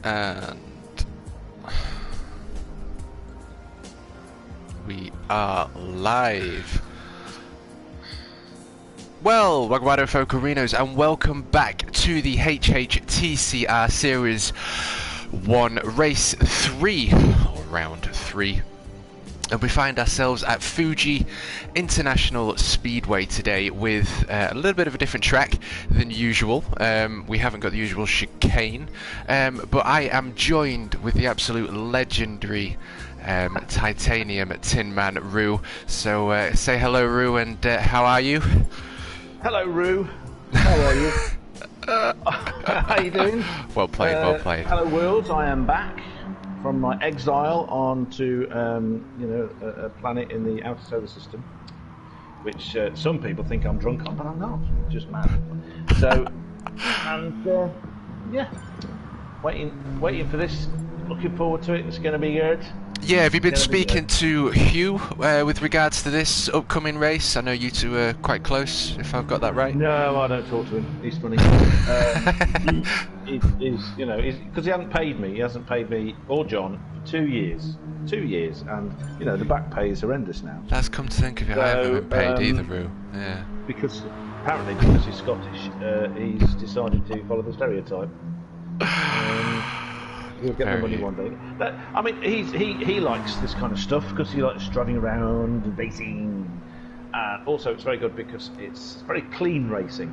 And we are live. Well, Wagwado Focorinos, and welcome back to the HHTCR Series 1 Race 3, or Round 3. And we find ourselves at Fuji International Speedway today with a little bit of a different track than usual. We haven't got the usual chicane, but I am joined with the absolute legendary Titanium Tin Man Roo. So say hello, Roo, and how are you? Hello, Roo. How are you? How you doing? Well played, well played. Hello, world. I am back from my exile onto a planet in the outer solar system, which some people think I'm drunk on, but I'm not. I'm just mad. So, and yeah, waiting for this. Looking forward to it. It's going to be good. Yeah, have you been speaking to Hugh with regards to this upcoming race? I know you two are quite close, if I've got that right. No, I don't talk to him. He's funny. He's because he hasn't paid me. He hasn't paid me or John for 2 years. 2 years, and the back pay is horrendous now. That's come to think of it. So, I haven't been paid either, Roo. Yeah. Because he's Scottish, he's decided to follow the stereotype. He'll get the money one day. But, I mean, he likes this kind of stuff because he likes driving around and racing. And also, it's very good because it's very clean racing,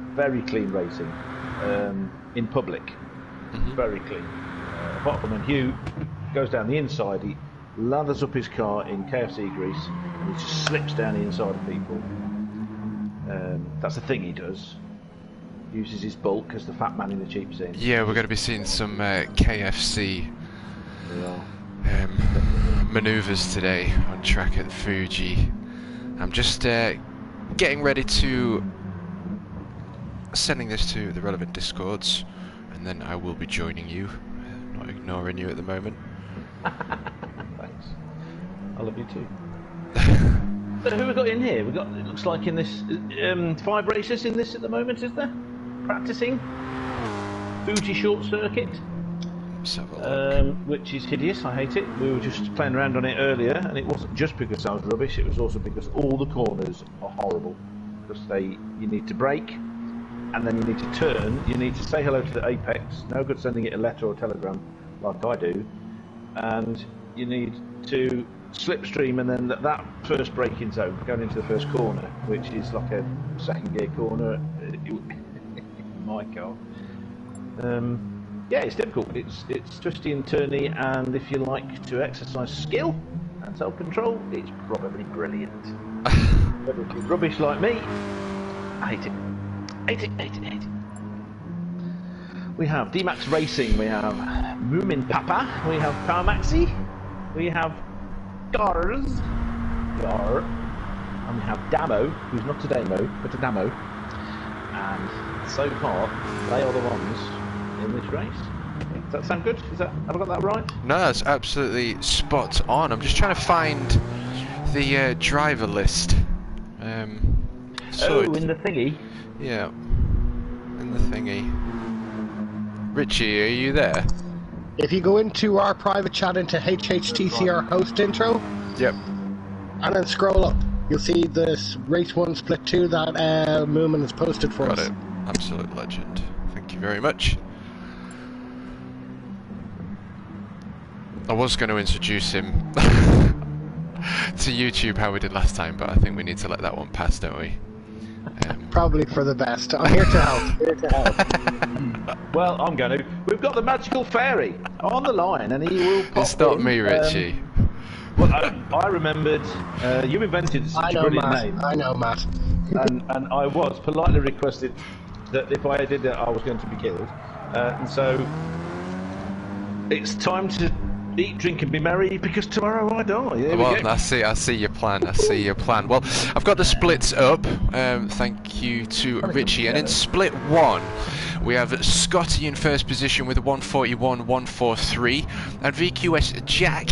in public. Mm-hmm. It's very clean. Apart from when Hugh goes down the inside, he lathers up his car in KFC grease and he just slips down the inside of people. That's the thing he does. Uses his bulk as the fat man in the cheap scene. Yeah, we're going to be seeing some KFC manoeuvres today on track at Fuji. I'm just getting ready to sending this to the relevant discords, and then I will be joining you. Not ignoring you at the moment. Thanks. I love you too. So who have we got in here? It looks like in this 5 races in this at the moment, is there? Practicing Fuji short circuit, which is hideous. I hate it. We were just playing around on it earlier, and it wasn't just because I was rubbish. It was also because all the corners are horrible. Because you need to brake, and then you need to turn. You need to say hello to the apex. No good sending it a letter or telegram like I do. And you need to slipstream, and then that first braking zone going into the first corner, which is like a second gear corner. My car. Yeah, it's difficult. It's twisty and turny, and if you like to exercise skill and self-control, it's probably brilliant. But if you're rubbish like me, I hate it. We have D-Max Racing, we have Moomin Papa, we have Power Maxi, we have Gar, and we have Damo, who's not a demo, but a Damo. And so far, they are the ones in this race. Does that sound good? Have I got that right? No, that's absolutely spot on. I'm just trying to find the driver list. In the thingy? Yeah, in the thingy. Richie, are you there? If you go into our private chat into HHTCR host intro, yep, and then scroll up, you'll see this race 1 split 2 that Moomin has posted for us. Got it. Absolute legend. Thank you very much. I was going to introduce him to YouTube how we did last time, but I think we need to let that one pass, don't we? Probably for the best. I'm here to help. Well, I'm going to. We've got the magical fairy on the line, and he will pop It's not in. me, Richie. Well, I remembered you invented such a brilliant name. I know, Matt. and I was politely requested that if I did that, I was going to be killed. And so it's time to eat, drink, and be merry because tomorrow I die. There we go. I see your plan. Well, I've got the splits up. Thank you to Richie. And in split 1, We have Scotty in first position with a 141.143, and VQS Jack,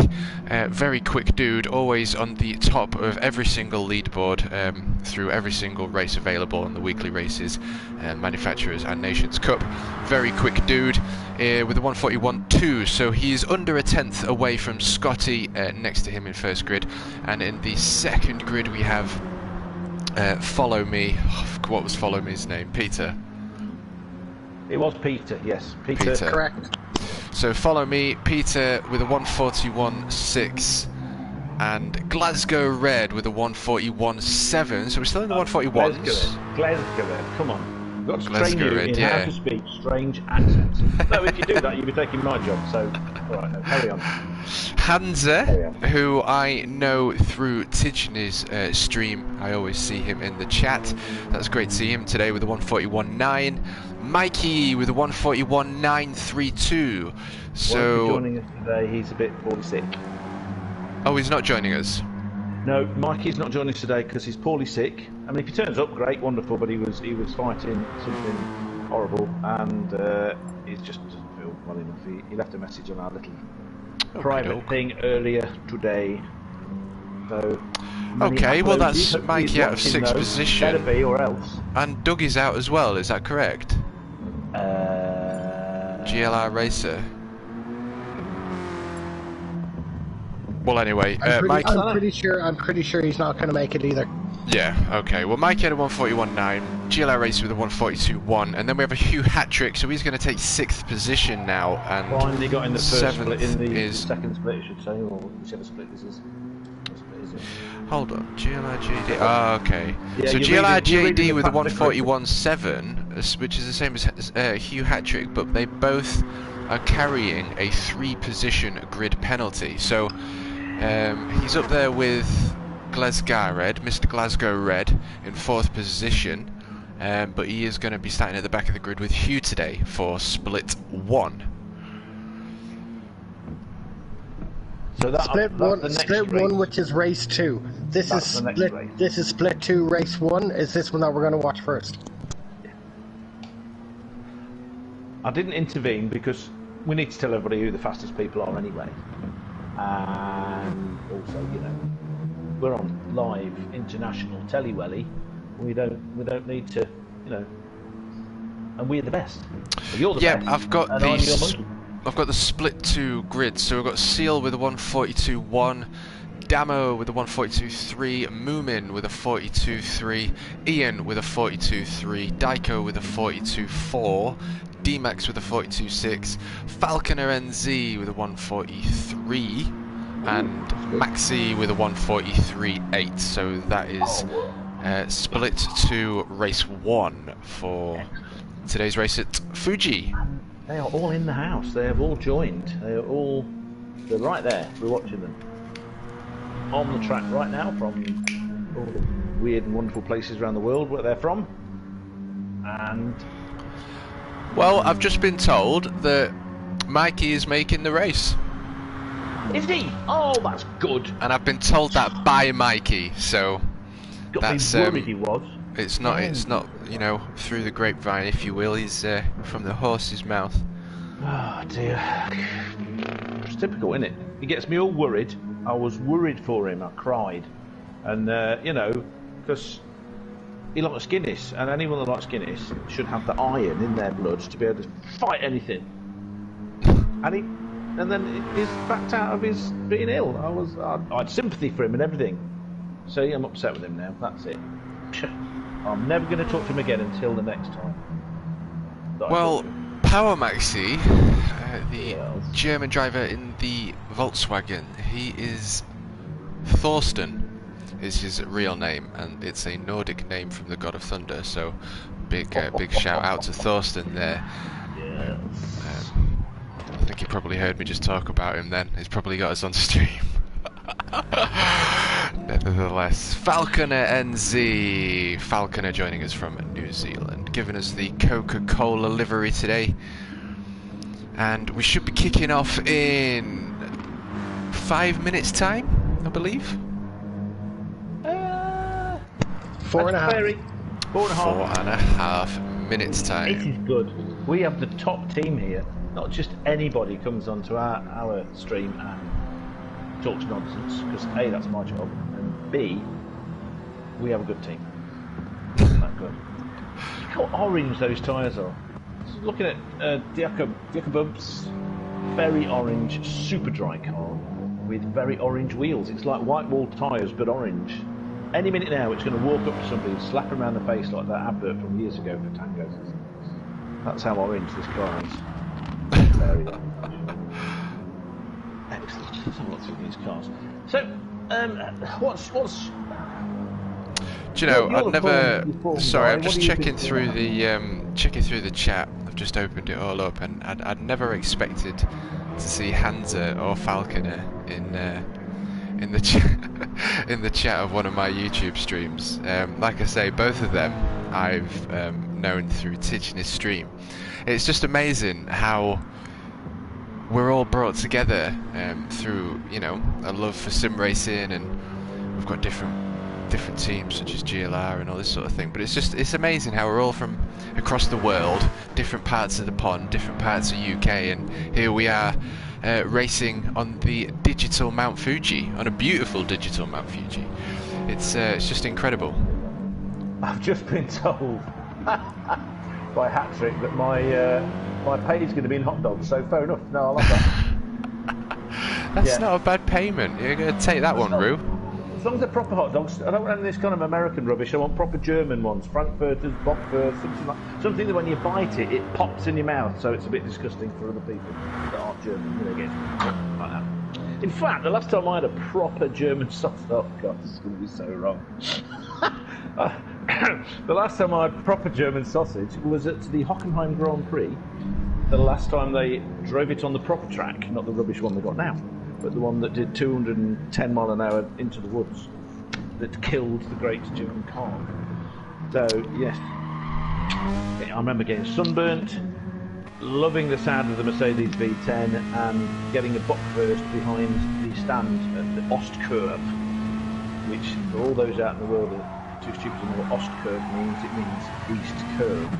very quick dude, always on the top of every single leaderboard through every single race available on the weekly races, Manufacturers and Nations Cup. Very quick dude with a 141.2, so he's under a tenth away from Scotty next to him in first grid. And in the second grid we have Follow Me. What was Follow Me's name? Peter. It was Peter, yes. Peter. Correct. So Follow Me, Peter with a 141.6, and Glasgow Red with a 141.7. So we're still in the 141s. Glasgow Red, come on. We've got to train Glasgow you Red, in yeah. how to speak strange accents. No, if you do that, you'll be taking my job. So, all right, no, carry on. Hansa, who I know through Tijani's stream. I always see him in the chat. That's great to see him today with a 141.9. Mikey with a 141.932. So joining us today, he's a bit poorly sick. Oh, he's not joining us. No, Mikey's not joining us today because he's poorly sick. I mean, if he turns up, great, wonderful. But he was fighting something horrible, and he just doesn't feel well enough. He left a message on our little private thing earlier today. So. Okay, well that's Mikey out of sixth position. Better be, or else. And Doug is out as well. Is that correct? GLR Racer. Well, anyway, Mike. I'm pretty sure he's not going to make it either. Yeah. Okay. Well, Mike had a 141.9. GLR Racer with a 142.1, and then we have a Hugh Hattrick, so he's going to take sixth position now. And finally got in the first split, in the is... second split, I should say, or whichever split this is. What split is it? Hold on, GLR JD. Oh, okay. Yeah, so GLR JD with a 141.7, which is the same as Hugh Hattrick, but they both are carrying a 3-position grid penalty. So he's up there with Glasgow Red, Mr. Glasgow Red, in 4th position, but he is going to be starting at the back of the grid with Hugh today for split 1. So split one, which is race 2. This is split 2, race 1. Is this one that we're going to watch first? I didn't intervene because we need to tell everybody who the fastest people are anyway, and also, you know, we're on live international telewelly. We don't need to, you know, and we're the best. Well, you're the best. I've got the split 2 grid. So we've got Seal with a 142.1, Damo with a 142.3, Moomin with a 42.3, Ian with a 42.3, Daiko with a 42.4, D-Max with a 42.6, Falconer NZ with a 143, and Maxi with a 143.8. So that is split 2 race 1 for today's race at Fuji. They are all in the house. They have all joined. They're right there. We're watching them on the track right now from all the weird and wonderful places around the world where they're from. And well, I've just been told that Mikey is making the race. Is he? Oh, that's good. And I've been told that by Mikey, so that's worried he was. It's not, you know, through the grapevine, if you will. He's from the horse's mouth. Oh dear. It's typical, isn't it? He gets me all worried. I was worried for him. I cried, and you know, because he likes Guinness, and anyone that likes Guinness should have the iron in their blood to be able to fight anything. And then he's backed out of his being ill. I had sympathy for him and everything. So I'm upset with him now. That's it. I'm never going to talk to him again until the next time. Well, Power Maxi, the German driver in the Volkswagen, he is Thorsten, is his real name, and it's a Nordic name from the God of Thunder. So, big shout out to Thorsten there. Yeah. I think he probably heard me just talk about him. Then he's probably got us on stream. Nevertheless, Falconer NZ. Falconer joining us from New Zealand, giving us the Coca-Cola livery today. And we should be kicking off in 5 minutes time, I believe. 4.5. 4.5. 4.5 minute's time. It is good. We have the top team here. Not just anybody comes onto our stream and talks nonsense, because A, that's my job, and B, we have a good team. Isn't that good? Look how orange those tyres are. Just looking at Diakabub's very orange, super dry car with very orange wheels. It's like white wall tyres, but orange. Any minute now, it's going to walk up to somebody and slap him around the face like that advert from years ago for Tangos. That's how orange this car is. Very orange. Excellent. Let's have a look through these cars. So, what's do you know? I'd never. Sorry, I'm just checking through the chat. I've just opened it all up, and I'd never expected to see Hansa or Falconer in the chat of one of my YouTube streams. Like I say, both of them I've known through Titchness stream. It's just amazing how we're all brought together through, you know, a love for sim racing, and we've got different teams such as GLR and all this sort of thing. But it's amazing how we're all from across the world, different parts of the pond, different parts of UK, and here we are racing on the digital Mount Fuji, on a beautiful digital Mount Fuji. It's just incredible. I've just been told by Hat-Trick that my pay is going to be in hot dogs, so fair enough. No, I love that. That's not a bad payment. You're going to take that one, Roo. As long as they're proper hot dogs. I don't want any of this kind of American rubbish. I want proper German ones, Frankfurters, Bockwurst, something that when you bite it, it pops in your mouth, so it's a bit disgusting for other people that aren't German. You know, get like that. In fact, the last time I had a proper German sausage, oh god, this is going to be so wrong. The last time I had proper German sausage was at the Hockenheim Grand Prix. The last time they drove it on the proper track, not the rubbish one they got now, but the one that did 210 mile an hour into the woods, that killed the great German car. So yes, I remember getting sunburnt, loving the sound of the Mercedes V10, and getting a Bockwurst behind the stand at the Ostkurve, which for all those out in the world are too stupid to know what Ostkurve means. It means East Curve.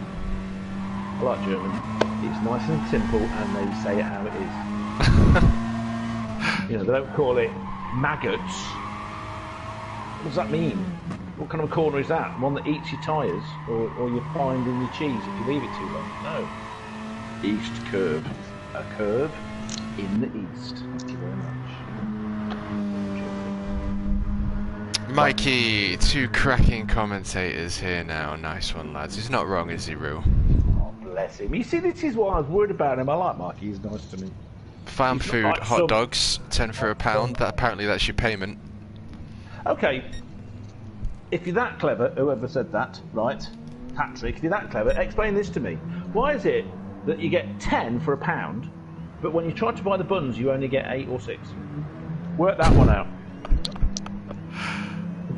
I like German. It's nice and simple, and they say it how it is. You know, they don't call it maggots. What does that mean? What kind of a corner is that? One that eats your tyres, or you find in your cheese if you leave it too long? No. East Curve. A curve in the east. Thank you very much. Mikey, two cracking commentators here now. Nice one, lads. He's not wrong, is he, Roo? Oh, bless him. You see, this is what I was worried about him. I like Mikey. He's nice to me. Farm food, like hot dogs, 10 for a pound. Apparently that's your payment. Okay. If you're that clever, whoever said that, right? Hat-Trick, if you're that clever, explain this to me. Why is it that you get 10 for a pound, but when you try to buy the buns, you only get 8 or 6? Work that one out.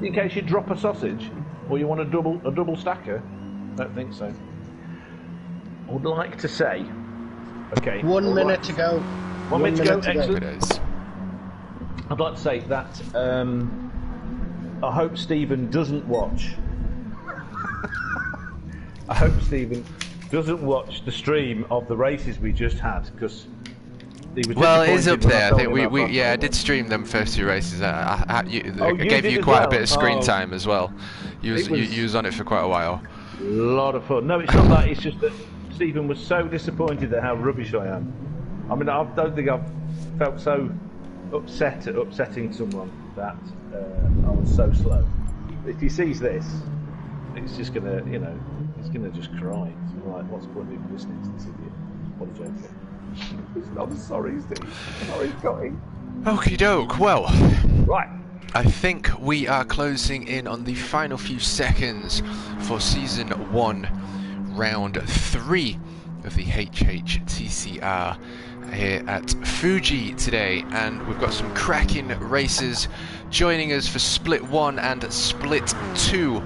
In case you drop a sausage, or you want a double stacker, I don't think so. I would like to say, okay. 1 minute to go. 1 minute to go, excellent. I'd like to say that I hope Stephen doesn't watch. I hope Stephen doesn't watch the stream of the races we just had, because well, it is up there. I think I did stream them first 2 races. I gave you quite a bit of screen time as well. You was on it for quite a while. A lot of fun. No, it's not that. It's just that Stephen was so disappointed at how rubbish I am. I mean, I don't think I've felt so upset at upsetting someone that I was so slow. If he sees this, it's just gonna, you know, he's gonna just cry. It's like, what's the point of even listening to this idiot? What a joke. It's not sorry, Steve. Sorry, Scotty. Okie doke. Well, right. I think we are closing in on the final few seconds for Season 1, Round 3 of the HHTCR here at Fuji today, and we've got some cracking races joining us for Split 1 and Split 2,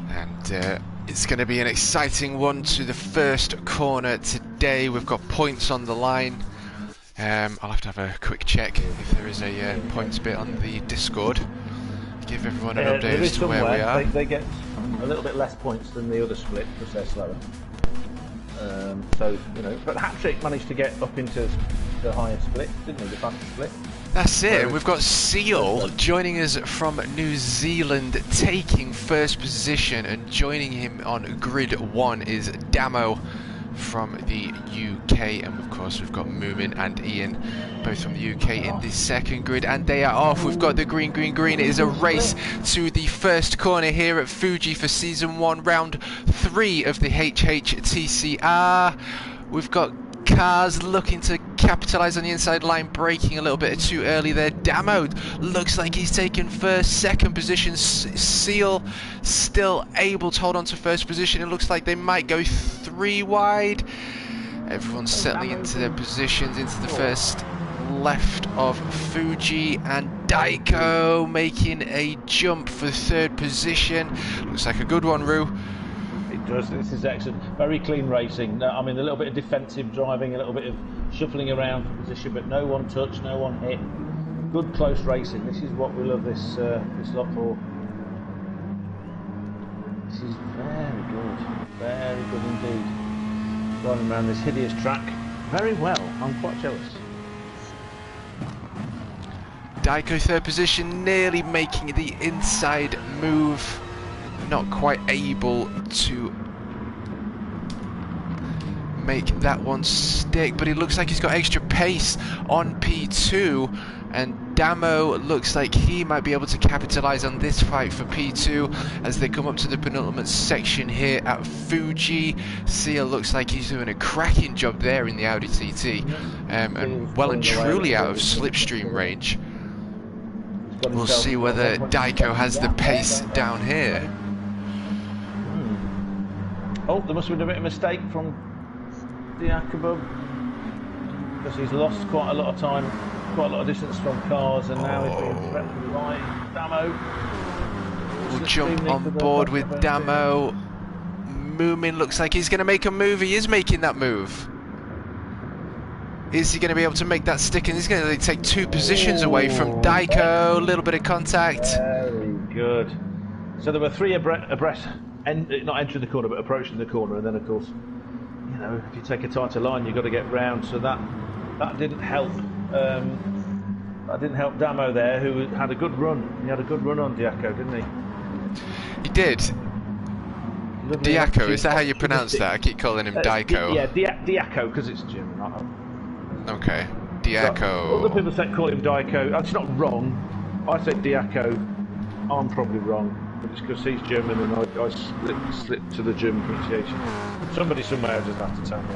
and it's going to be an exciting one to the first corner today. We've got points on the line. I'll have to have a quick check if there is a points bit on the Discord. Give everyone an update as to where we are. a little bit less points than the other split because they're slower. So, you know, but Hat-Trick managed to get up into the higher split, didn't he, the fastest split? That's it, we've got Seal joining us from New Zealand, taking first position, and joining him on grid 1 is Damo from the UK, and of course we've got Moomin and Ian, both from the UK in the second grid, and they are off. We've got the green. It is a race to the first corner here at Fuji for Season 1, Round 3 of the HHTCR. We've got cars looking to capitalise on the inside line, braking a little bit too early there. Damo looks like he's taken first, second position. Seal still able to hold on to first position. It looks like they might go 3 wide. Everyone's settling into their positions, into the first left of Fuji, and Daiko making a jump for third position. Looks like a good one, Roo. This is excellent. Very clean racing. I mean, a little bit of defensive driving, a little bit of shuffling around for position, but no one touched, no one hit. Good close racing. This is what we love this lot for. This is very good indeed. Driving around this hideous track very well. I'm quite jealous. Daiko third position, nearly making the inside move. Not quite able to make that one stick, but it looks like he's got extra pace on P2, and Damo looks like he might be able to capitalise on this fight for P2 as they come up to the penultimate section here at Fuji. Seal looks like he's doing a cracking job there in the Audi TT, and well and truly out of slipstream range. We'll see whether Daiko has the pace down here. Oh, there must have been a bit of mistake from Diakabub, because he's lost quite a lot of time, quite a lot of distance from cars, and now he's being threatened by Damo. We'll jump on board with Damo. Moomin looks like he's going to make a move. He is making that move. Is he going to be able to make that stick? And he's going to take 2 positions away from Daiko. A little bit of contact. Very good. So there were 3 abreast. Not entering the corner, but approaching the corner, and then of course, you know, if you take a tighter line, you've got to get round. So that didn't help. That didn't help Damo there, who had a good run. He had a good run on Diako, didn't he? He did. Diako, is that how you pronounce that? I keep calling him Daiko. Yeah, Diako, because it's German. Okay, Diako. Other people call him Daiko. That's not wrong. I say Diako. I'm probably wrong. It's because he's German and I slipped to the German pronunciation. Somebody somewhere does have to tell me.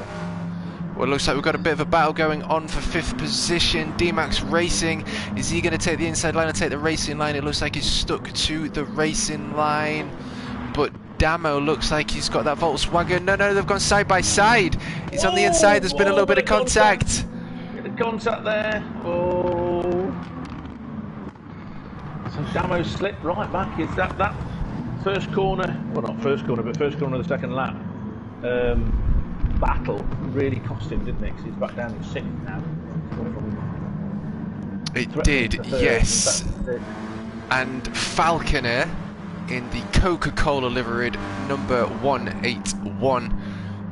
Well, it looks like we've got a bit of a battle going on for 5th position. D-Max Racing, is he going to take the inside line or take the racing line? It looks like he's stuck to the racing line, but Damo looks like he's got that Volkswagen. No, they've gone side by side. He's on the inside. There's been a little bit of contact. Bit of contact there. Oh. So Damo slipped right back. Is that first corner? Well, not first corner, but first corner of the second lap. Battle really cost him, didn't it? Because he's back down in 6th now. It did, yes. And Falconer in the Coca-Cola liveried number 181,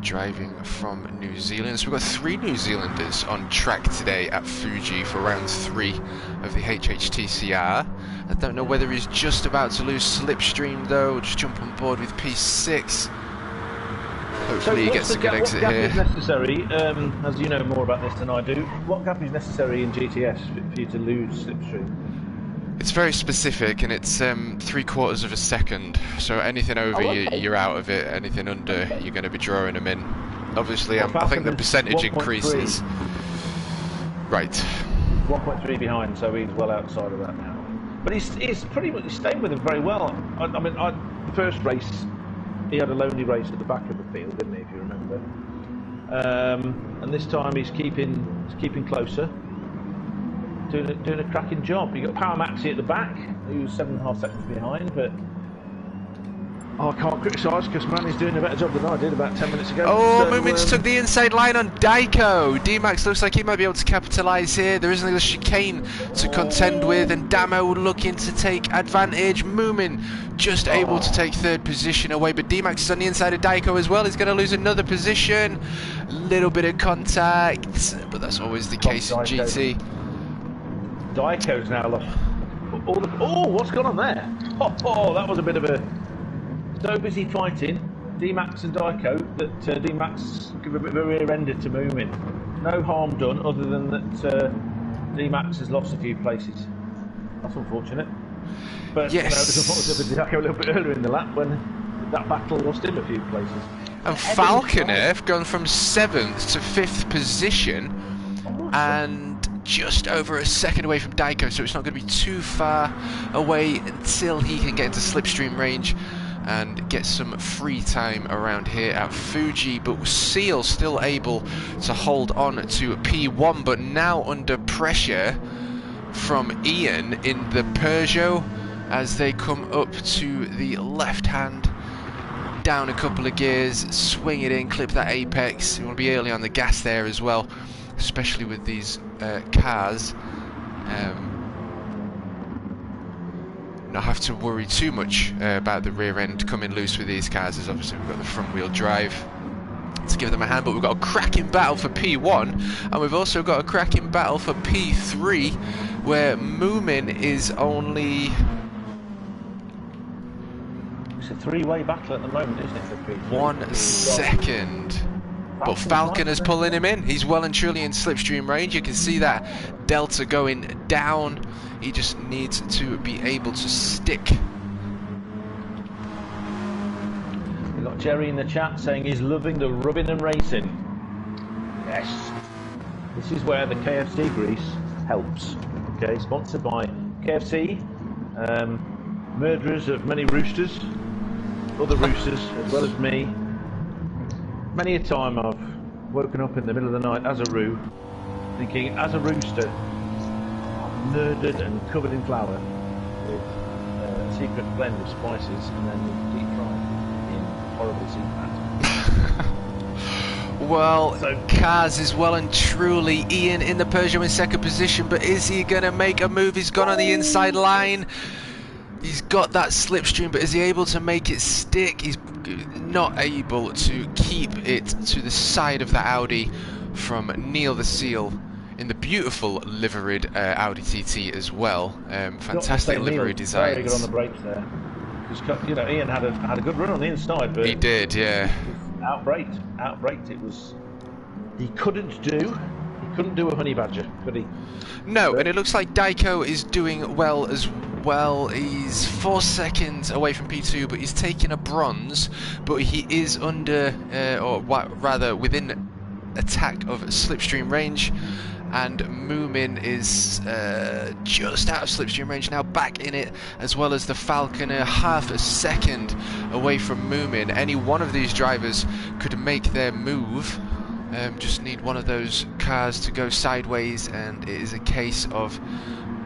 driving from New Zealand. So we've got 3 New Zealanders on track today at Fuji for round 3 of the HHTCR. I don't know whether he's just about to lose slipstream though. We'll just jump on board with P6. Hopefully he gets a good exit here. What gap is necessary, as you know more about this than I do, what gap is necessary in GTS for you to lose slipstream? It's very specific, and it's 3/4 of a second. So anything over, you're out of it. Anything under, you're going to be drawing them in. Obviously, I think the percentage increases. Right. 1.3 behind, so he's well outside of that now. But he's pretty much staying with him very well. I mean, the first race, he had a lonely race at the back of the field, didn't he? If you remember. And this time he's keeping closer. Doing a cracking job. You've got Power Maxi at the back, who's 7.5 seconds behind, but Oh, I can't criticise because Manny's doing a better job than I did about 10 minutes ago. Oh, so, Moomin's took the inside line on Daiko. D-Max looks like he might be able to capitalise here. There isn't a chicane to contend with, and Damo looking to take advantage. Moomin just able to take third position away, but D-Max is on the inside of Daiko as well. He's going to lose another position. Little bit of contact, but that's always the case in GT. Daiko's now lost. Oh, what's gone on there? Oh, that was a bit of a... So busy fighting, D-Max and Daiko, that D-Max give a bit of a rear-ender to Moomin. No harm done, other than that D-Max has lost a few places. That's unfortunate. But yes. It was unfortunate with Daiko a little bit earlier in the lap when that battle lost him a few places. And Falconer have gone from 7th to 5th position, and just over a second away from Daiko, so it's not going to be too far away until he can get into slipstream range and get some free time around here at Fuji. But Seal still able to hold on to P1, but now under pressure from Ian in the Peugeot as they come up to the left hand, down a couple of gears, swing it in, clip that apex. You want to be early on the gas there as well, especially with these cars. Not have to worry too much about the rear end coming loose with these cars, as obviously we've got the front wheel drive to give them a hand. But we've got a cracking battle for P1, and we've also got a cracking battle for P3, where Moomin is only... It's a three-way battle at the moment, isn't it, for P3? 1 second. But Falconer's pulling him in. He's well and truly in slipstream range. You can see that delta going down. He just needs to be able to stick. We've got Jerry in the chat saying he's loving the rubbing and racing. Yes. This is where the KFC grease helps. Okay, sponsored by KFC, murderers of many roosters, other roosters as well as me. Many a time I've woken up in the middle of the night as a roo, thinking, as a rooster, I'm murdered and covered in flour with a secret blend of spices and then deep fried in horrible sea fat. Well, so, Kaz is well and truly Ian in the Peugeot in second position, but is he going to make a move? He's gone on the inside line. He's got that slipstream, but is he able to make it stick? He's not able to keep it to the side of that Audi from Neil the Seal in the beautiful liveried Audi TT as well. Fantastic livery designs. Very good on the brakes there. Just, you know, Ian had a good run on the inside, but he did, yeah. Outbraked. It was. He couldn't do a honey badger, could he? No, and it looks like Daiko is doing well as well. He's 4 seconds away from P2, but he's taking a bronze. But he is under, or rather within attack of slipstream range. And Moomin is just out of slipstream range now, back in it, as well as the Falconer, half a second away from Moomin. Any one of these drivers could make their move. Just need one of those cars to go sideways, and it is a case of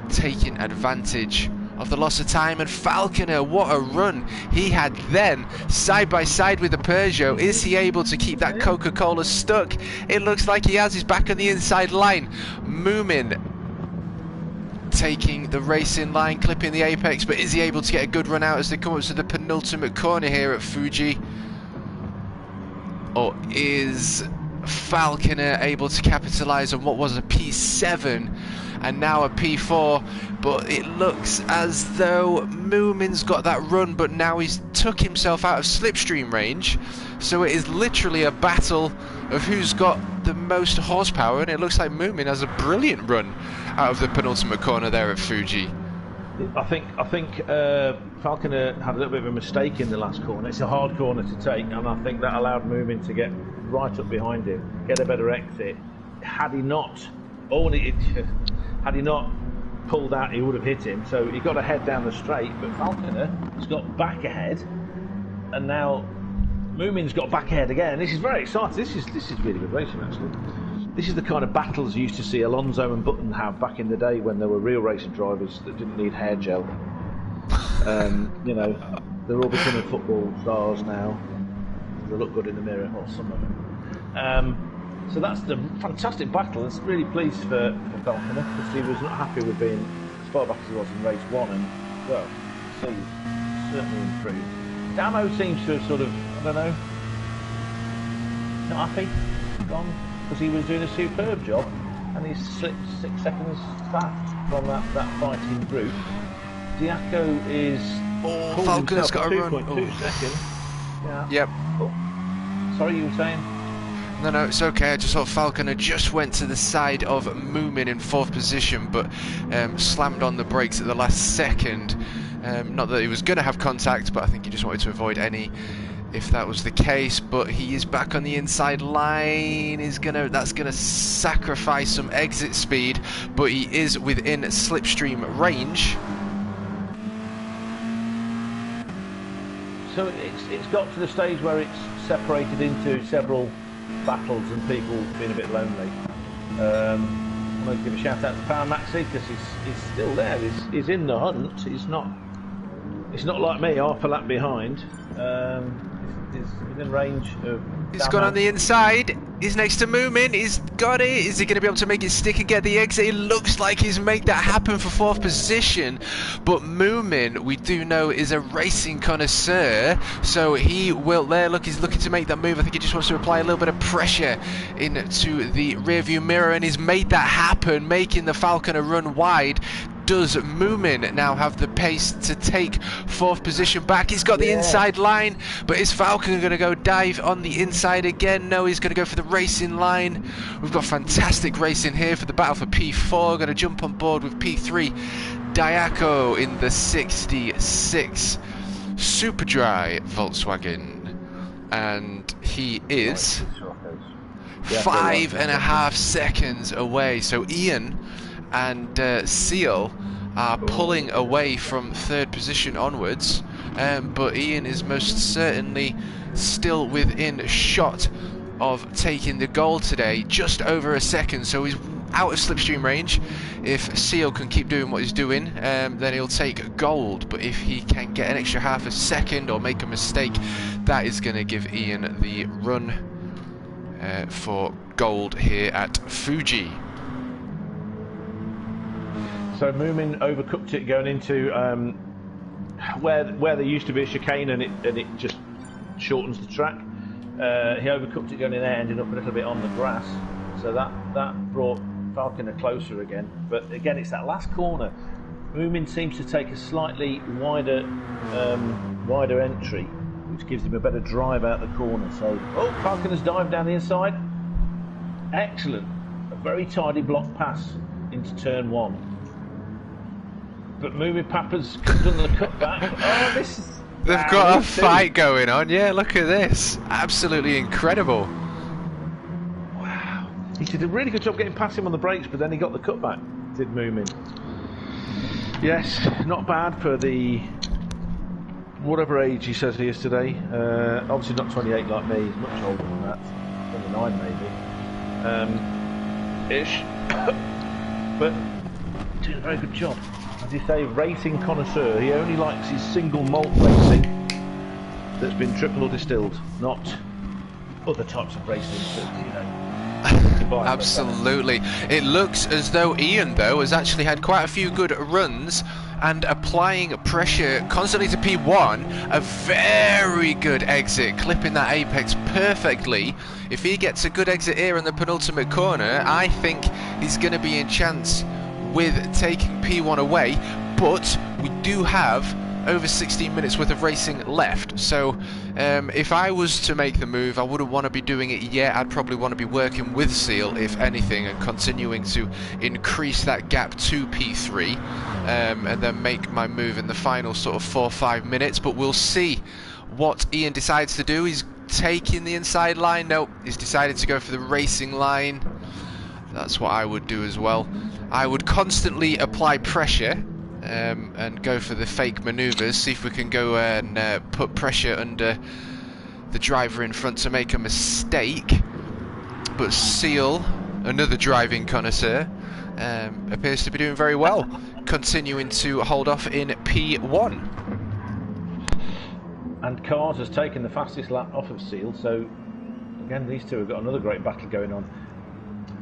taking advantage of the loss of time. And Falconer, what a run he had then, side by side with the Peugeot. Is he able to keep that Coca-Cola stuck? It looks like he has. He's back on the inside line. Moomin taking the racing line, clipping the apex, but is he able to get a good run out as they come up to the penultimate corner here at Fuji? Or is Falconer able to capitalise on what was a P7 and now a P4? But it looks as though Moomin's got that run, but now he's took himself out of slipstream range, so it is literally a battle of who's got the most horsepower, and it looks like Moomin has a brilliant run out of the penultimate corner there at Fuji. I think Falconer had a little bit of a mistake in the last corner. It's a hard corner to take, and I think that allowed Moomin to get right up behind him, get a better exit. Had he not pulled out, he would have hit him. So he got a head down the straight, but Falconer has got back ahead, and now Moomin's got back ahead again. This is very exciting. This is really good racing, actually. This is the kind of battles you used to see Alonso and Button have back in the day when there were real racing drivers that didn't need hair gel. You know, they're all becoming football stars now. They look good in the mirror, or some of them. So that's the fantastic battle. I'm really pleased for Falconer, because he was not happy with being as far back as he was in race 1, and well, he's certainly improved. Damo seems to have sort of, I don't know, not happy, gone, because he was doing a superb job, and he's slipped 6 seconds back from that fighting group. Diaco is... Oh, Falconer's got a run. 2.2 seconds. Yeah. Yep. Oh. Sorry, you were saying? No, it's okay. I just thought Falconer just went to the side of Moomin in 4th position, but slammed on the brakes at the last second. Not that he was going to have contact, but I think he just wanted to avoid any, if that was the case. But he is back on the inside line. That's gonna sacrifice some exit speed, but he is within slipstream range. So it's got to the stage where it's separated into several battles and people being a bit lonely. I want to give a shout out to Power Maxi, because he's still there. He's in the hunt. It's not like me, half a lap behind. He's within range of... He's gone on the inside. He's next to Moomin. He's got it. Is he going to be able to make it stick and get the exit? It looks like he's made that happen for 4th position. But Moomin, we do know, is a racing connoisseur. So he will there. Look, he's looking to make that move. I think he just wants to apply a little bit of pressure into the rearview mirror. And he's made that happen, making the Falconer run wide. Does Moomin now have the pace to take 4th position back? He's got the inside line, but is Falconer going to go dive on the inside again? No, he's going to go for the racing line. We've got fantastic racing here for the battle for P4. Going to jump on board with P3. Diaco in the 66 Super Dry Volkswagen, and he is 5.5 seconds away. So Ian and Seal are pulling away from 3rd position onwards, but Ian is most certainly still within shot of taking the gold today, just over a second, so he's out of slipstream range. If Seal can keep doing what he's doing, then he'll take gold, but if he can get an extra half a second or make a mistake, that is going to give Ian the run for gold here at Fuji. So Moomin overcooked it going into where there used to be a chicane, and it just shortens the track. He overcooked it going in there, ended up a little bit on the grass. So that brought Falconer closer again. But again, it's that last corner. Moomin seems to take a slightly wider entry, which gives him a better drive out the corner. So Falconer's dived down the inside. Excellent, a very tidy block pass into turn 1. But Moomin Papa's done the cutback. Oh, this is... They've got a fight going on. Yeah, look at this. Absolutely incredible. Wow. He did a really good job getting past him on the brakes, but then he got the cutback, did Moomin. Yes, not bad for the... whatever age he says he is today. Obviously not 28 like me. He's much older than that. 29 maybe. Ish. But doing a very good job. As you say, racing connoisseur. He only likes his single malt racing that's been triple or distilled, not other types of racing that, you know. Absolutely. It looks as though Ian, though, has actually had quite a few good runs and applying pressure constantly to P1. A very good exit, clipping that apex perfectly. If he gets a good exit here in the penultimate corner, I think he's going to be in chance with taking P1 away, but we do have over 16 minutes worth of racing left, so if I was to make the move, I wouldn't want to be doing it yet. I'd probably want to be working with Seal, if anything, and continuing to increase that gap to P3, and then make my move in the final sort of 4 or 5 minutes. But we'll see what Ian decides to do. He's taking the inside line. Nope, he's decided to go for the racing line. That's what I would do as well. I would constantly apply pressure and go for the fake manoeuvres, see if we can go and put pressure under the driver in front to make a mistake. But Seal, another driving connoisseur, appears to be doing very well, continuing to hold off in P1. Cars has taken the fastest lap off of Seal, so again these two have got another great battle going on.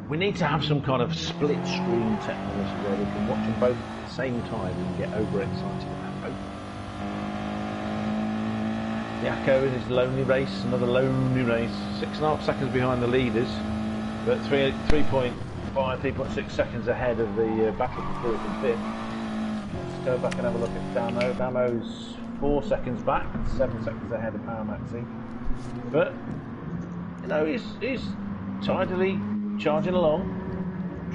We need to have some kind of split screen technology where we can watch them both at the same time and get overexcited about both. Yakko in his lonely race, another lonely race, 6.5 seconds behind the leaders, but 3.5, 3.6 seconds ahead of the battle for 4th and 5th. Let's go back and have a look at Damo. Damo's 4 seconds back, 7 seconds ahead of Power Maxi. But, you know, he's tidily charging along,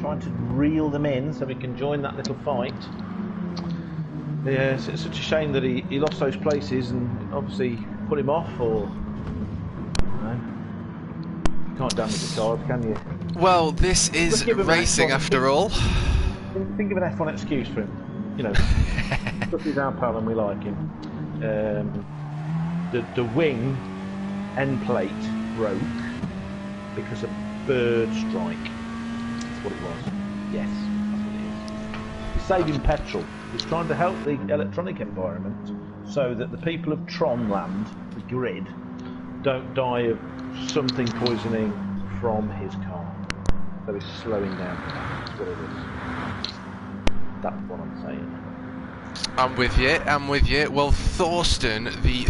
trying to reel them in so we can join that little fight. Yeah, it's such a shame that he lost those places and obviously put him off, or you know, you can't damage the card, can you? Well, this is racing after all. Think of an F1 excuse for him. You know, because he's our pal and we like him. The wing end plate broke because of bird strike. That's what it was. Yes, that's what it is. He's saving petrol. He's trying to help the electronic environment so that the people of Tronland, the grid, don't die of something poisoning from his car. So he's slowing down. That's what it is. That's what I'm saying. I'm with you. Well, Thorsten, the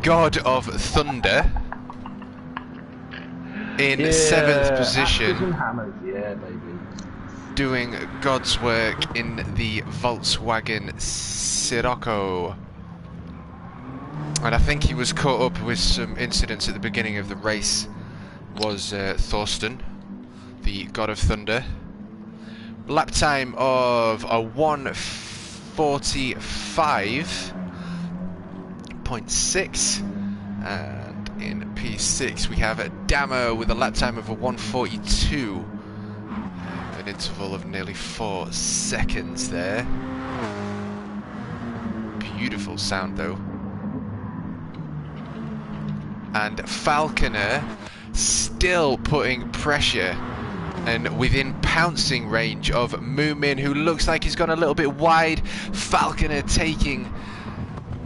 god of thunder, in 7th position, yeah, baby, doing God's work in the Volkswagen Scirocco. And I think he was caught up with some incidents at the beginning of the race, was Thorsten, the god of thunder. Lap time of a 1:45.6, and in P6 we have Damo with a lap time of a 1:42, an interval of nearly 4 seconds there. Beautiful sound though. And Falconer still putting pressure and within pouncing range of Moomin, who looks like he's gone a little bit wide. Falconer taking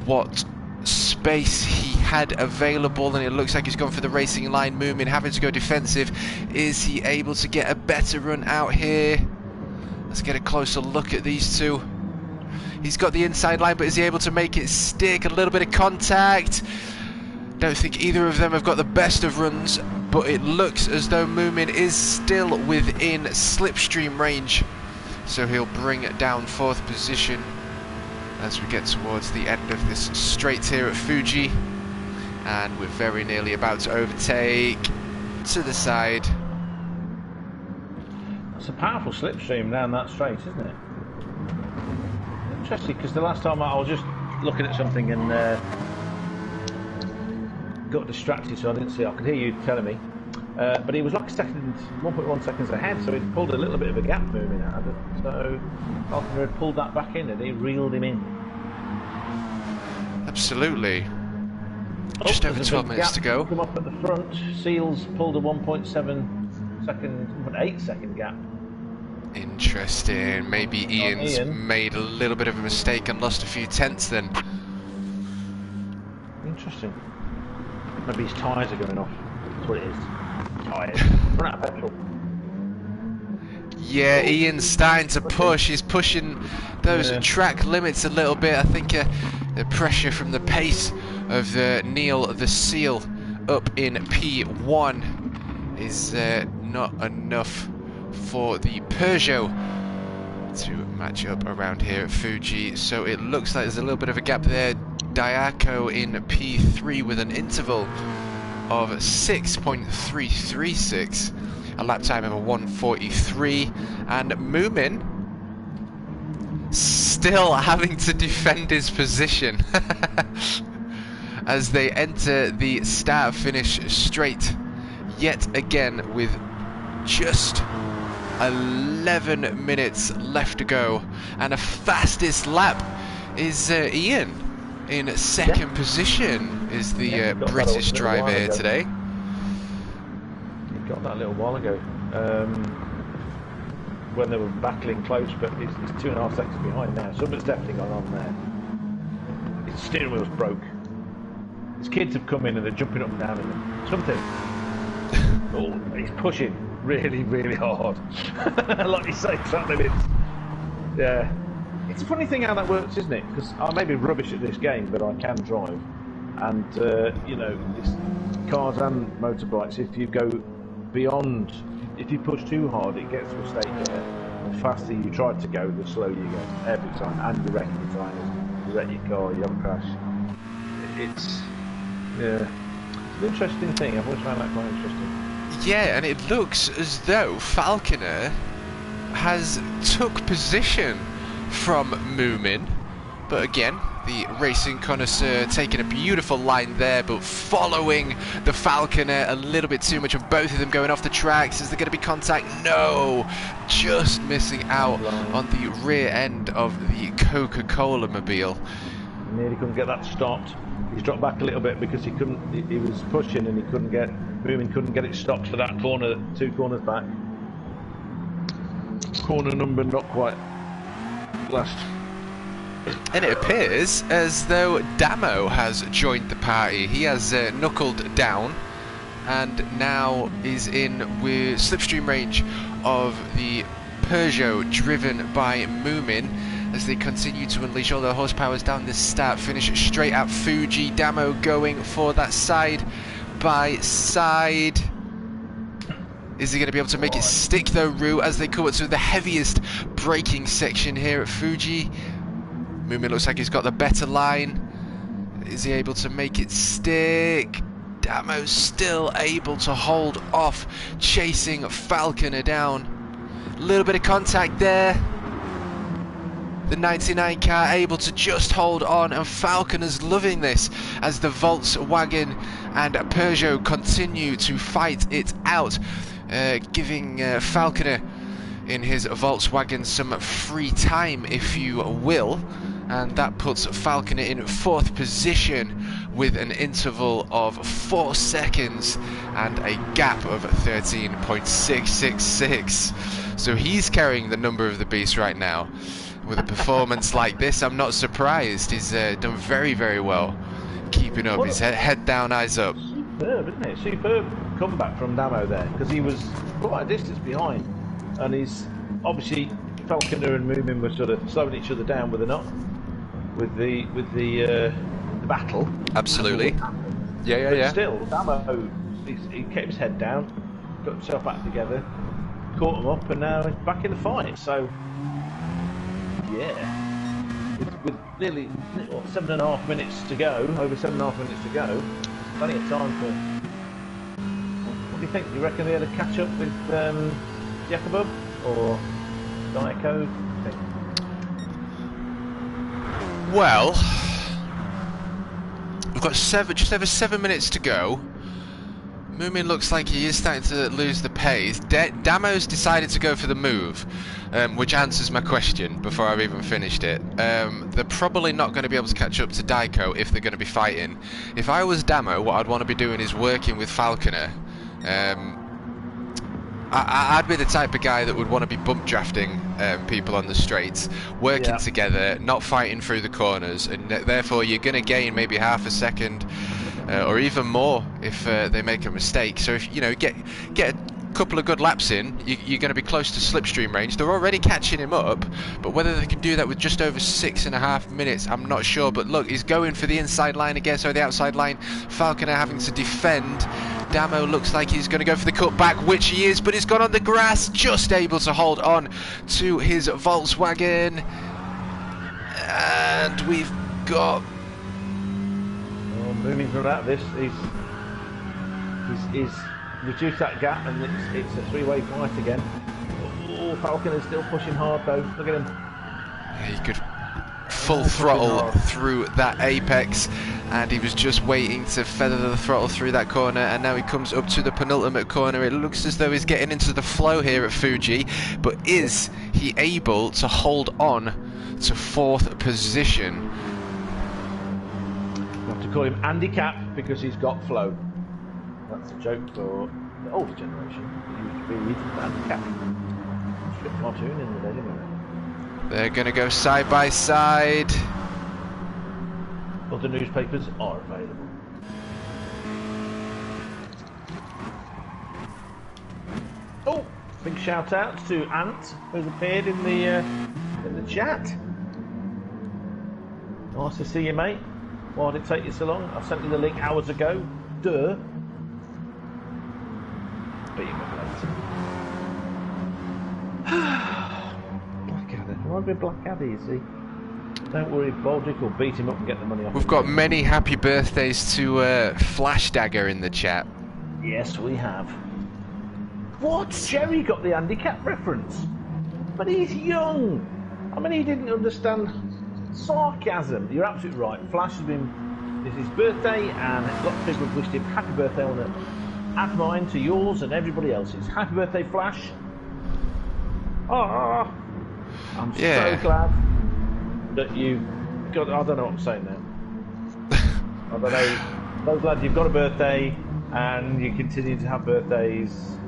what space he had available, and it looks like he's gone for the racing line. Moomin having to go defensive. Is he able to get a better run out here? Let's get a closer look at these two. He's got the inside line, but is he able to make it stick? A little bit of contact. Don't think either of them have got the best of runs, but it looks as though Moomin is still within slipstream range, so he'll bring it down 4th position as we get towards the end of this straight here at Fuji, and we're very nearly about to overtake to the side. It's a powerful slipstream down that straight, isn't it? Interesting, because the last time I was just looking at something and got distracted, so I didn't see. I could hear you telling me, but he was like 1.1 seconds ahead, so he pulled a little bit of a gap moving out of it. So Falconer had pulled that back in and he reeled him in. Absolutely. Just over 12 minutes to go. Come up at the front. Seals pulled a 1.8 second gap. Interesting. Maybe Ian's made a little bit of a mistake and lost a few tenths then. Interesting. Maybe his tyres are going off. That's what it is. Tyres. Run out of petrol. Yeah, Ian's starting to push. He's pushing those track limits a little bit. I think the pressure from the pace of Neil the Seal up in P1 is not enough for the Peugeot to match up around here at Fuji. So it looks like there's a little bit of a gap there. Diaco in P3 with an interval of 6.336, a lap time of a 1:43, and Moomin still having to defend his position as they enter the start-finish straight yet again with just 11 minutes left to go, and a fastest lap is Ian. In 2nd position is the British driver here today. He got that a little while ago when they were battling close, but he's 2.5 seconds behind now. Something's definitely gone on there. the steering wheel's broke. His kids have come in and they're jumping up and down in them. Something. Oh, he's pushing really, really hard. Like you say, track limits. Yeah. It's a funny thing how that works, isn't it? Because I may be rubbish at this game, but I can drive. And, you know, it's cars and motorbikes, if you go beyond, if you push too hard, it gets to a state where the faster you try to go, the slower you go every time. And you wreck your tyres, you wreck your car, you have a crash. It's, yeah, it's an interesting thing. I've always found that quite interesting. Yeah, and it looks as though Falconer has took position from Moomin, but again, the racing connoisseur taking a beautiful line there, but following the Falconer a little bit too much, and both of them going off the tracks. Is there going to be contact? No! Just missing out on the rear end of the Coca-Cola mobile. Nearly couldn't get that stopped. He's dropped back a little bit because he couldn't. He was pushing and he couldn't get. Moomin couldn't get it stopped for that corner, 2 corners back. Corner number not quite last. And it appears as though Damo has joined the party. He has knuckled down and now is in with slipstream range of the Peugeot driven by Moomin as they continue to unleash all their horsepowers down this start finish straight at Fuji. Damo going for that side by side. Is he going to be able to make it stick though, Rue, as they come up to the heaviest braking section here at Fuji? Moomin looks like he's got the better line. Is he able to make it stick? Damo's still able to hold off, chasing Falconer down. A little bit of contact there. The 99 car able to just hold on, and Falconer's loving this as the Volkswagen and Peugeot continue to fight it out, giving Falconer in his Volkswagen some free time, if you will. And that puts Falconer in 4th position with an interval of 4 seconds and a gap of 13.666. So he's carrying the number of the beast right now. With a performance like this, I'm not surprised. He's done very, very well keeping up. His head down, eyes up. Superb, isn't it? Superb comeback from Damo there, because he was quite a distance behind. And he's obviously, Falconer and Moomin were sort of slowing each other down with the battle. Absolutely. Yeah. But still, Damo, he kept his head down, got himself back together, caught him up, and now he's back in the fight. So, yeah, with nearly 7.5 minutes to go, over 7.5 minutes to go, plenty of time for. What do you think? Do you reckon they had a catch up with Jakubov or Diaco? Well, we've got just over 7 minutes to go. Moomin looks like he is starting to lose the pace. Damo's decided to go for the move, which answers my question before I've even finished it. They're probably not going to be able to catch up to Daiko if they're going to be fighting. If I was Damo, what I'd want to be doing is working with Falconer. I'd be the type of guy that would want to be bump drafting people on the straights, working together, not fighting through the corners, and therefore you're going to gain maybe half a second or even more if they make a mistake. So if you know get a couple of good laps in, you're going to be close to slipstream range. They're already catching him up, but whether they can do that with just over 6.5 minutes, I'm not sure. But look, he's going for the inside line again, so the outside line. Falconer having to defend. Damo looks like he's going to go for the cutback, which he is, but he's gone on the grass, just able to hold on to his Volkswagen. And we've got... Moving from out of this, he's reduced that gap, and it's a 3-way fight again. Oh, Falcon is still pushing hard though. Look at him. He could full throttle through that apex, and he was just waiting to feather the throttle through that corner, and now he comes up to the penultimate corner. It looks as though he's getting into the flow here at Fuji, but is he able to hold on to 4th position? You have to call him Andy Cap because he's got flow. That's a joke for the older generation. It used to be Andy Cap. Got a cartoon in the day, didn't it? They're going to go side by side. Other newspapers are available. Oh, big shout out to Ant, who's appeared in the chat. Nice to see you, mate. Why did it take you so long? I sent you the link hours ago. Duh. But you Blackadder. Why be Blackadder, you see? Don't worry, Baldick will beat him up and get the money off. We've got many happy birthdays to Flash Dagger in the chat. Yes, we have. What? Jerry got the handicap reference. But he's young. I mean, he didn't understand sarcasm. You're absolutely right. Flash has been... It's his birthday, and lots of people have wished him happy birthday. I want to add mine to yours and everybody else's. Happy birthday, Flash. Oh, I'm so glad that you got... I don't know what I'm saying now. I don't know. So glad you've got a birthday, and you continue to have birthdays.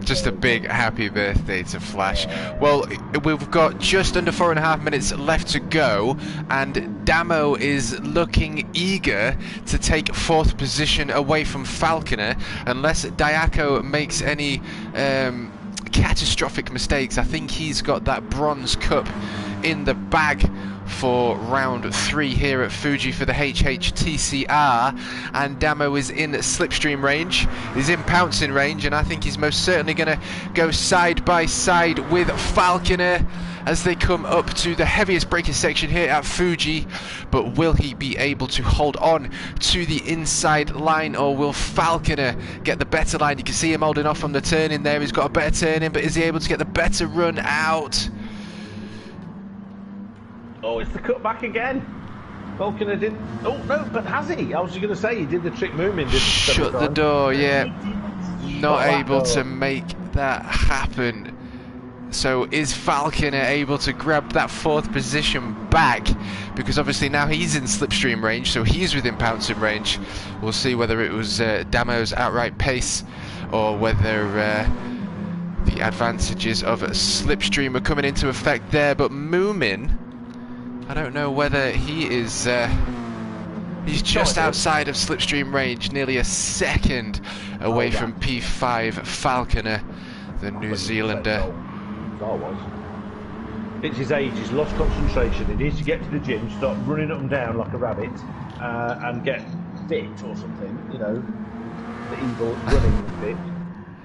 Just a big happy birthday to Flash. Well, we've got just under 4.5 minutes left to go, and Damo is looking eager to take 4th position away from Falconer, unless Diaco makes any catastrophic mistakes. I think he's got that bronze cup in the bag for round 3 here at Fuji for the HHTCR, and Damo is in slipstream range, he's in pouncing range, and I think he's most certainly going to go side by side with Falconer as they come up to the heaviest braking section here at Fuji. But will he be able to hold on to the inside line, or will Falconer get the better line? You can see him holding off on the turn in there, he's got a better turn in, but is he able to get the better run out? Oh, it's the cutback again. Falconer did. Oh no, but has he? I was just going to say he did the trick Moomin. Shut the door, yeah. Not able to make that happen. So is Falconer able to grab that 4th position back? Because obviously now he's in slipstream range, so he's within pouncing range. We'll see whether it was Damo's outright pace, or whether the advantages of slipstream are coming into effect there. But Moomin, I don't know whether he is... he's just outside of slipstream range, nearly a second away from P5 Falconer, the New Zealander. It's his age, he's lost concentration, he needs to get to the gym, stop running up and down like a rabbit, and get fit or something, you know, the evil running bit,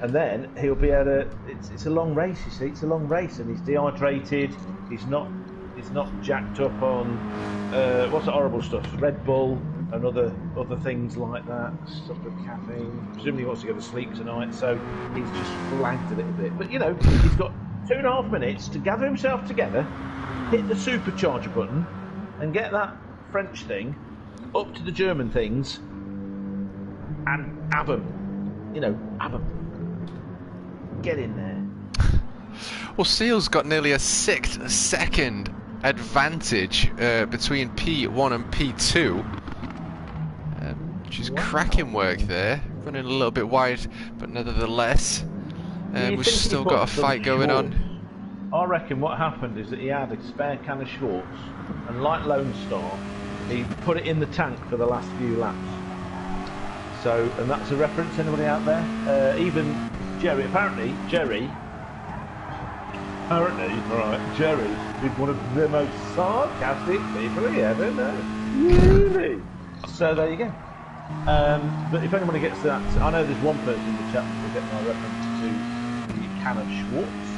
and then he'll be able to... It's a long race, you see, it's a long race, and he's dehydrated, he's not jacked up on what's the horrible stuff, Red Bull and other things like that, stuff with caffeine. Presumably he wants to go to sleep tonight, so he's just flagged a little bit. But you know, he's got 2.5 minutes to gather himself together, hit the supercharger button, and get that French thing up to the German things, and have 'em. You know, have 'em. Get in there. Well, Seal's got nearly a 6-second advantage between P1 and P2, which is cracking work there. Running a little bit wide, but nevertheless, we've still got a fight going on. I reckon what happened is that he had a spare can of Schwartz, and like Lone Star, he put it in the tank for the last few laps. So, and that's a reference, anybody out there? Even Jerry, apparently, Jerry is one of the most sarcastic people he ever knows. Really? So there you go. But if anybody gets that, I know there's one person in the chat who will get my reference to the can of Schwartz.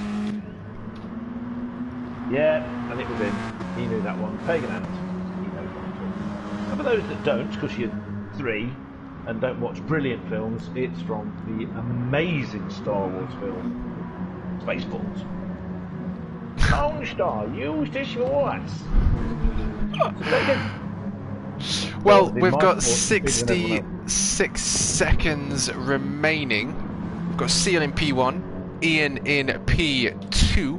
Yeah, and it was in. He knew that one. Pagan Ant. He knows one too. And for those that don't, because you're 3 and don't watch brilliant films, it's from the amazing Star Wars film, Spaceballs. Lone Star used his Schwartz. Well, we've got 66 seconds remaining. We've got Seal in P1, Ian in P2,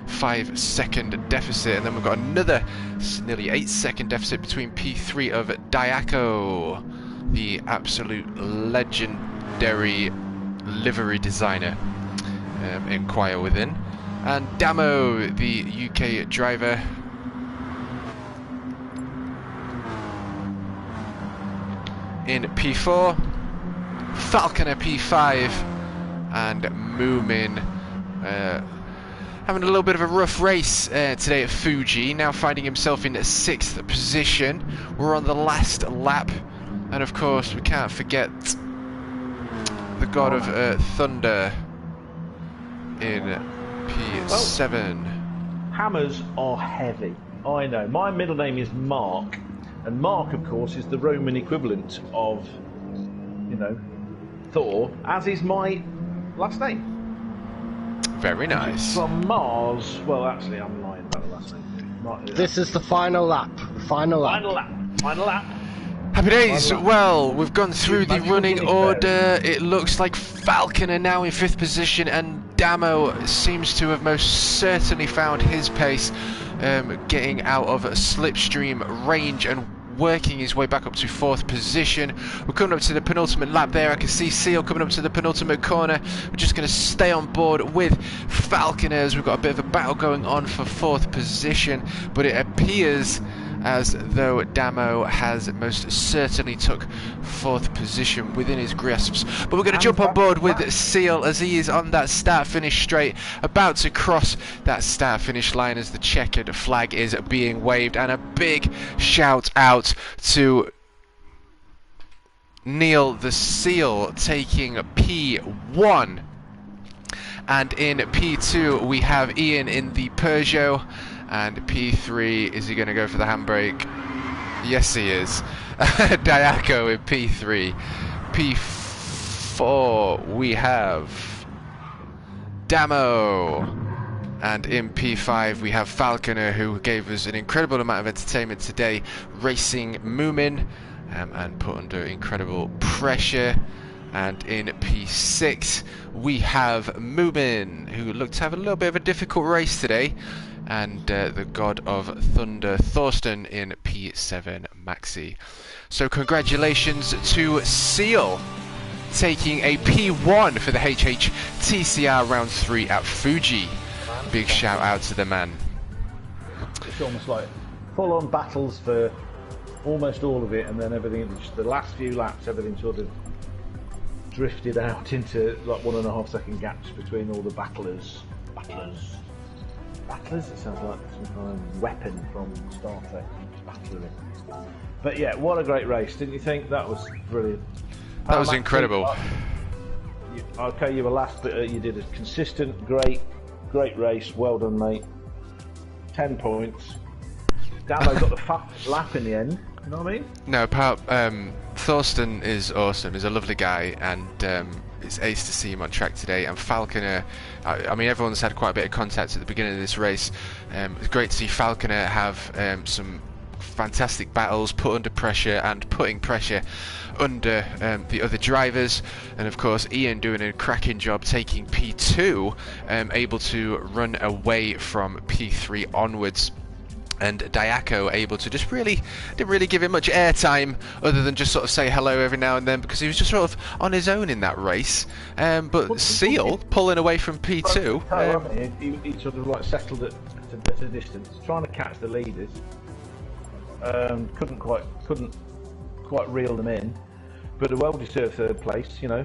5-second deficit, and then we've got another nearly 8-second deficit between P3 of Diaco, the absolute legendary livery designer, Inquire Within, and Damo, the UK driver. in P4, Falconer P5, and Moomin having a little bit of a rough race today at Fuji, now finding himself in 6th position. We're on the last lap, and of course we can't forget the god of thunder in P7. Well, hammers are heavy, I know. My middle name is Mark, and Mark, of course, is the Roman equivalent of, you know, Thor, as is my last name. Very nice. From Mars. Well, actually, I'm lying about the last name. This is the final lap. Final lap. Happy days. Well, we've gone through the running order. It looks like Falconer now in 5th position, and Damo seems to have most certainly found his pace, getting out of slipstream range and working his way back up to 4th position. We're coming up to the penultimate lap there. I can see Seal coming up to the penultimate corner. We're just going to stay on board with Falconers. We've got a bit of a battle going on for 4th position, but it appears as though Damo has most certainly took 4th position within his grasps. But we're going to jump on board with Seal as he is on that start-finish straight, about to cross that start-finish line as the checkered flag is being waved. And a big shout out to Neil the Seal taking P1. And in P2 we have Ian in the Peugeot. And P3, is he going to go for the handbrake? Yes, he is. Diaco in P3. P4, we have Damo. And in P5, we have Falconer, who gave us an incredible amount of entertainment today, racing Moomin and put under incredible pressure. And in P6, we have Moomin, who looked to have a little bit of a difficult race today. And the god of thunder Thorsten in P7 Maxi. So congratulations to Seal taking a P1 for the HHTCR round 3 at Fuji. Big shout out to the man. It's almost like full-on battles for almost all of it, and then everything, just the last few laps, everything sort of drifted out into like 1.5 second gaps between all the battlers? It sounds like some kind of weapon from Star Trek. Battling. But yeah, what a great race, didn't you think? That was brilliant. That was incredible. Okay, you were last, but you did a consistent, great race. Well done, mate. 10 points. Damo got the fastest lap in the end. You know what I mean? No, Thorsten is awesome. He's a lovely guy, and it's ace to see him on track today. And Falconer, I mean, everyone's had quite a bit of contact at the beginning of this race. It's great to see Falconer have some fantastic battles, put under pressure and putting pressure under the other drivers. And of course, Ian doing a cracking job taking P2, able to run away from P3 onwards. And Diaco able to just didn't really give him much airtime other than just sort of say hello every now and then, because he was just sort of on his own in that race. But Seal pulling away from P2. He sort of like settled at a better distance, trying to catch the leaders. Couldn't quite reel them in, but a well-deserved 3rd place, you know.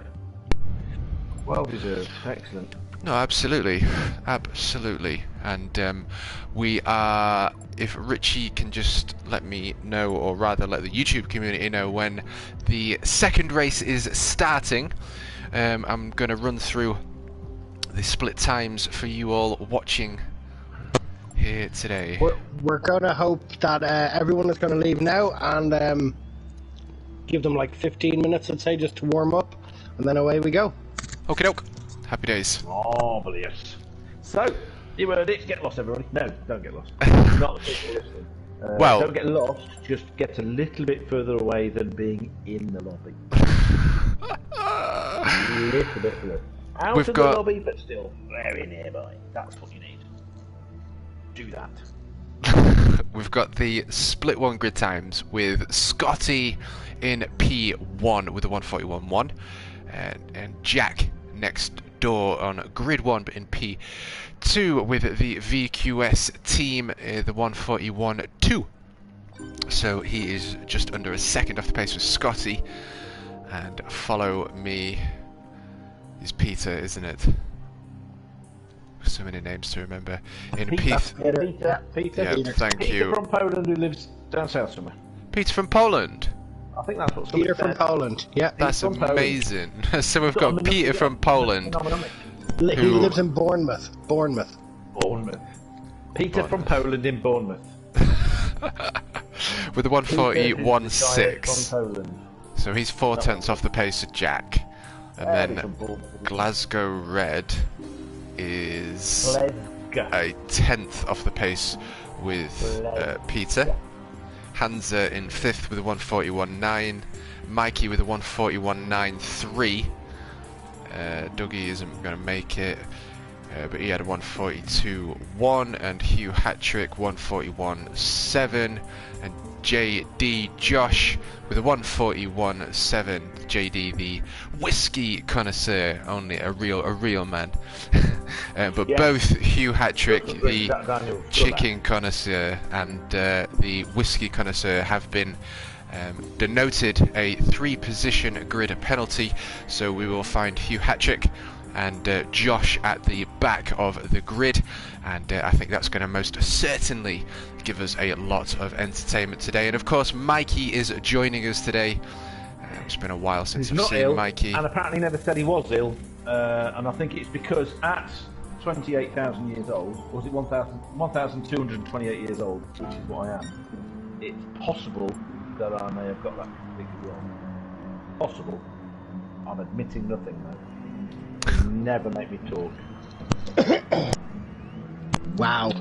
Well deserved, excellent. No, absolutely. And we are, if Richie can just let me know, or rather let the YouTube community know when the 2nd race is starting, I'm going to run through the split times for you all watching here today. We're going to hope that everyone is going to leave now, and give them like 15 minutes, I'd say, just to warm up, and then away we go. Okie doke. Happy days. Marvellous. So, you heard it. Get lost, everybody. No, don't get lost. Not the people listening. Well, don't get lost. Just get a little bit further away than being in the lobby. A little bit further. Out of the lobby, but still very nearby. That's what you need. Do that. We've got the split 1 grid times with Scotty in P1 with a 141.1, and Jack next door on grid 1 but in P2 with the VQS team, the 141.2. So he is just under a second off the pace with Scotty. And follow me is Peter, isn't it? So many names to remember. In Peter. Yeah, thank Peter you. from Poland who lives down south somewhere. Peter from Poland. I think that's what Peter from Poland. Yeah. That's from amazing. So we've got Peter from Poland. He lives in Bournemouth. Bournemouth. Peter from Poland in Bournemouth. With a 140.16. From Poland. So he's 4/10 off the pace of Jack. And then Glasgow Red is a 10th off the pace with Peter. Hansa in 5th with a 141.9. Mikey with a 141.93. Dougie isn't going to make it, but he had a 142.1, and Hugh Hattrick 141.7, and JD Josh with a 141.7. JD, the whiskey connoisseur, only a real man. But both Hugh Hattrick, the chicken connoisseur, and the whiskey connoisseur have been denoted a 3-position grid penalty, so we will find Hugh Hattrick and Josh at the back of the grid, and I think that's going to most certainly give us a lot of entertainment today. And of course Mikey is joining us today. It's been a while since I've seen Mikey, and apparently never said he was ill, and I think it's because at 28,000 years old, or was it 1,228 years old, which is what I am, it's possible that I may have got that completely wrong. Possible. I'm admitting nothing though. Never make me talk. Wow.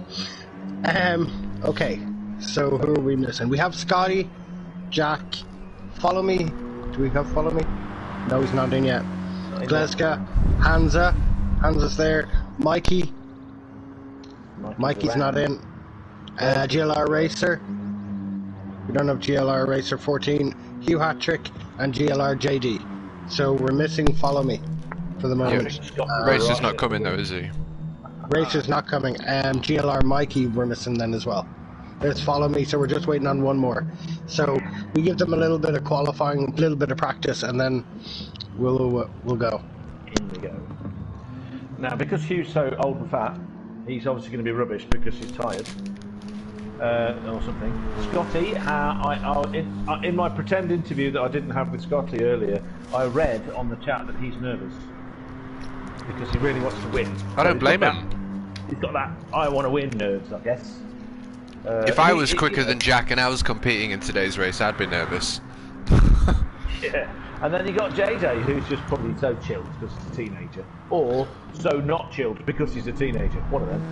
Okay. So who are we missing? We have Scotty, Jack, Follow Me. Do we have Follow Me? No, he's not in yet. Glasgow, Hansa. Hansa's there. Mikey's not in. GLR Racer. We don't have GLR Racer 14, Hugh Hattrick, and GLR JD. So we're missing Follow Me for the moment. Racer's not coming though, is he? Racer's not coming. GLR Mikey we're missing then as well. There's Follow Me, so we're just waiting on one more. So we give them a little bit of qualifying, a little bit of practice, and then we'll go. In we go. Now, because Hugh's so old and fat, he's obviously going to be rubbish because he's tired. Or something. Scotty, in my pretend interview that I didn't have with Scotty earlier, I read on the chat that he's nervous because he really wants to win. I don't blame him. He's got that I want to win nerves, I guess. If I was quicker than Jack and I was competing in today's race, I'd be nervous. Yeah. And then you got JJ, who's just probably so chilled because he's a teenager, or so not chilled because he's a teenager. One of them.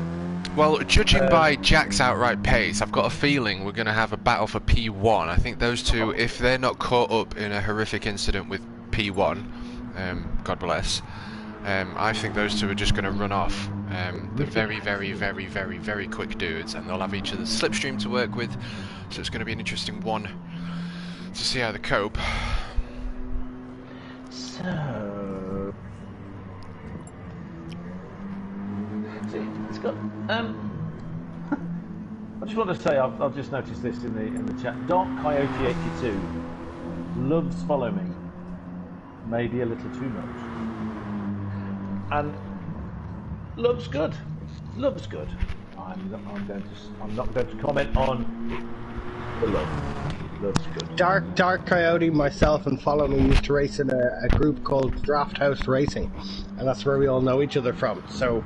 Well, judging by Jack's outright pace, I've got a feeling we're going to have a battle for P1. I think those two, if they're not caught up in a horrific incident with P1, God bless, I think those two are just going to run off. They're very quick dudes, and they'll have each other's slipstream to work with, so it's going to be an interesting one to see how they cope. So... It's got. I just want to say I've just noticed this in the chat. Dark Coyote 82 loves Follow Me, maybe a little too much, and loves good. Loves good. I'm not going to comment on the love. Loves good. Dark Coyote, myself, and Follow Me used to race in a group called Draft House Racing, and that's where we all know each other from. So,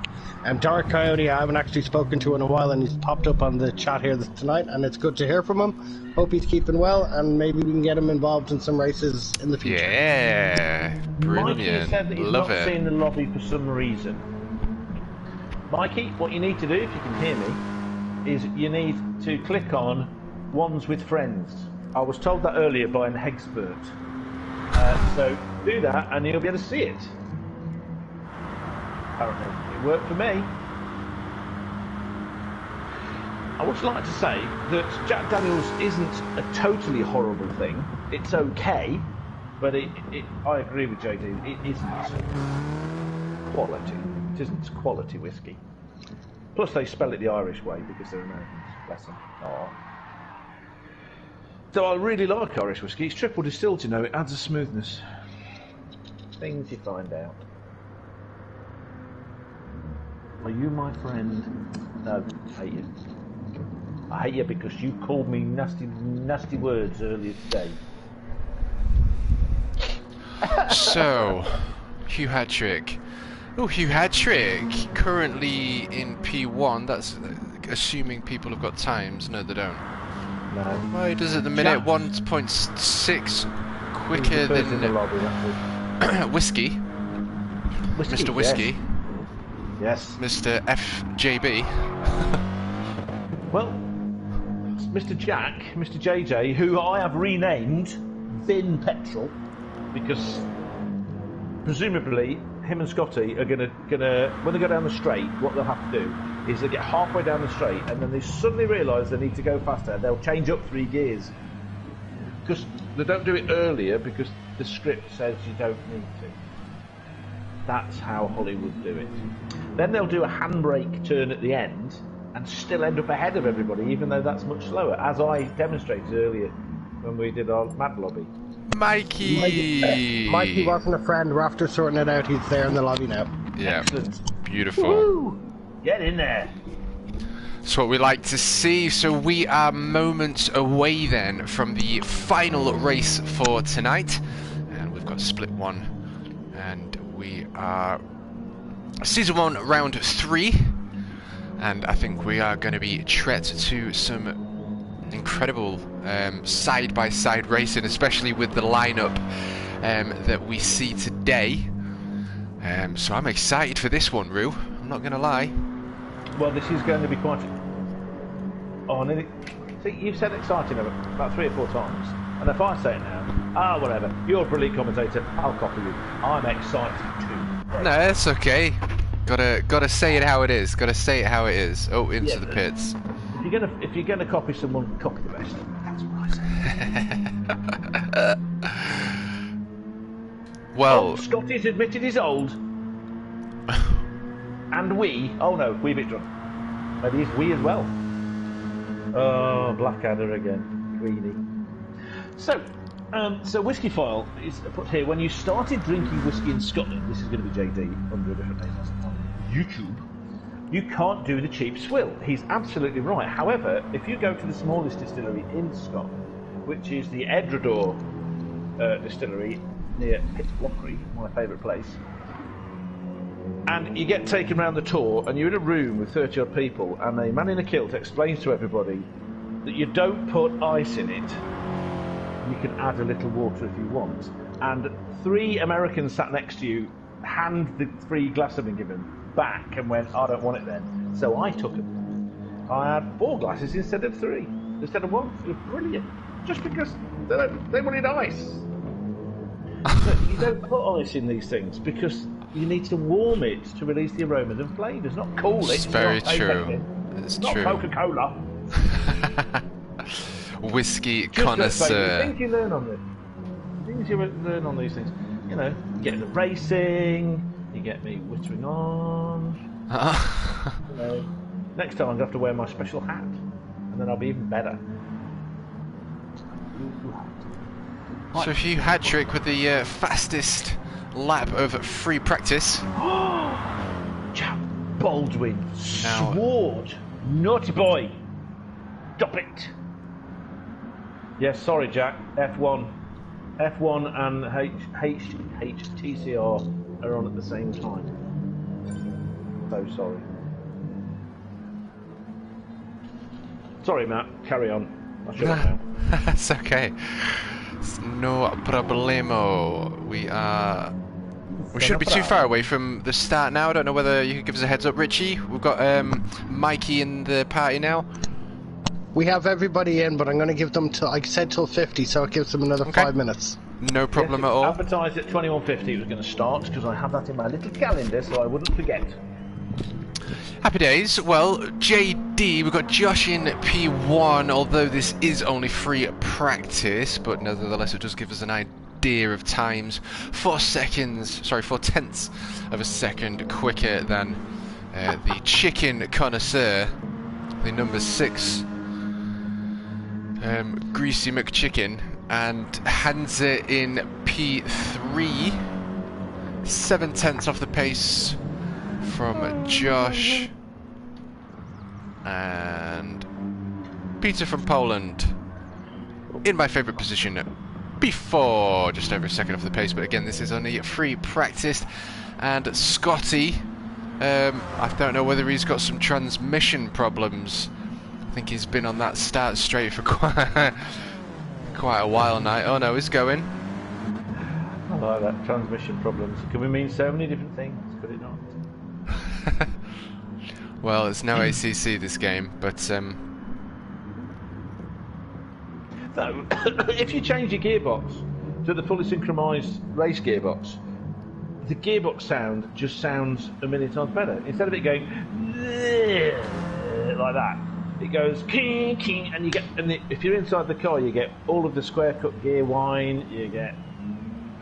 Dark Coyote, I haven't actually spoken to in a while, and he's popped up on the chat here tonight, and it's good to hear from him. Hope he's keeping well, and maybe we can get him involved in some races in the future. Yeah, brilliant. Mikey said that he's Love not it. seen the lobby for some reason. Mikey, what you need to do, if you can hear me, is you need to click on Ones with Friends. I was told that earlier by an expert. So do that and you'll be able to see it. Apparently. It worked for me. I would like to say that Jack Daniels isn't a totally horrible thing. It's okay, but I agree with JD, it isn't quality. It isn't quality whiskey. Plus they spell it the Irish way because they're Americans. Bless them. Aww. So I really like Irish whiskey. It's triple distilled, you know. It adds a smoothness. Things you find out. Are you my friend? No, I hate you. I hate you because you called me nasty, nasty words earlier today. So, Hugh Hattrick. Oh, Hugh Hattrick, currently in P1. That's assuming people have got times. No, they don't. No. Well, he does at the minute 1.6 quicker than the lobby, Whiskey. Mr. Whiskey. Yes. Mr. FJB. Well, Mr. Jack, Mr. JJ, who I have renamed Bin Petrol, because presumably him and Scotty are gonna when they go down the straight, what they'll have to do is they get halfway down the straight and then they suddenly realise they need to go faster. They'll change up 3 gears because they don't do it earlier because the script says you don't need to. That's how Hollywood do it. Then they'll do a handbrake turn at the end and still end up ahead of everybody, even though that's much slower, as I demonstrated earlier when we did our Mad Lobby. Mikey! Mikey wasn't a friend. We're after sorting it out. He's there in the lobby now. Yeah, Excellent. beautiful. Woo! Get in there. That's what we like to see. So we are moments away then from the final race for tonight. And we've got split 1. And we are Season 1, Round 3. And I think we are going to be treated to some incredible side-by-side racing, especially with the lineup that we see today. So I'm excited for this one, Roo. I'm not going to lie. Well, this is going to be quite... Oh, nearly... See, you've said exciting about 3 or 4 times. And if I say it now, whatever, you're a brilliant commentator, I'll copy you. I'm excited too. No, that's okay. Gotta say it how it is. Gotta say it how it is. Oh, into the pits. If you're gonna copy someone, copy the best. That's what I say. Well, Scotty's admitted he's old. And we... Oh no, we've bit drunk. Maybe it's we as well. Oh, Blackadder again. Greedy. So Whiskey File is put here. When you started drinking whiskey in Scotland, this is going to be JD under a different name on YouTube, you can't do the cheap swill. He's absolutely right. However, if you go to the smallest distillery in Scotland, which is the Edredor distillery near Pitlochry, my favourite place, and you get taken around the tour and you're in a room with 30 odd people and a man in a kilt explains to everybody that you don't put ice in it, you can add a little water if you want, and 3 Americans sat next to you hand the 3 glasses have been given back and went, I don't want it then. So I took them. I had 4 glasses instead of 3, instead of 1. It was brilliant, just because they wanted ice. But you don't put ice in these things because you need to warm it to release the aromas and flavours, not cool it. it's very true. It's not true. Coca-Cola. Whiskey Just connoisseur. things you learn on this. Things you learn on these things. You know, you get the racing, you get me whittering on. You know, next time I'm going to have to wear my special hat, and then I'll be even better. So Hugh Hattrick with the fastest lap of free practice. Jack Baldwin, Now- Sword, naughty boy, stop it. Yes, sorry, Jack. F1 and HHTCR are on at the same time. So sorry. Sorry, Matt. Carry on. I should have now. That's okay. It's no problemo. We shouldn't be too far away from the start now. I don't know whether you could give us a heads up, Richie. We've got Mikey in the party now. We have everybody in, but I'm going to give them till, I said till 50, so it gives them another 5 minutes. No problem Yes, at all. Advertised at 21:50 it was going to start because I have that in my little calendar so I wouldn't forget. Happy days. Well, JD, we've got Josh in P1, although this is only free practice, but nevertheless it does give us an idea of times. 4 tenths of a second quicker than the chicken connoisseur, the number 6. Greasy McChicken, and hands it in P3. 7/10 off the pace from Josh. And Peter from Poland in my favourite position before, just over a second off the pace, but again this is only free practice. And Scotty, I don't know whether he's got some transmission problems. I think he's been on that start straight for quite a while now. Oh no, he's going. I like that, transmission problems. Can we mean so many different things, could it not? Well, it's no ACC this game, but So, if you change your gearbox to the fully synchronised race gearbox, the gearbox sound just sounds a million times better. Instead of it going like that, it goes king king, and you get. And if you're inside the car, you get all of the square cut gear whine. You get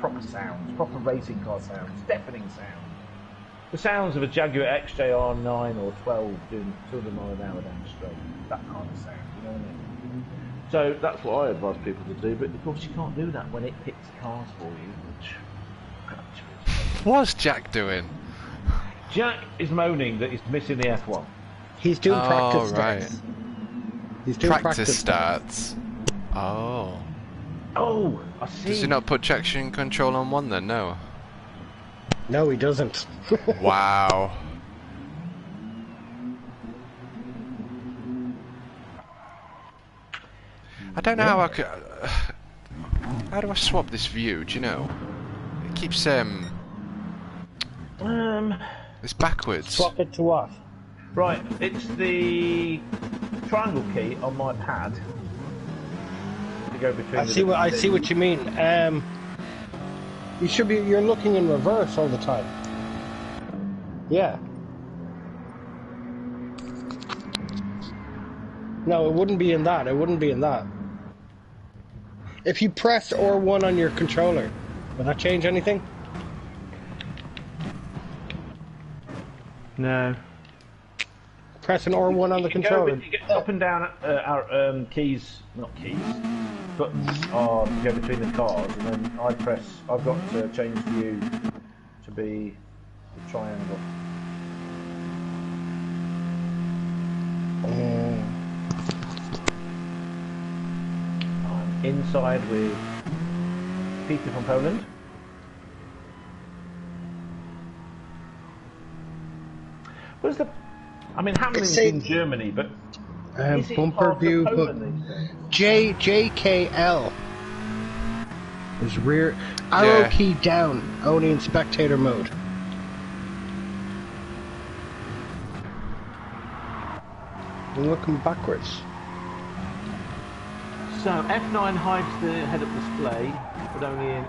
proper sounds, proper racing car sounds, deafening sound. The sounds of a Jaguar XJR 9 or 12 doing 200 miles an hour down the straight. That kind of sound, you know what I mean? So that's what I advise people to do, but of course you can't do that when it picks cars for you, which... what's Jack doing? Jack is moaning that he's missing the F1. He's doing practice right. starts. He's doing Practice starts. Oh. Oh, I see. Does he not put traction control on one then? No. No, he doesn't. Wow. I don't know how I could... how do I swap this view, do you know? It keeps, it's backwards. Swap it to what? Right, it's the triangle key on my pad to go between. I see what you mean. You should be. You're looking in reverse all the time. Yeah. No, it wouldn't be in that. It wouldn't be in that. If you press R1 on your controller, would that change anything? No. Pressing R1 on the controller. You get up and down our keys, not keys, buttons are to go between the cars, and then I've got to change view to be the triangle. I'm inside with Peter from Poland. Where's the... I mean, Hamlin's in Germany, but... is it bumper part of view, but Poland, JKL is rear arrow Yeah. key down, only in spectator mode. I'm looking backwards. So F9 hides the head-up display, but only in...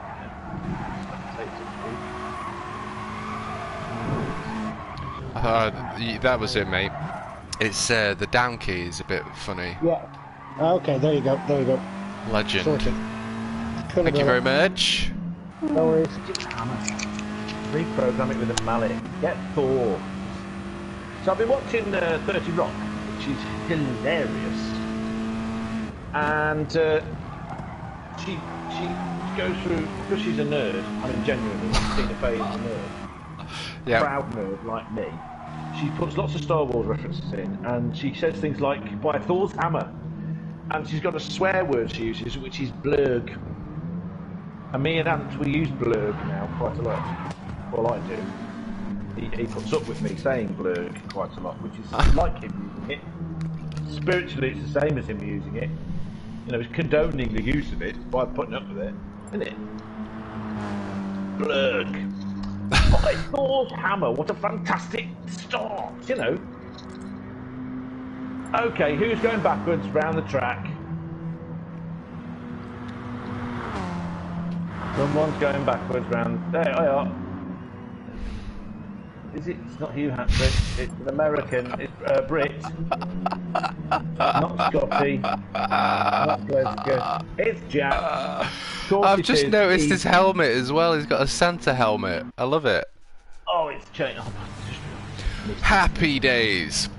That was it, mate. It's the down key is a bit funny. Yeah. Okay, there you go. There you go. Legend. Sorted. Thank you very much. No worries. Reprogram it with a mallet. Get Thor. So I've been watching 30 Rock, which is hilarious. And she goes through, because she's a nerd, I mean genuinely, Tina Fey is a nerd. Yeah. Proud nerd like me. She puts lots of Star Wars references in, and she says things like, by Thor's hammer. And she's got a swear word she uses, which is blurg. And me and Ant, we use blurg now quite a lot. Well, I do. He puts up with me saying blurg quite a lot, which is like him using it. Spiritually, it's the same as him using it. You know, he's condoning the use of it by putting up with it, isn't it? Blurg. By Thor's hammer, what a fantastic start, you know. Okay, who's going backwards round the track? Someone's going backwards round. There they are. Is it? It's not Hugh Hansford. It's an American. It's Brit. Not Scotty. Not Glasgow. It's Jack. I've just noticed his helmet as well. He's got a Santa helmet. I love it. Oh, it's changed. Oh, Happy days.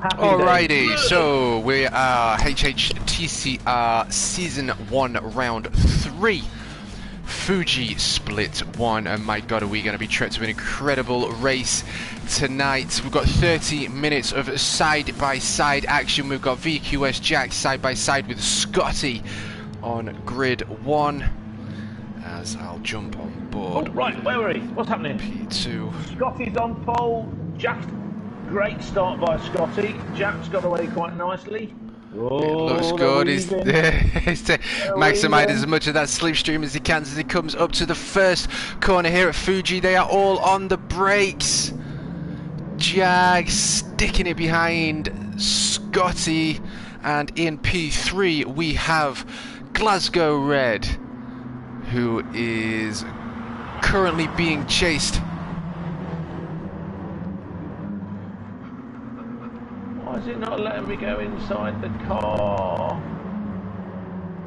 Happy Alrighty, days. so we are HHTCR Season 1 Round 3. Fuji Split 1, and my god, are we going to be treated to an incredible race tonight. We've got 30 minutes of side-by-side action. We've got VQS Jack side-by-side with Scotty on grid 1. As I'll jump on board. Oh, right, where are we? What's happening? P2. Scotty's on pole. Jack, great start by Scotty. Jack's got away quite nicely. Oh, it looks good. He's to maximise as much of that slipstream as he can as he comes up to the first corner here at Fuji. They are all on the brakes. Jag sticking it behind Scotty, and in P3 we have Glasgow Red, who is currently being chased. Why is it not letting me go inside the car?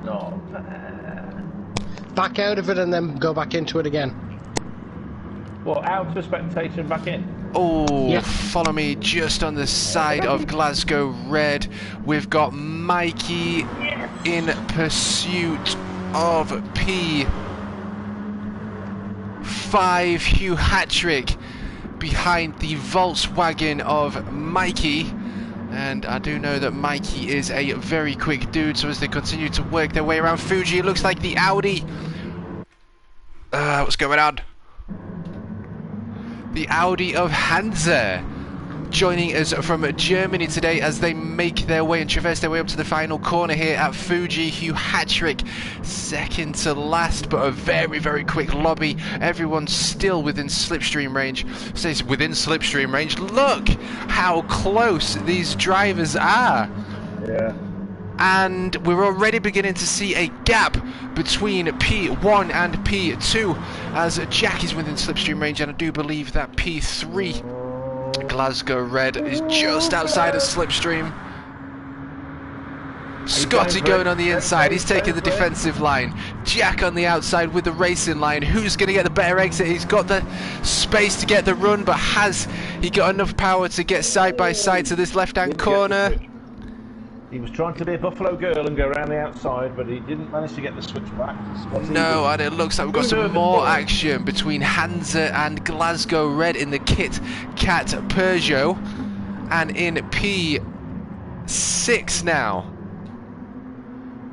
Not fair. Back out of it and then go back into it again. Well, out of spectator and back in. Oh, Yeah. follow me just on the side of Glasgow Red. We've got Mikey in pursuit of P5. Hugh Hattrick behind the Volkswagen of Mikey. And I do know that Mikey is a very quick dude, so as they continue to work their way around Fuji, it looks like the Audi. What's going on? The Audi of Hansa joining us from Germany today as they make their way and traverse their way up to the final corner here at Fuji. Hugh Hattrick second to last, but a very, very quick lobby. Everyone's still within slipstream range. Says within slipstream range. Look how close these drivers are. Yeah. And we're already beginning to see a gap between P1 and P2 as Jack is within slipstream range, and I do believe that P3, Glasgow Red, is just outside of slipstream. Scotty going on the inside, he's taking the defensive line. Jack on the outside with the racing line. Who's going to get the better exit? He's got the space to get the run, but has he got enough power to get side by side to this left-hand corner? He was trying to be a Buffalo girl and go around the outside, but he didn't manage to get the switch back. No, and it looks like we've got some more action between Hansa and Glasgow Red in the Kit Kat Peugeot. And in P6 now,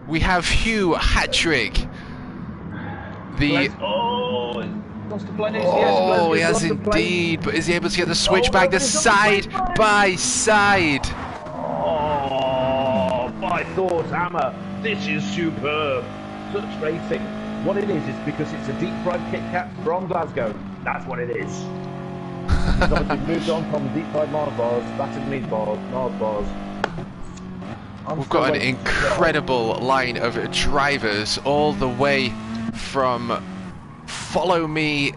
we have Hugh Hattrick. Oh, he has indeed, but is he able to get the switch back? The side by side. My thoughts, Hammer. This is superb. Such racing. What it is because it's a deep fried Kit Kat from Glasgow. That's what it is. He's obviously moved on from deep fried Mars bars, battered meat bars, Mars bars. We've got an incredible line of drivers all the way from Follow Me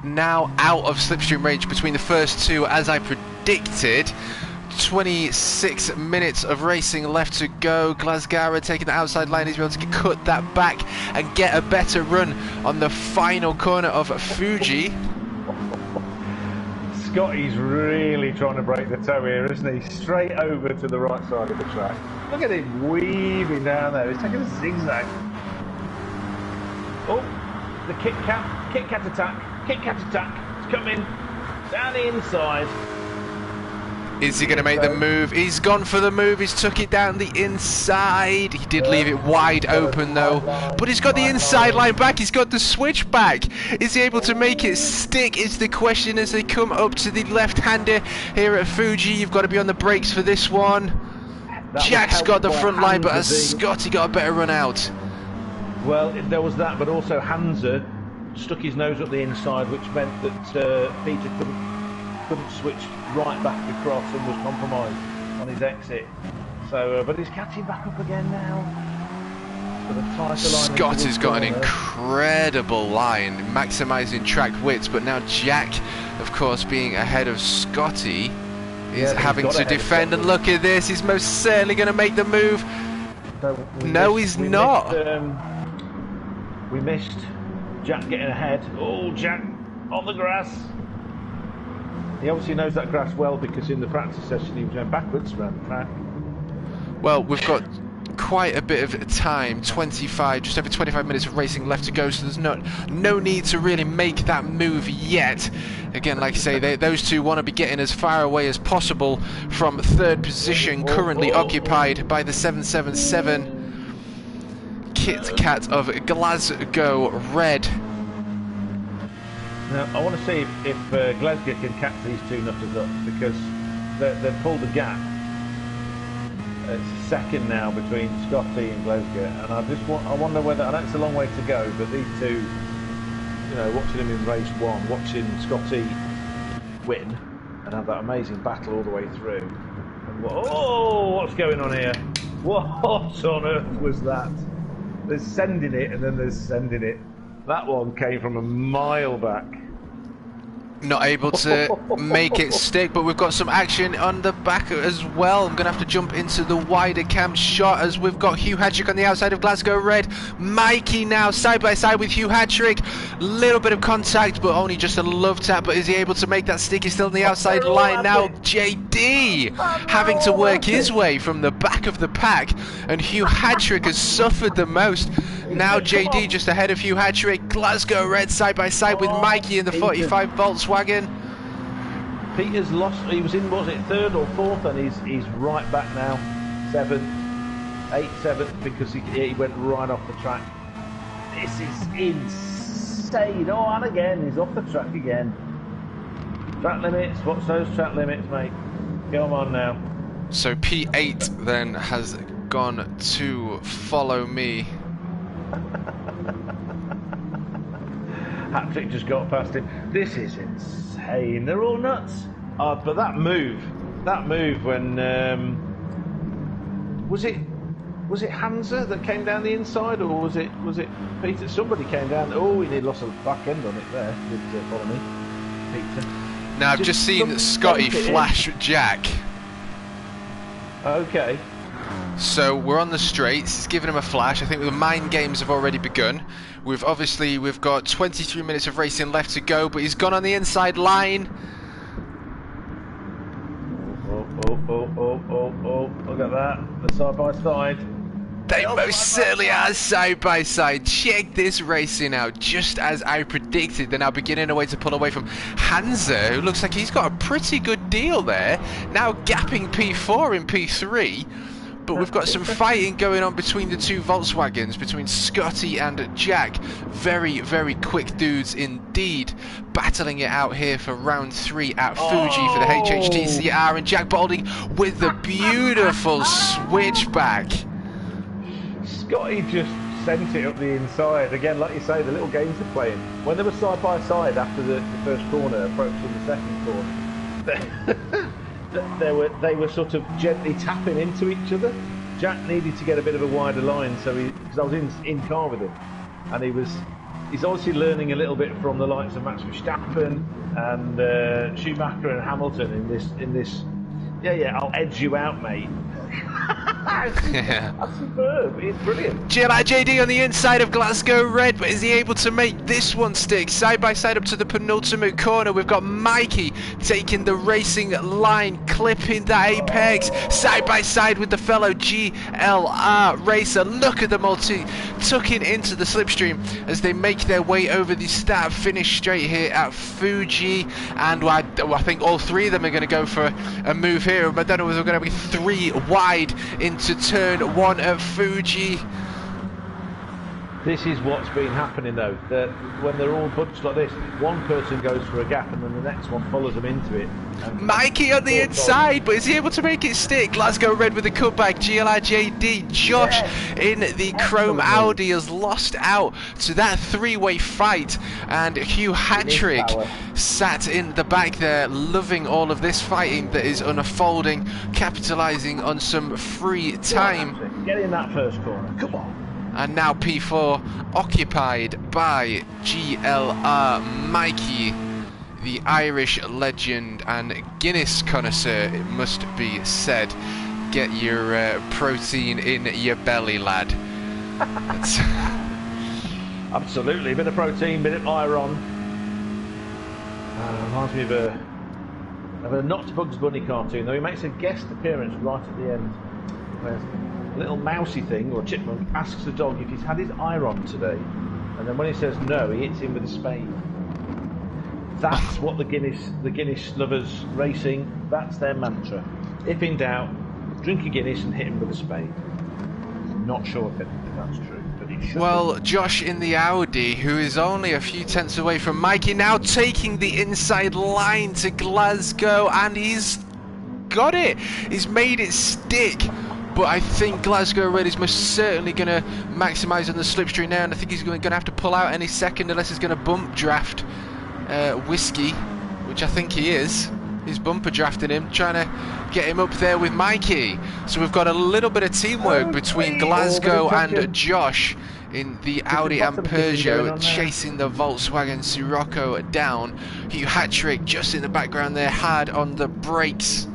now out of slipstream range between the first two, as I predicted. 26 minutes of racing left to go. Glasgow taking the outside line. He's able to cut that back and get a better run on the final corner of Fuji. Scotty's really trying to break the toe here, isn't he? Straight over to the right side of the track. Look at him weaving down there. He's taking a zigzag. Oh, the Kit Kat attack. Kit Kat attack. It's coming down the inside. Is he going to make the move? He's gone for the move. He's took it down the inside. He did leave it wide open though. But he's got the inside line back. He's got the switch back. Is he able to make it stick? Is the question as they come up to the left-hander here at Fuji. You've got to be on the brakes for this one. Jack's got the front line, but has Scotty got a better run out? Well, there was that, but also Hansa stuck his nose up the inside, which meant that Peter couldn't switch right back across and was compromised on his exit. So, but he's catching back up again now. Scott has got an incredible line, maximising track width, but now Jack, of course, being ahead of Scotty, is having to defend. And look at this, he's most certainly going to make the move. No, he's not. We missed Jack getting ahead. Oh, Jack on the grass. He obviously knows that grass well because in the practice session he was going backwards around the track. Well, we've got quite a bit of time, just over 25 minutes of racing left to go, so there's no need to really make that move yet. Again, like I say, those two want to be getting as far away as possible from third position, currently occupied by the 777 Kit Kat of Glasgow Red. Now, I want to see if Glasgow can catch these two nutters up, because they've pulled a gap. It's a second now between Scotty and Glasgow, and I wonder whether, I know it's a long way to go, but these two, you know, watching them in race one, watching Scotty win and have that amazing battle all the way through, and what's going on here? What on earth was that? There's sending it and then there's sending it. That one came from a mile back. Not able to make it stick, but we've got some action on the back as well. I'm going to have to jump into the wider cam shot as we've got Hugh Hattrick on the outside of Glasgow Red. Mikey now side by side with Hugh Hattrick. Little bit of contact, but only just a love tap. But is he able to make that stick? He's still on the outside line now. JD having to work his way from the back of the pack, and Hugh Hattrick has suffered the most. Now JD just ahead of Hugh Hattrick. Glasgow Red side by side with Mikey in the 45 Volkswagen. Peter's lost. He was in, was it third or fourth, and he's right back now, 7th, 7th, because he went right off the track. This is insane. Oh, and again, he's off the track again. Track limits. What's those track limits, mate? Come on now. So P8 then has gone to follow me. Hattrick just got past him. This is insane. They're all nuts. But that move when was it Hansa that came down the inside, or was it Peter? Somebody came down. Oh, he lost a back end on it there. Did follow me, Peter? Now I've just seen Scotty flash Jack. Okay. So we're on the straights. He's giving him a flash. I think the mind games have already begun. We've got 23 minutes of racing left to go, but he's gone on the inside line. Oh, look at that. They're side by side. They most certainly are side by side. Check this racing out. Just as I predicted, they're now beginning a way to pull away from Hansa, who looks like he's got a pretty good deal there. Now gapping P4 in P3. But we've got some fighting going on between the two Volkswagens, between Scotty and Jack. Very, very quick dudes indeed. Battling it out here for round 3 at Fuji for the HHTCR, and Jack Balding with the beautiful switchback. Scotty just sent it up the inside. Again, like you say, the little games they're playing. When they were side by side after the first corner, approaching the second corner, they were sort of gently tapping into each other. Jack needed to get a bit of a wider line, so because I was in car with him, and he's obviously learning a little bit from the likes of Max Verstappen and Schumacher and Hamilton in this. Yeah, I'll edge you out, mate. That's superb. It's brilliant. JD on the inside of Glasgow Red, but is he able to make this one stick? Side by side up to the penultimate corner. We've got Mikey taking the racing line, clipping that apex. Side by side with the fellow GLR racer. Look at them all tucking into the slipstream as they make their way over the start finish straight here at Fuji. And I think all three of them are going to go for a move here. I don't know if they're going to be 3 wide into turn 1 at Fuji. This is what's been happening though, that when they're all bunched like this, one person goes for a gap and then the next one follows them into it. Mikey on the inside, but is he able to make it stick? Glasgow Red with the cutback, GLR JD, Josh in the Chrome Audi has lost out to that 3-way fight, and Hugh Hattrick sat in the back there, loving all of this fighting that is unfolding, capitalising on some free time. Get in that first corner, come on. And now P4 occupied by GLR Mikey, the Irish legend and Guinness connoisseur, it must be said. Get your protein in your belly, lad. Absolutely, a bit of protein, bit of iron. Reminds me of of a Not Bugs Bunny cartoon, though he makes a guest appearance right at the end, where a little mousy thing, or chipmunk, asks the dog if he's had his eye on today, and then when he says no, he hits him with a spade. That's what the Guinness lovers racing, that's their mantra. If in doubt, drink a Guinness and hit him with a spade. Not sure if that's true, but it should. Well, Josh in the Audi, who is only a few tenths away from Mikey, now taking the inside line to Glasgow, and he's got it. He's made it stick. But I think Glasgow Red is most certainly going to maximise on the slipstream now, and I think he's going to have to pull out any second unless he's going to bump draft Whiskey, which I think he is. He's bumper drafting him, trying to get him up there with Mikey. So we've got a little bit of teamwork between Glasgow and Josh in the Audi and Peugeot, chasing the Volkswagen Sirocco down. Hugh Hattrick just in the background there, hard on the brakes.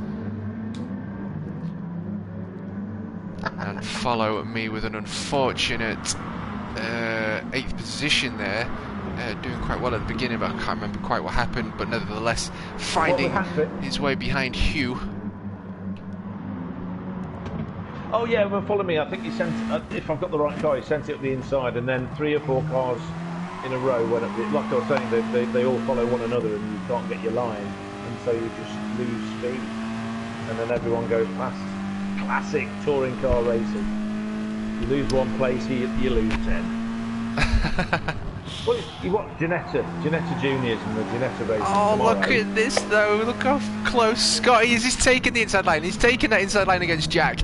And follow me with an unfortunate 8th position there. Doing quite well at the beginning, but I can't remember quite what happened, but nevertheless finding his way behind Hugh. Oh yeah, well follow me, I think he sent, if I've got the right car, he sent it up the inside, and then 3 or 4 cars in a row went up the, like I was saying, they all follow one another and you can't get your line, and so you just lose speed, and then everyone goes past. Classic touring car racing. You lose one place, you lose 10. Well, you watch Ginetta Juniors and the Ginetta racing. Oh, look at this though, look how close Scotty is. He's taking the inside line, he's taking that inside line against Jack.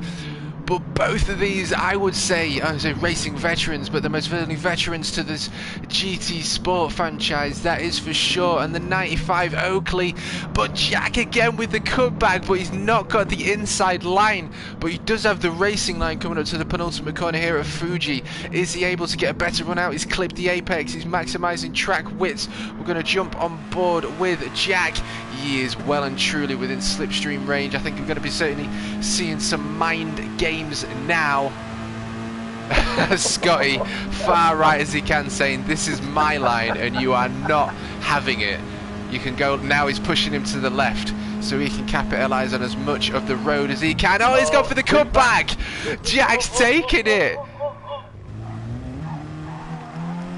But both of these, I would say racing veterans, but the most veterans to this GT Sport franchise, that is for sure. And the 95 Oakley, but Jack again with the cutback, but he's not got the inside line. But he does have the racing line coming up to the penultimate corner here at Fuji. Is he able to get a better run out? He's clipped the apex, he's maximising track widths. We're going to jump on board with Jack. He is well and truly within slipstream range. I think we're going to be certainly seeing some mind games now. Scotty, far right as he can, saying this is my line and you are not having it. You can go now. He's pushing him to the left so he can capitalise on as much of the road as he can. Oh, he's gone for the cutback. Jack's taking it.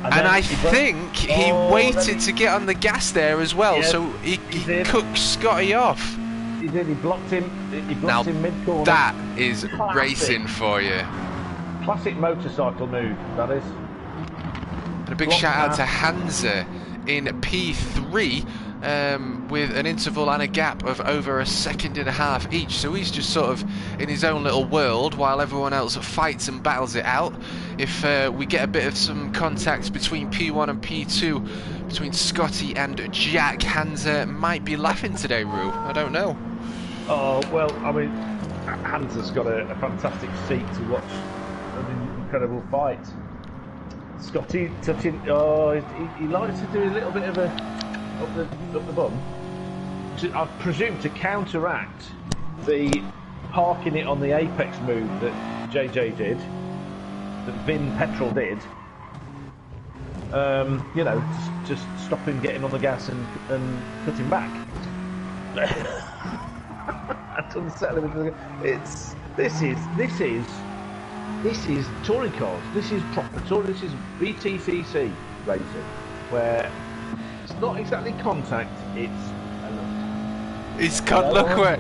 And I think he waited to get on the gas there as well, so he cooked Scotty off. He did, he blocked him mid-corner. That is racing for you. Classic motorcycle move, that is. And a big shout out to Hansa in P3 with an interval and a gap of over 1.5 seconds each. So he's just sort of in his own little world while everyone else fights and battles it out. If we get a bit of some contact between P1 and P2, between Scotty and Jack, Hansa might be laughing today, Roo. I don't know. Oh, well, I mean, Hansa's got a fantastic seat to watch an incredible fight. Scotty touching, he likes to do a little bit of a up the bum, I presume to counteract the parking it on the apex move that JJ did, that Vin Petrol did. You know, just stop him getting on the gas and cut him back. That's unsettling. This is touring cars. This is proper touring. This is BTCC racing, where it's not exactly contact. He's got, look where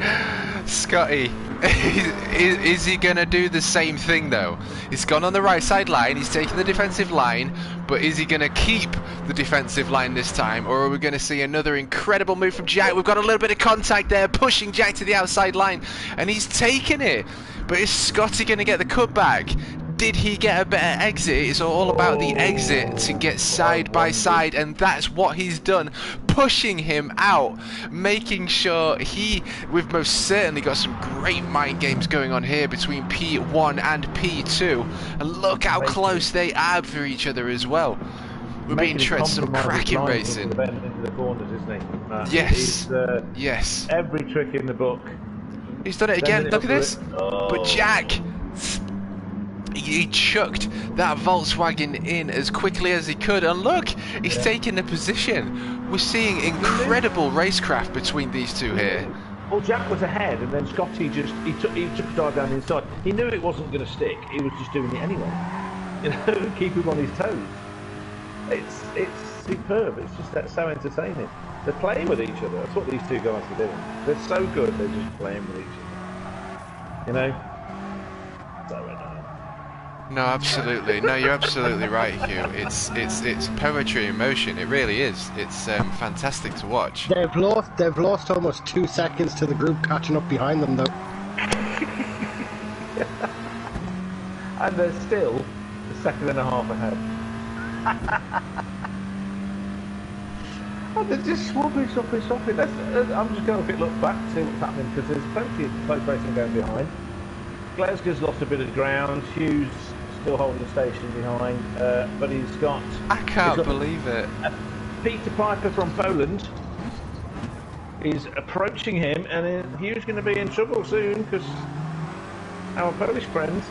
Scotty. Is he going to do the same thing though? He's gone on the right side line, he's taken the defensive line, but is he going to keep the defensive line this time, or are we going to see another incredible move from Jack? We've got a little bit of contact there, pushing Jack to the outside line, and he's taken it. But is Scotty going to get the cutback? Did he get a better exit? It's all about the exit to get side by side, and that's what he's done, pushing him out, making sure we've most certainly got some great mind games going on here between P1 and P2, and look how close they are for each other as well. We're being tread some cracking racing. Into the corners, isn't he? Yes. Yes. Every trick in the book. He's done it again. Look at this. Oh. But Jack He chucked that Volkswagen in as quickly as he could, and look, he's taking the position. We're seeing incredible racecraft between these two here. Well, Jack was ahead, and then Scotty he took a dive down the inside. He knew it wasn't going to stick. He was just doing it anyway. You know, keep him on his toes. It's superb. It's just so entertaining. They're playing with each other. That's what these two guys are doing. They're so good. They're just playing with each other. You know. So annoying. No, absolutely. No, you're absolutely right, Hugh. It's poetry in motion. It really is. It's fantastic to watch. They've lost almost 2 seconds to the group catching up behind them, though. And they're still a second and a half ahead. And they're just swapping. I'm just going to look back to see what's happening, because there's plenty of close racing going behind. Glasgow's lost a bit of ground. Hughes still holding station behind, but he's got... I can't believe it. Peter Piper from Poland is approaching him, and Hughes going to be in trouble soon, because our Polish friend,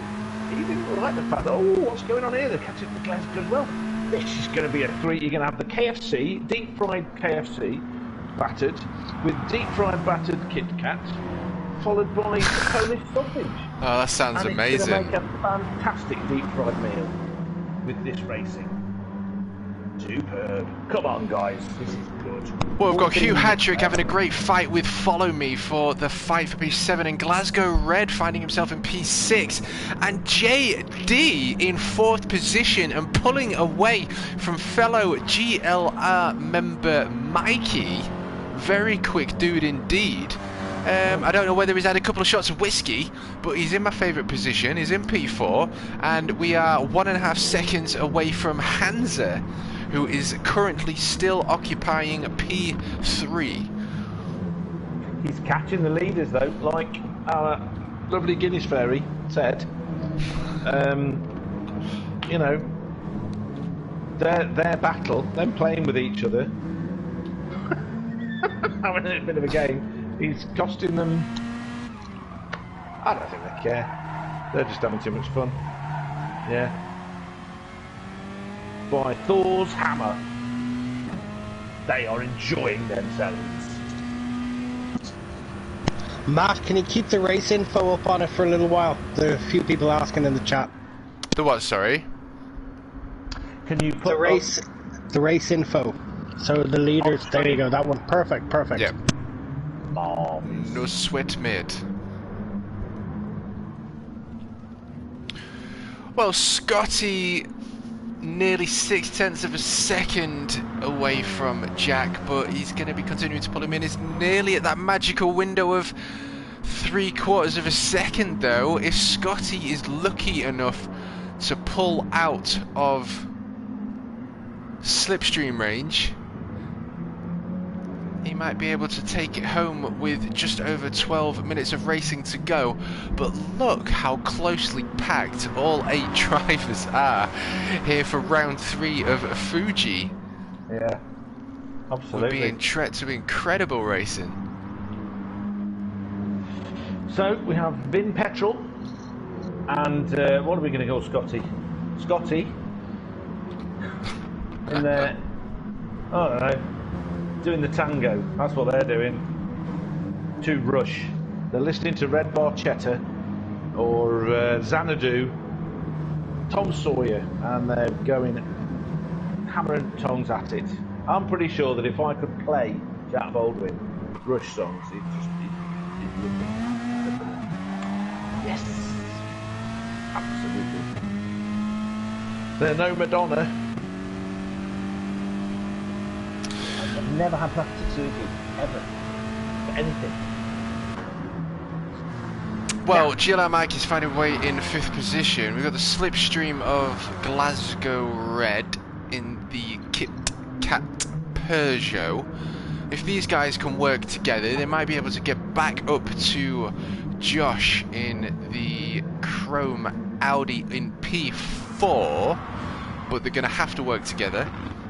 he didn't like the fact that, oh, what's going on here? They're catching the Glasgow as well. This is going to be a 3. You're going to have the KFC, deep-fried KFC, battered, with deep-fried battered Kit Kat, followed by Polish sausage. Oh, that sounds amazing. It's going to make a fantastic deep-fried meal with this racing. Superb. Come on, guys. This is good. Well, we've got Hugh Hadrick having a great fight with Follow Me for the fight for P7, and Glasgow Red finding himself in P6, and JD in 4th position and pulling away from fellow GLR member Mikey. Very quick dude indeed. I don't know whether he's had a couple of shots of whiskey, but he's in my favourite position. He's in P4, and we are 1.5 seconds away from Hansa, who is currently still occupying P3. He's catching the leaders, though, like our lovely Guinness fairy said. You know, their battle, them playing with each other, having a bit of a game. He's costing them... I don't think they care. They're just having too much fun. Yeah. By Thor's hammer. They are enjoying themselves. Matt, can you keep the race info up on it for a little while? There are a few people asking in the chat. The what, sorry? Can you put the race info? So the leaders, there you go, that one. Perfect. Yep. Marvelous. No sweat, mate. Well, Scotty nearly 0.6 of a second away from Jack, but he's going to be continuing to pull him in. He's nearly at that magical window of 0.75 of a second, though. If Scotty is lucky enough to pull out of slipstream range, he might be able to take it home with just over 12 minutes of racing to go. But look how closely packed all 8 drivers are here for round 3 of Fuji. Yeah, absolutely. We're being treated to incredible racing. So we have Vin Petrol, and what are we going to call Scotty? Scotty. In there, I don't know. Doing the tango, that's what they're doing. To Rush. They're listening to Red Barchetta or Xanadu, Tom Sawyer, and they're going hammer and tongs at it. I'm pretty sure that if I could play Jack Baldwin Rush songs, he'd love them. Yes, absolutely. They're no Madonna. I've never had plastic surgery, ever, for anything. Well, GLR Mike is finding way in 5th position. We've got the slipstream of Glasgow Red in the Kit Kat Peugeot. If these guys can work together, they might be able to get back up to Josh in the Chrome Audi in P4, but they're going to have to work together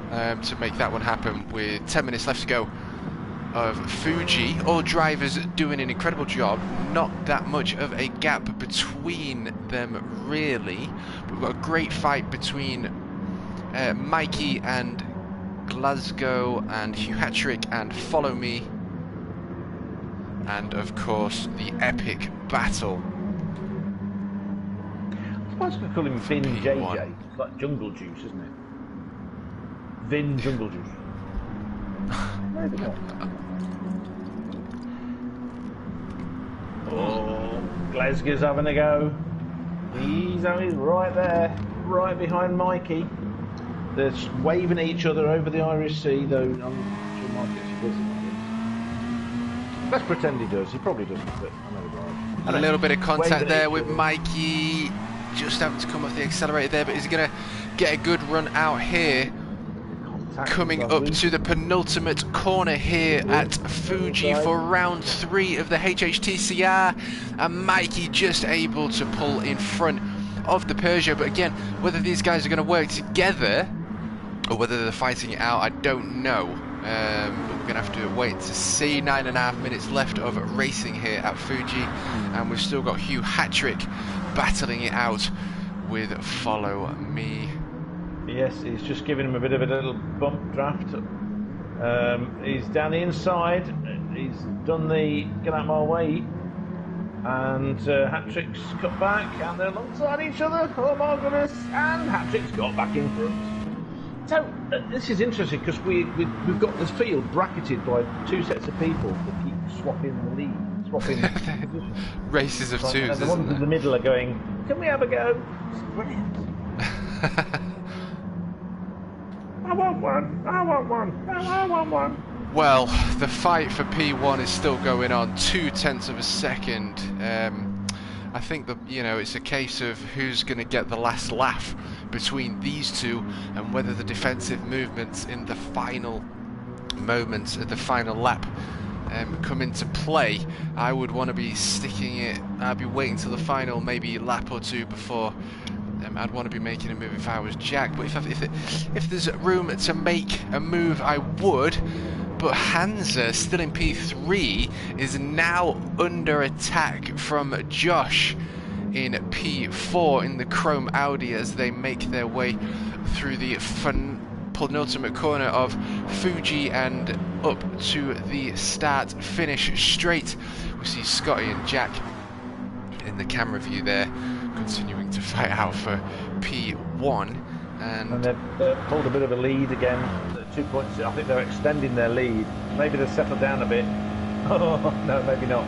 to make that one happen with 10 minutes left to go of Fuji. All drivers doing an incredible job. Not that much of a gap between them, really. We've got a great fight between Mikey and Glasgow and Hugh Hattrick and Follow Me. And, of course, the epic battle. I suppose I could call him Vin JJ. It's like Jungle Juice, isn't it? Vin Jungle Juice. Maybe not. Oh, Glasgow's having a go. He's right there, right behind Mikey. They're waving at each other over the Irish Sea, though I'm sure Mikey's busy. Let's pretend he does. He probably doesn't, but I know he does. A little bit of contact there with Mikey. Just having to come off the accelerator there, but he's going to get a good run out here. Coming up to the penultimate corner here at Fuji for round 3 of the HHTCR, and Mikey just able to pull in front of the Peugeot. But again, whether these guys are going to work together or whether they're fighting it out, I don't know. But we're going to have to wait to see. 9.5 minutes left of racing here at Fuji, and we've still got Hugh Hattrick battling it out with Follow Me. Yes, he's just giving him a bit of a little bump draft. He's down the inside. He's done the get out of my way. And Hattrick's cut back, and they're alongside each other. Oh my goodness! And Hattrick's got back in front. So this is interesting because we've got this field bracketed by 2 sets of people that keep swapping the lead, swapping positions. Races of twos. And the ones in the middle are going, "Can we have a go?" Brilliant. I want one. I want one. I want one. Well, the fight for P1 is still going on. 0.2 of a second. I think that, you know, it's a case of who's going to get the last laugh between these two, and whether the defensive movements in the final moments of the final lap come into play. I would want to be sticking it. I'd be waiting till the final maybe lap or 2 before. I'd want to be making a move if I was Jack, but if there's room to make a move, I would. But Hansa, still in P3, is now under attack from Josh in P4 in the Chrome Audi as they make their way through the penultimate corner of Fuji and up to the start-finish straight. We see Scotty and Jack in the camera view there, continuing to fight out for P1, and they've pulled a bit of a lead again. 2 points. I think they're extending their lead. Maybe they've settled down a bit. Oh no, maybe not.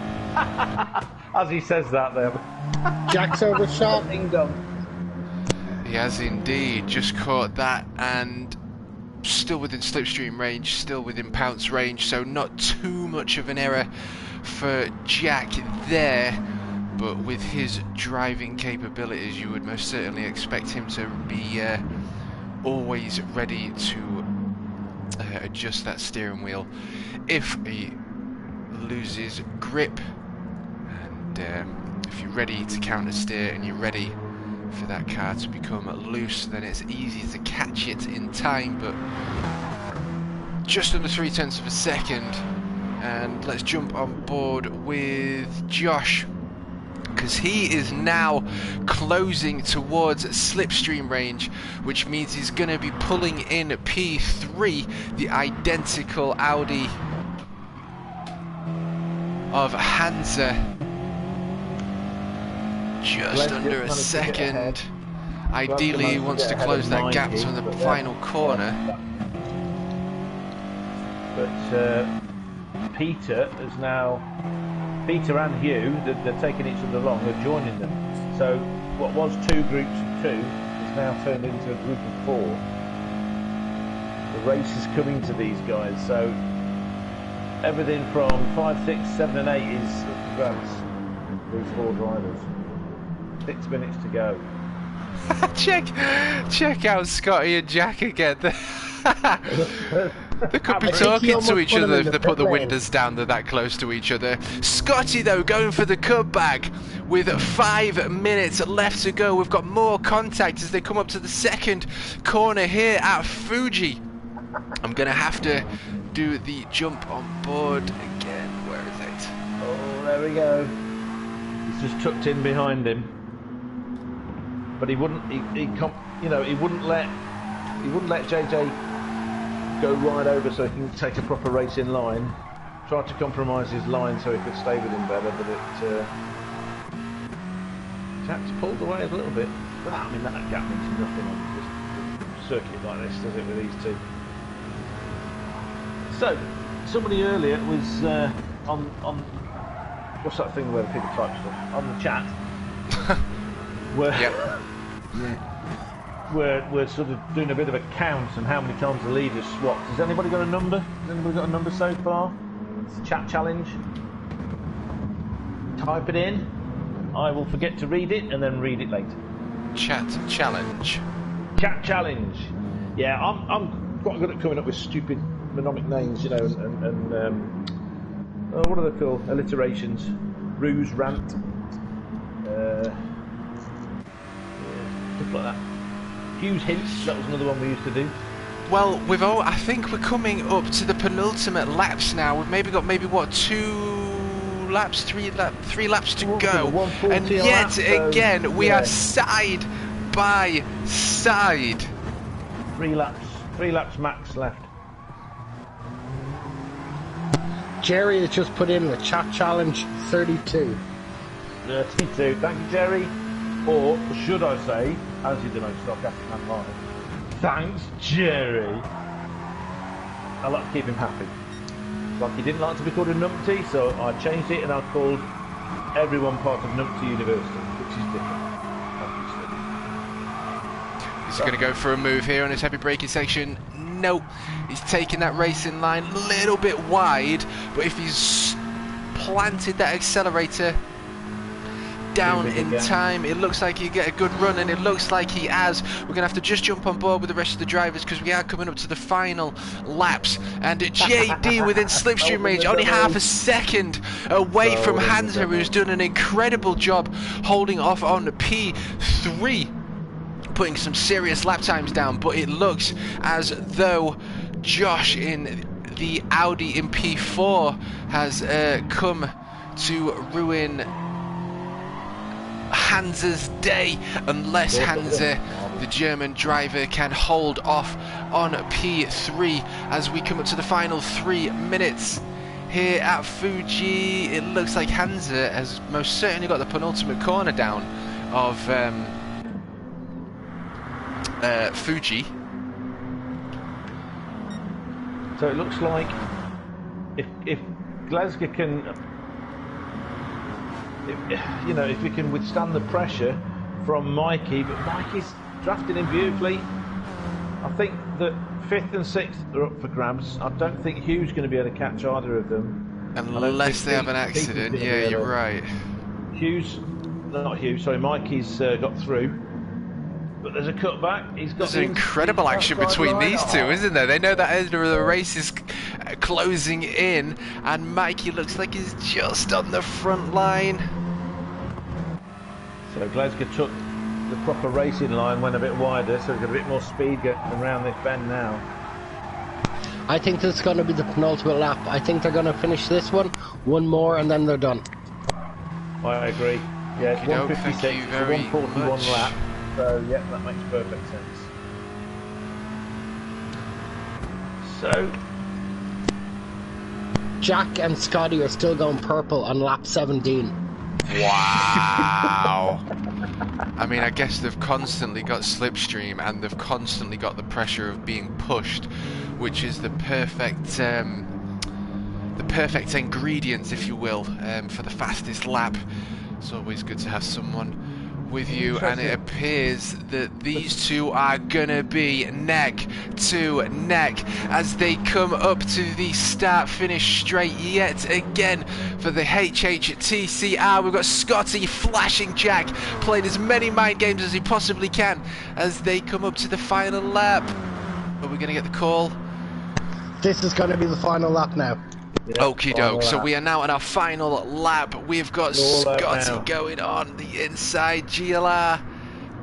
As he says that, there. Jack's overshot. Ding dong. He has indeed just caught that, and still within slipstream range, still within pounce range, so not too much of an error for Jack there. But with his driving capabilities, you would most certainly expect him to be always ready to adjust that steering wheel if he loses grip. And if you're ready to counter steer and you're ready for that car to become loose, then it's easy to catch it in time. But just under 0.3 of a second, and let's jump on board with Josh, because he is now closing towards slipstream range, which means he's going to be pulling in P3, the identical Audi of Hansa. Just under a second. Ideally, he wants to close that gap to the final corner. But Peter is now... Peter and Hugh, they're taking each other along, they're joining them. So what was 2 groups of 2 is now turned into a group of 4. The race is coming to these guys, so everything from 5, 6, 7 and 8 is grabs these 4 drivers. 6 minutes to go. check out Scotty and Jack again. They could be talking to each other if they put the windows down. They're that close to each other. Scotty, though, going for the cutback with 5 minutes left to go. We've got more contact as they come up to the second corner here at Fuji. I'm going to have to do the jump on board again. Where is it? Oh, there we go. He's just tucked in behind him, but he wouldn't. He wouldn't let JJ go right over so he can take a proper race in line. Tried to compromise his line so he could stay with him better, but Jack's pulled away a little bit. But I mean, that gap means nothing on just a circuit like this, does it, with these two? So, somebody earlier was on what's that thing where the people type stuff on the chat, where we're sort of doing a bit of a count and how many times the leader's swapped. Has anybody got a number? Has anybody got a number so far? It's a chat challenge. Type it in. I will forget to read it and then read it later. Chat challenge. Chat challenge. Yeah, I'm quite good at coming up with stupid mnemonic names, you know, and what are they called? Alliterations. Ruse, rant. Stuff like that. Hughes hints, that was another one we used to do. Well, I think we're coming up to the penultimate laps now. We've maybe got what, 3 laps to go, and yet again we are side by side. 3 laps max left. Jerry has just put in the chat challenge 32. 32. Thank you, Jerry. Or should I say, as you're the most sarcastic man alive, thanks, Jerry. I like to keep him happy. Like he didn't like to be called a numpty, so I changed it and I called everyone part of Numpty University, which is different, obviously. He's going to go for a move here on his heavy braking section. Nope, he's taking that racing line a little bit wide, but if he's planted that accelerator down in time, it looks like he'll get a good run, and it looks like he has. We're going to have to just jump on board with the rest of the drivers because we are coming up to the final laps, and JD within slipstream range, only half a second away from Hansa, who's done an incredible job holding off on P3, putting some serious lap times down, but it looks as though Josh in the Audi in P4 has come to ruin Hansa's day, unless Hansa, the German driver, can hold off on P3 as we come up to the final 3 minutes here at Fuji. It looks like Hansa has most certainly got the penultimate corner down of Fuji. So it looks like if Glasgow can, if we can withstand the pressure from Mikey, but Mikey's drafting him beautifully. I think that 5th and 6th are up for grabs. I don't think Hugh's going to be able to catch either of them. Unless they have an accident, yeah, you're right. Mikey's got through. But there's a cutback. There's an incredible action between these two, isn't there? They know that end of the race is closing in, and Mikey looks like he's just on the front line. So Glasgow took the proper racing line, went a bit wider, so we've got a bit more speed getting around this bend now. I think this is going to be the penultimate lap. I think they're going to finish this one more, and then they're done. I agree. Yeah, it's 156, thank you very 141 much. lap. So, yeah, that makes perfect sense. So, Jack and Scotty are still going purple on lap 17. Wow. I mean, I guess they've constantly got slipstream, and they've constantly got the pressure of being pushed, which is the perfect ingredients, if you will, for the fastest lap. It's always good to have someone with you, and it appears that these two are gonna be neck to neck as they come up to the start finish straight yet again for the HHTCR. We've got Scotty flashing Jack, playing as many mind games as he possibly can as they come up to the final lap. Are we gonna get the call? This is going to be the final lap now. yeah, Okie doke, so we are now on our final lap. We've got Scotty going on the inside, GLR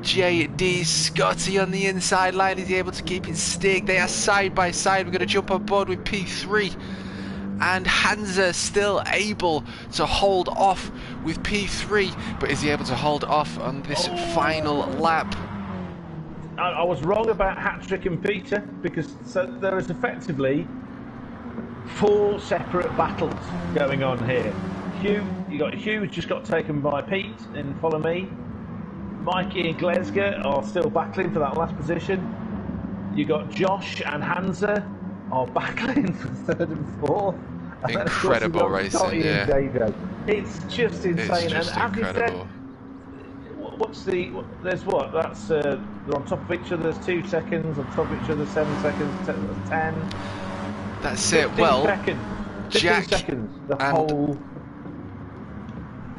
JD. Scotty on the inside line. Is he able to keep it stick? They are side by side. We're going to jump on board with P3. And Hansa still able to hold off with P3. But is he able to hold off on this final lap? I was wrong about Hat-Trick and Peter, because there is effectively 4 separate battles going on here. Hugh just got taken by Pete in Follow Me. Mikey and Glasgow are still battling for that last position. You got Josh and Hansa are battling for 3rd and 4th. And incredible racing, yeah. It's just insane. It's just and incredible. There's what? That's they're on top of each other. There's 2 seconds on top of each other. 7 seconds. 10. That's it. Well, Jack seconds. The and whole.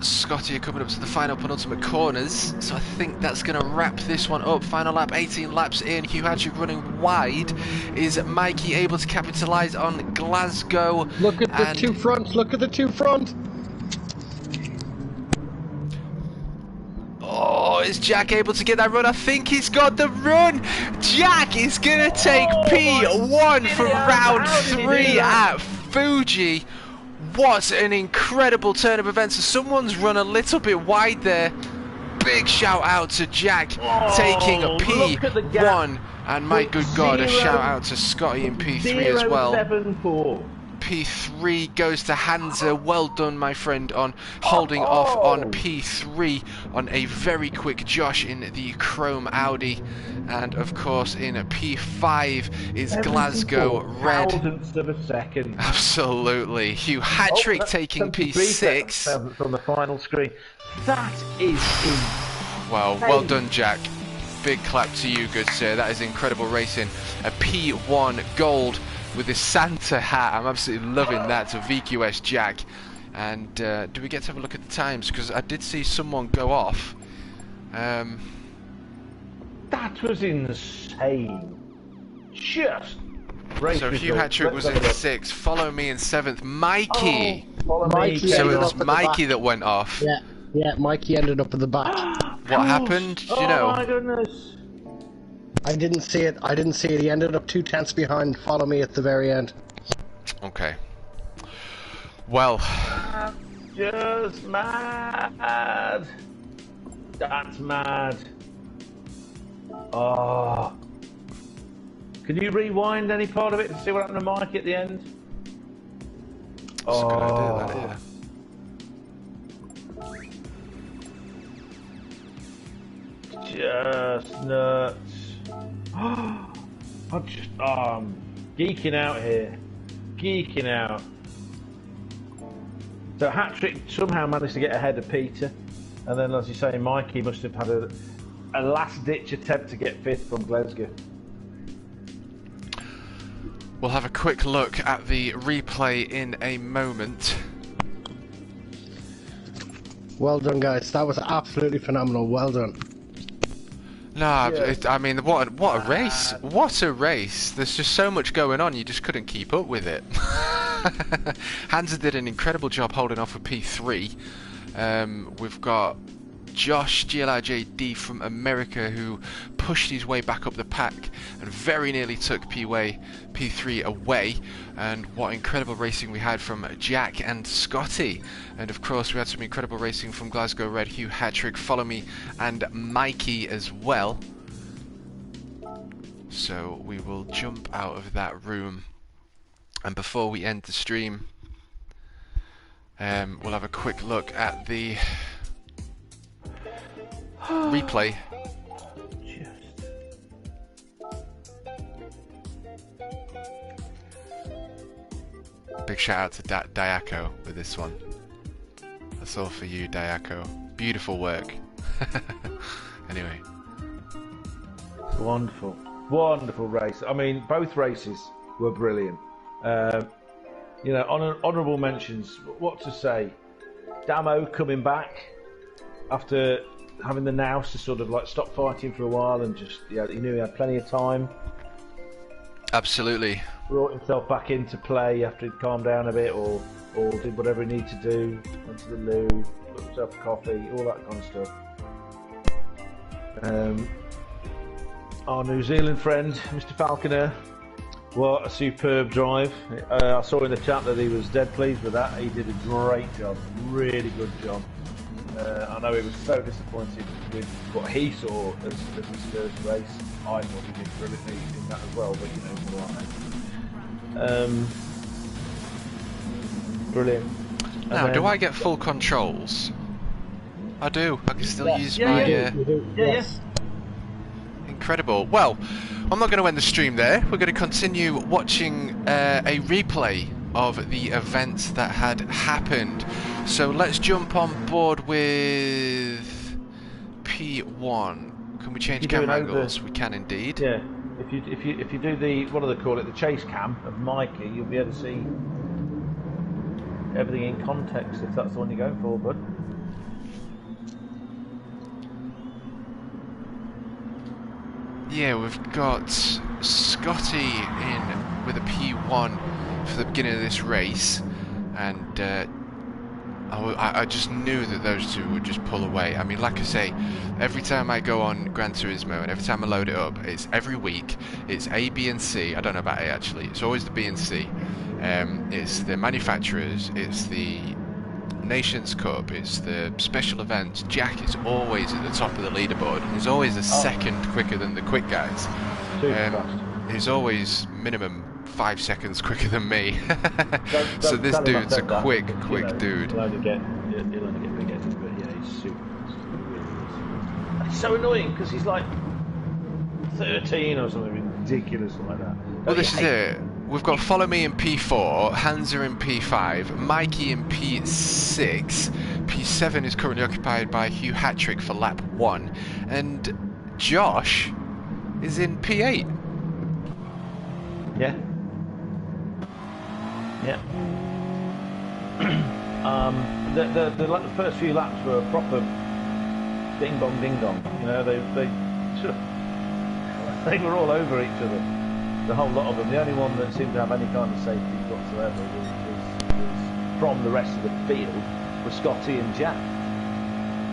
Scotty are coming up to the final penultimate corners, so I think that's going to wrap this one up. Final lap, 18 laps in. Hugh Hattrick running wide. Is Mikey able to capitalise on Glasgow? Look at the 2 fronts. Look at the 2 front. Oh, is Jack able to get that run? I think he's got the run. Jack is going to take P1 for round 3 at Fuji. What an incredible turn of events. So someone's run a little bit wide there. Big shout out to Jack taking P1. And my good God, a shout out to Scotty in P3 as well. 0.74. P3 goes to Hansa. Well done, my friend, on holding off on P3 on a very quick Josh in the Chrome Audi. And of course, in P5 is Glasgow Red. Thousandths of a second. Absolutely. Hugh Hattrick taking P6. From the final screen. That is Wow, well done, Jack. Big clap to you, good sir. That is incredible racing. A P1 gold with this Santa hat. I'm absolutely loving that. To VQS Jack. And do we get to have a look at the times? Because I did see someone go off. That was insane. Just race so Hugh Hattrick was in 6th. Follow Me in 7th. Mikey. Mikey So it was Mikey that went off. Yeah, Mikey ended up at the back. What happened? Do you know? Oh my goodness. I didn't see it. He ended up 2 tenths behind Follow Me at the very end. Okay. Well. Just mad. That's mad. Oh. Can you rewind any part of it and see what happened to Mike at the end? That's a good idea, that, yeah. Just nuts. I'm geeking out here. Geeking out. So Hattrick somehow managed to get ahead of Peter, and then, as you say, Mikey must have had a last-ditch attempt to get 5th from Glasgow. We'll have a quick look at the replay in a moment. Well done, guys. That was absolutely phenomenal. Well done. No, I mean, what a race! What a race! There's just so much going on, you just couldn't keep up with it. Hansa did an incredible job holding off with P3. We've got Josh GLRJD from America, who pushed his way back up the pack and very nearly took P3 away. And what incredible racing we had from Jack and Scotty. And of course we had some incredible racing from Glasgow Red, Hugh Hattrick, Follow Me, and Mikey as well. So we will jump out of that room, and before we end the stream, we'll have a quick look at the replay. Big shout out to Diaco with this one. That's all for you, Diaco. Beautiful work. Anyway. Wonderful. Wonderful race. I mean, both races were brilliant. You know, honourable mentions, what to say? Damo coming back after having the nous to sort of like stop fighting for a while and just, he knew he had plenty of time. Absolutely. Brought himself back into play after he'd calmed down a bit, or did whatever he needed to do, went to the loo, got himself a coffee, all that kind of stuff. Our New Zealand friend, Mr. Falconer, what a superb drive. I saw in the chat that he was dead pleased with that. He did a great job, really good job. I know he was so disappointed with what he saw as his first race. I thought he did brilliantly in that as well, but you know, more like brilliant. Now, do I get full controls? I do. I can still use my... Yes. Incredible. Well, I'm not going to end the stream there. We're going to continue watching a replay of the events that had happened. So let's jump on board with P1. Can we change camera angles? We can indeed. Yeah. If you do the, what do they call it, the chase cam of Mikey, you'll be able to see everything in context if that's the one you're going for, bud. Yeah, we've got Scotty in with a P1 for the beginning of this race, and I just knew that those two would just pull away. I mean, like I say, every time I go on Gran Turismo and every time I load it up, it's every week, it's A, B and C. I don't know about A actually, it's always the B and C. It's the manufacturers, it's the Nations Cup, it's the special events. Jack is always at the top of the leaderboard. He's always a second quicker than the quick guys. He's always minimum 5 seconds quicker than me. So this dude's a quick dude. He'll only get bigger, but yeah, he's super fast. It's so annoying because he's like 13 or something ridiculous like that. Well, this is it. We've got Follow Me in P4, Hansa in P5, Mikey in P6, P7 is currently occupied by Hugh Hattrick for lap 1, and Josh is in P8. Yeah. Yeah. The first few laps were a proper ding dong. You know, they were all over each other. The whole lot of them. The only one that seemed to have any kind of safety whatsoever was from the rest of the field was Scotty and Jack.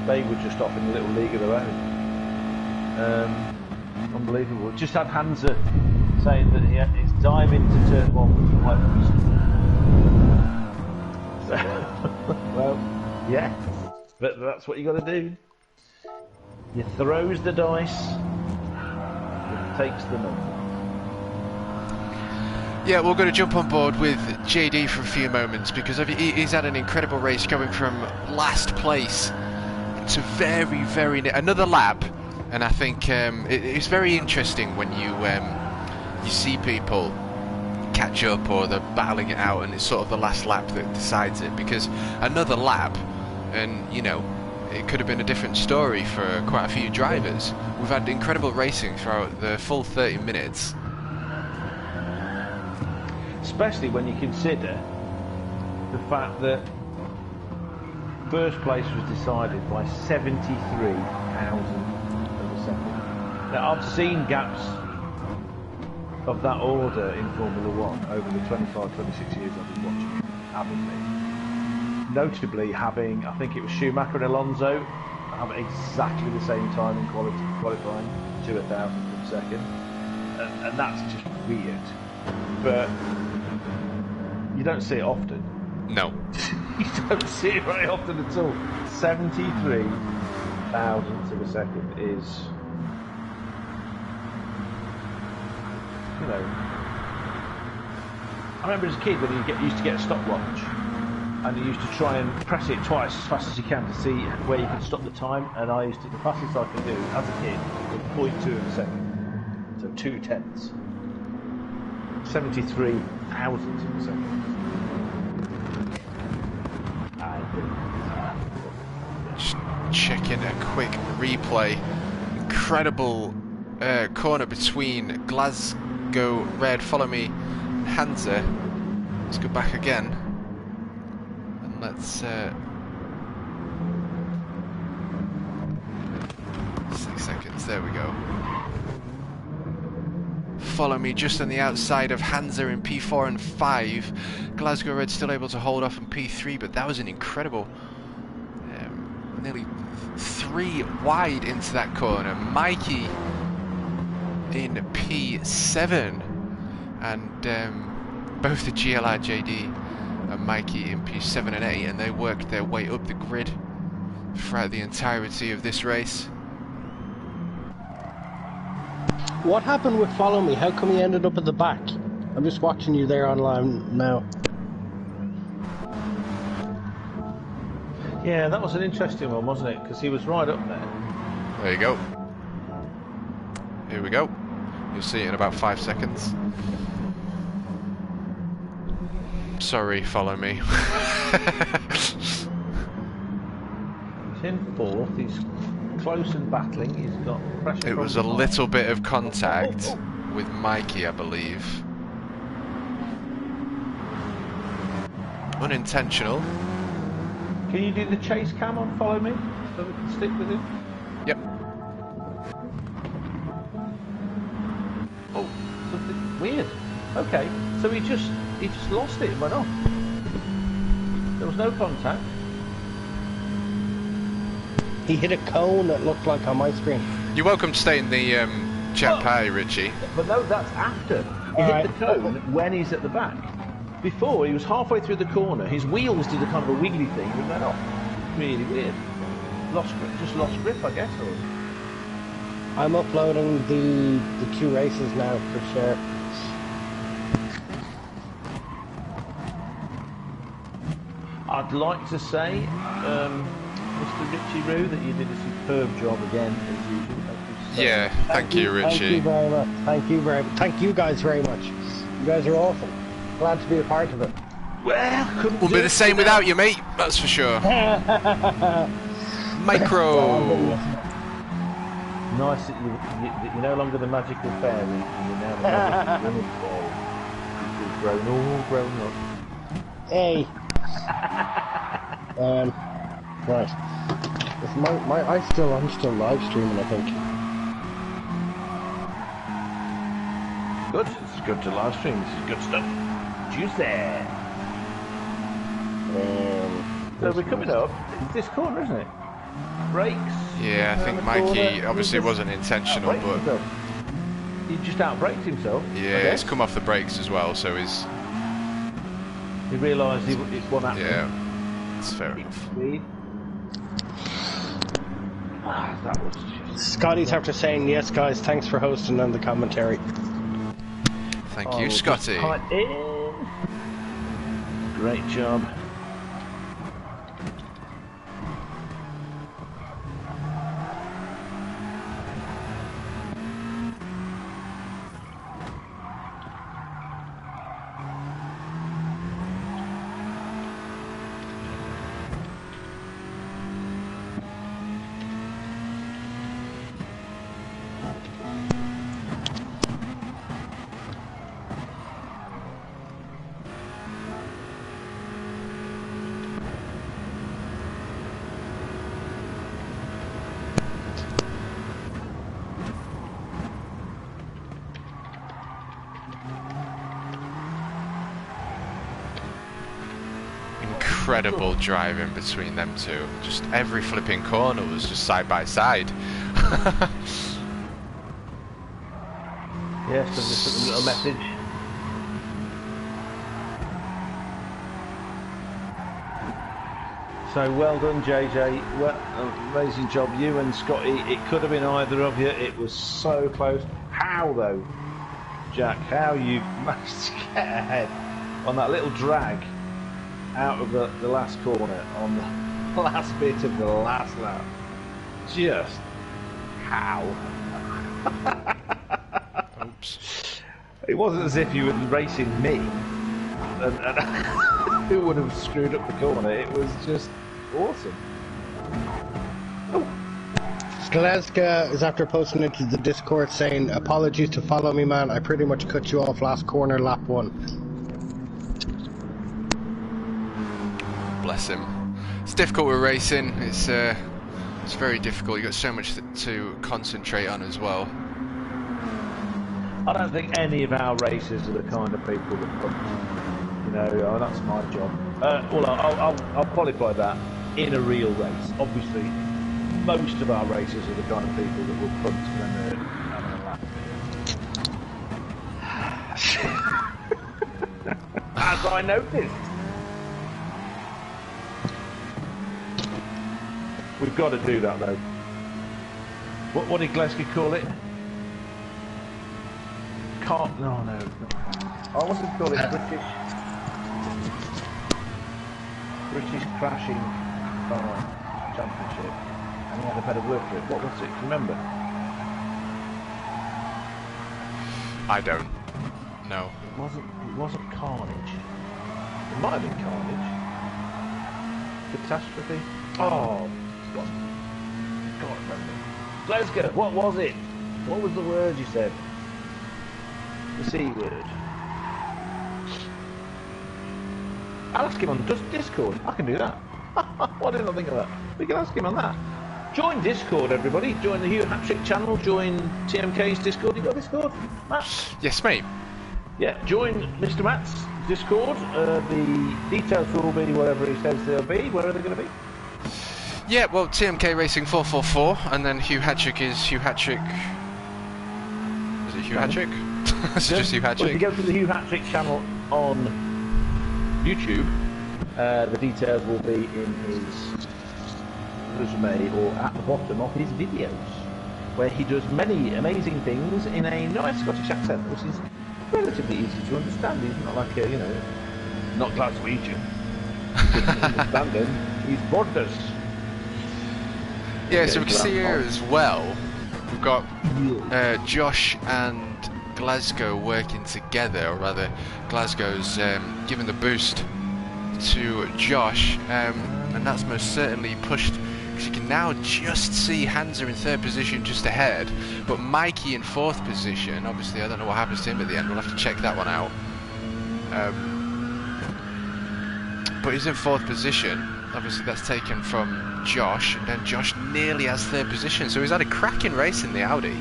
They were just off in a little league of their own. Unbelievable. Just had Hansa saying that his dive into turn 1 was quite so, well, yeah, but that's what you got to do. You throws the dice, it takes the number. Yeah, we're going to jump on board with JD for a few moments because he's had an incredible race going from last place to very another lap, and I think it's very interesting when you see people catch up or they're battling it out and it's sort of the last lap that decides it, because another lap and you know it could have been a different story for quite a few drivers. We've had incredible racing throughout the full 30 minutes. Especially when you consider the fact that first place was decided by 73 thousandths of a second. Now I've seen gaps of that order in Formula 1 over the 25-26 years I've been watching avidly. Notably having, I think it was Schumacher and Alonso having exactly the same time in qualifying to 1,000th of a second, and that's just weird. But you don't see it often. No. You don't see it very often at all. 73 thousandths of a second is, you know. I remember as a kid when you used to get a stopwatch and you used to try and press it twice as fast as you can to see where you could stop the time, and the fastest I could do as a kid was 0.2 of a second. So 0.2. 73 thousandths of a second. Just checking a quick replay. Incredible corner between Glasgow Red, Follow Me, and Hansa. Let's go back again. And let's 6 seconds, there we go. Follow Me just on the outside of Hansa in P4 and 5. Glasgow Red still able to hold off in P3, but that was an incredible nearly 3 wide into that corner. Mikey in P7, and both the GLR JD and Mikey in P7 and 8, and they worked their way up the grid throughout the entirety of this race. What happened with Follow Me? How come he ended up at the back? I'm just watching you there online now. Yeah, that was an interesting one, wasn't it? Because he was right up there. There you go. Here we go. You'll see it in about 5 seconds. Sorry, Follow Me. He's in fourth. He's close and battling. He's got pressure. It was a little bit of contact with Mikey, I believe. Unintentional. Can you do the chase cam on Follow Me so we can stick with him? Yep. Oh, something weird. Okay, so he just lost it and went off. There was no contact. He hit a cone that looked like on my screen. You're welcome to stay in the chat pie, Richie. But no, that's after. He hit the cone when he's at the back. Before, he was halfway through the corner, his wheels did a kind of a wiggly thing and went off. Really weird. Lost grip, I guess. Or... I'm uploading the 2 races now for sure. I'd like to say, Mr. Richie Roo, that you did a superb job again, as usual. Yeah, thank you, Richie. Thank you very much. Thank you guys very much. You guys are awesome. Glad to be a part of it. Well, we'll be the same without you, mate. That's for sure. Micro. Nice that you're no longer the magical fairy. You're now the magical women fairy. You've grown up. Hey. Right. I'm still live streaming, I think. Good. It's good to live stream. This is good stuff. Juicy. So we're coming up. It's this corner, isn't it? Brakes. Yeah, I think Mikey obviously wasn't intentional, but he just outbraked himself. Yeah, it's come off the brakes as well, so he realised it wasn't happening. Yeah, it's fair enough. That was just... Scotty's after saying yes, guys. Thanks for hosting and the commentary. Thank you, Scotty. Great job. Incredible driving between them two. Just every flipping corner was just side by side. Yes, so just a little message. So well done, JJ. Well, amazing job, you and Scotty. It could have been either of you. It was so close. How though, Jack? How you managed to get ahead on that little drag out of the last corner on the last bit of the last lap? Just how? Oops. It wasn't as if you were racing me and who would have screwed up the corner. It was just awesome. Oh. Skleska is after posting into the Discord saying, apologies to Follow Me, man. I pretty much cut you off last corner, lap 1. Bless him. It's difficult with racing. It's very difficult. You've got so much to concentrate on as well. I don't think any of our racers are the kind of people that put, you know, oh, that's my job. Well, I'll qualify that. in a real race. Obviously, most of our racers are the kind of people that will punt when they're having a lap. As I noticed. We've got to do that though. What did Glasgow call it? Can't. No. I wasn't call it British Crashing Car Championship, and he had a better word for it. What was it? Do you remember? I don't. No. It wasn't Carnage. It might have been Carnage. Catastrophe. Oh, what? Can't remember. Glasgow. What was it? What was the word you said? The C word. I'll ask him on Discord. I can do that. Why didn't I think of that? We can ask him on that. Join Discord, everybody. Join the Hugh Hattrick channel. Join TMK's Discord. You got Discord, Matt? Yes, mate. Yeah. Join Mr. Matt's Discord. The details will be wherever he says they'll be. Where are they going to be? Yeah, well, TMK Racing 444, and then Hugh Hattrick is Hugh Hattrick. Is it Hugh Hattrick? It's just Hugh Hattrick. Well, if you go to the Hugh Hattrick channel on YouTube, the details will be in his resume or at the bottom of his videos, where he does many amazing things in a nice Scottish accent, which is relatively easy to understand. He's not like a, not Glaswegian. Didn't understand him. He's borders. Yeah, so we can see here as well, we've got Josh and Glasgow working together, or rather Glasgow's giving the boost to Josh, and that's most certainly pushed, because you can now just see Hansa in third position just ahead, but Mikey in fourth position. Obviously I don't know what happens to him at the end, we'll have to check that one out, but he's in fourth position. Obviously that's taken from Josh, and then Josh nearly has third position, so he's had a cracking race in the Audi.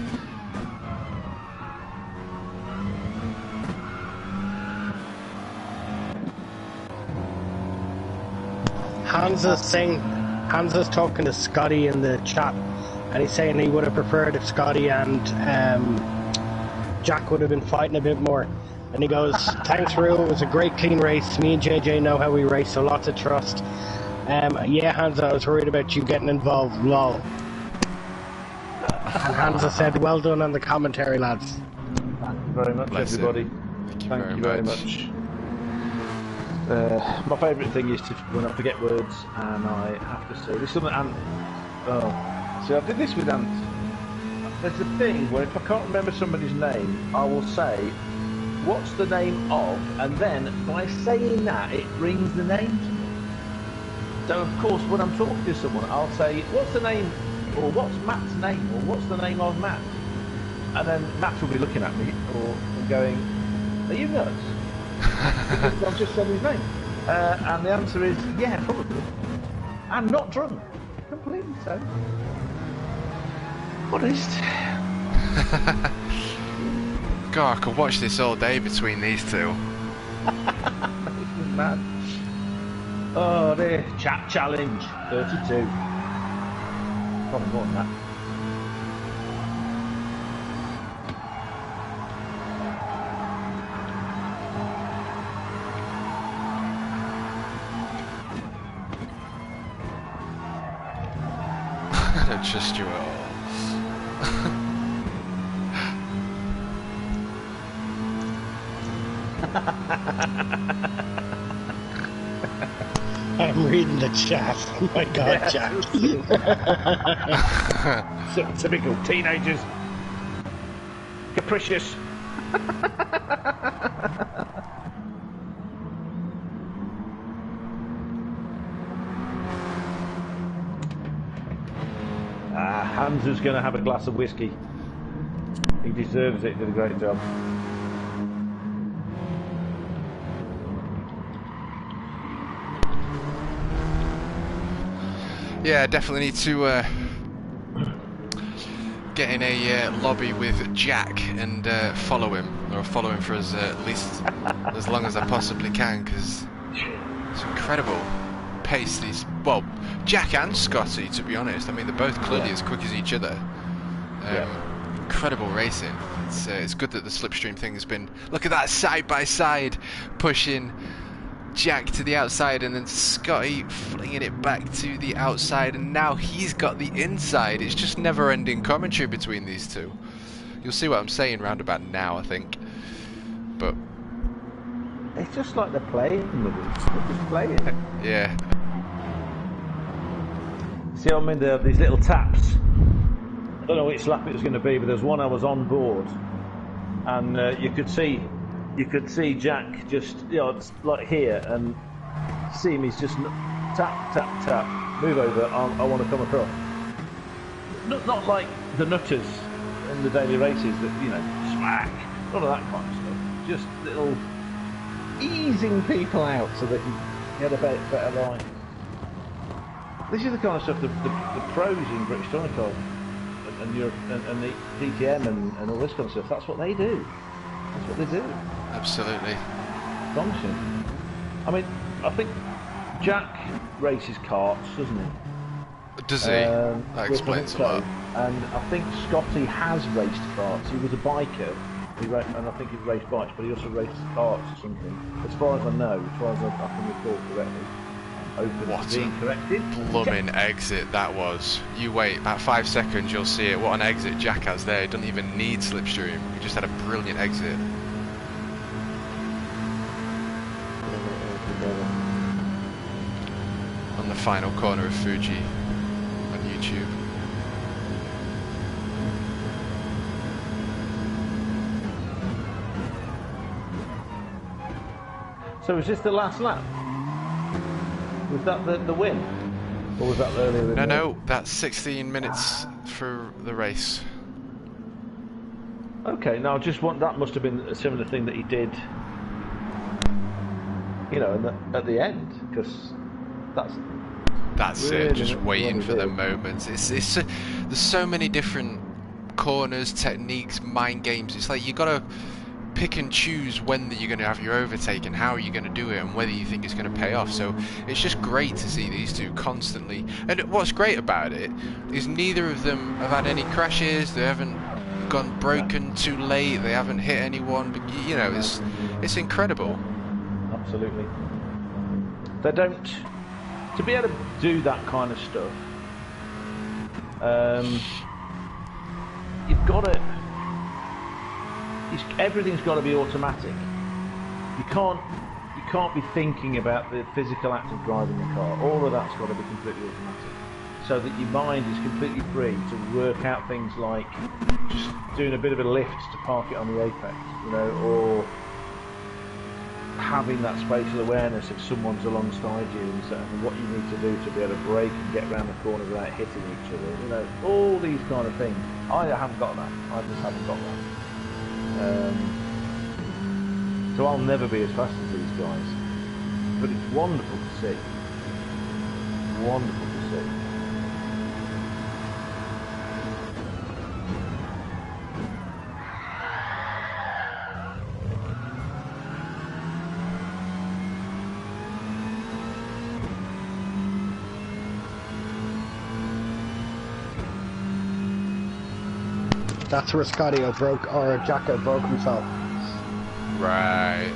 Hansa's talking to Scotty in the chat, and he's saying he would have preferred if Scotty and Jack would have been fighting a bit more. And he goes, thanks Rue, it was a great clean race. Me and JJ know how we race, so lots of trust. Yeah, Hansa, I was worried about you getting involved, lol. And Hansa said, well done on the commentary, lads. Thank you very much, everybody. Thank you very much. My favourite thing is when I forget words and I have to say, there's something, see, I did this with Ant. There's a thing where if I can't remember somebody's name, I will say, what's the name of, and then by saying that, it brings the name to me. So of course, when I'm talking to someone, I'll say, what's the name, or what's Matt's name, or what's the name of Matt? And then Matt will be looking at me, or going, are you nuts? Because I've just said his name. And the answer is, yeah, probably. I'm not drunk. Completely so. Honest. God, I could watch this all day between these two. This is mad. Oh, the chat challenge 32. Probably more than that. I don't trust you at all. I'm reading the chat. Oh my god, Jack. Typical teenagers. Capricious. Hansa's going to have a glass of whiskey. He deserves it. He did a great job. Yeah, definitely need to get in a lobby with Jack and follow him, or follow him for at least as long as I possibly can, because it's incredible. pace these, well, Jack and Scotty, to be honest. I mean, they're both clearly as quick as each other. Incredible racing. It's good that the slipstream thing has been, look at that, side by side, pushing Jack to the outside and then Scotty flinging it back to the outside, and now he's got the inside. It's just never ending commentary between these two. You'll see what I'm saying round about now, I think. But it's just like they're playing with it. They're just playing. Yeah. See what I mean? They have these little taps. I don't know which lap it was going to be, but there was one I was on board, and you could see Jack just, you know, like here, and see him. He's just tap, tap, tap. Move over. I want to come across. Not like the nutters in the daily races that, you know, smack. None of that kind of stuff. Just little easing people out so they can get a better line. This is the kind of stuff the pros in British Touring Car and Europe and the DTM and all this kind of stuff. That's what they do. That's what they do. Absolutely. Astonishing. I mean, I think Jack races karts, doesn't he? Does he? That explains a lot. And I think Scotty has raced karts. He was a biker, and I think he raced bikes, but he also raced karts or something. As far as I know, as far as I can recall correctly. Open what to being corrected. Blooming exit that was. You wait about 5 seconds, you'll see it. What an exit Jack has there. He doesn't even need slipstream. He just had a brilliant exit. On the final corner of Fuji on YouTube. So was this the last lap? Was that the win? Or was that earlier in No, that's 16 minutes for the race. Okay, now that must have been a similar thing that he did, you know, at the end, because that's really it, just waiting for the moments. There's so many different corners, techniques, mind games. It's like you gotta pick and choose when you're going to have your overtake and how are you going to do it and whether you think it's going to pay off. So it's just great to see these two constantly. And what's great about it is neither of them have had any crashes. They haven't gone broken too late. They haven't hit anyone. But you know, it's incredible. Absolutely. They don't, to be able to do that kind of stuff. You've got to. Everything's got to be automatic. You can't be thinking about the physical act of driving the car. All of that's got to be completely automatic, so that your mind is completely free to work out things like just doing a bit of a lift to park it on the apex, you know, or having that spatial awareness of someone's alongside you and what you need to do to be able to brake and get around the corner without hitting each other. You know, all these kind of things. I haven't got that. I just haven't got that. So I'll never be as fast as these guys, but it's wonderful to see. Wonderful to see. That's where Scotty broke, or Jacko broke himself. Right.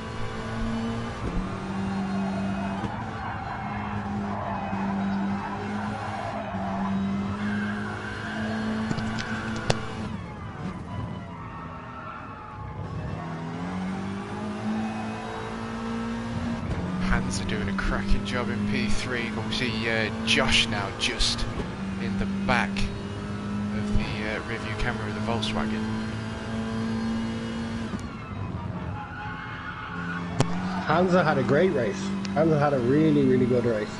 Hands are doing a cracking job in P3. You can see Josh now just in the back of the review camera of the Volkswagen. Hansa had a great race. Hansa had a really, really good race.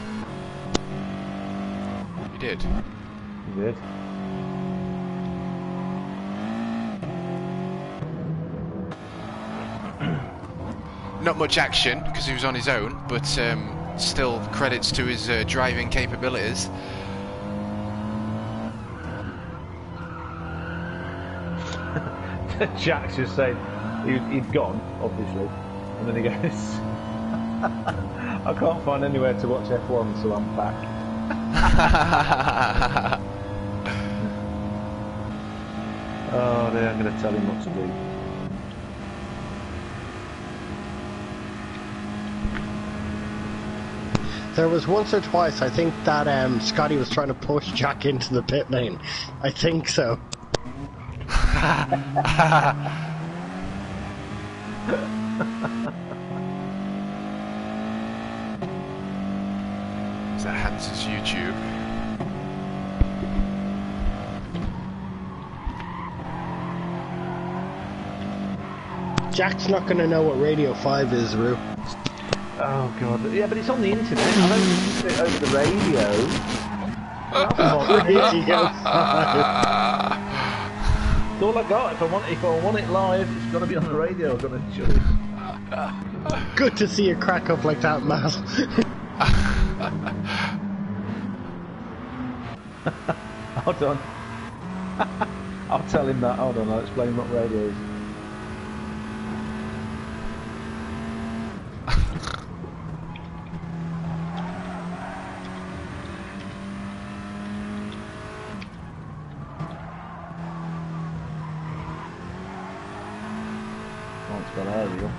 He did. He did. Not much action because he was on his own, but still credits to his driving capabilities. Jack's just saying he'd gone, obviously, and then he goes, I can't find anywhere to watch F1, so I'm back. Oh dear, I'm going to tell him what to do. There was once or twice, I think, that Scotty was trying to push Jack into the pit lane. I think so. Is that Hans's YouTube? Jack's not going to know what Radio 5 is, Roo. Oh god, yeah, but it's on the internet. I don't listen to it over the radio. Radio 5. It's all I got. If I want it live, it's got to be on the radio. I've got no choice. Good to see you crack up like that, Matt. Hold on. I'll tell him that. Hold on, I'll explain what radio is. Aerial.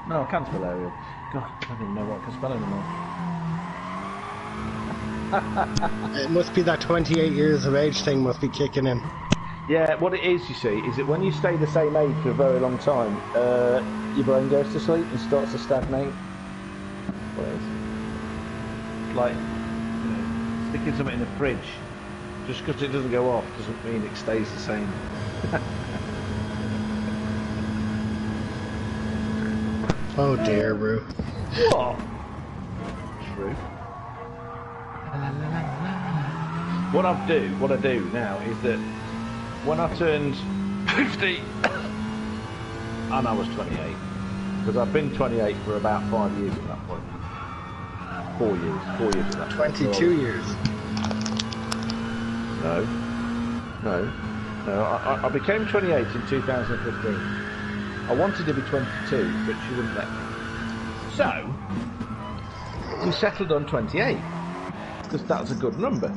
No, I can't spell aerial. God, I don't even know what I can spell anymore. It must be that 28 years of age thing must be kicking in. Yeah, what it is, you see, is that when you stay the same age for a very long time, your brain goes to sleep and starts to stagnate. What is? Like, you know, sticking something in the fridge, just because it doesn't go off doesn't mean it stays the same. Oh dear, Roo. What? True. What I do now is that when I turned 50 and I was 28, because I've been 28 for about 5 years at that point. 4 years at that point. 22 years. No, I became 28 in 2015. I wanted to be 22, but she wouldn't let me. So, we settled on 28, because that's a good number.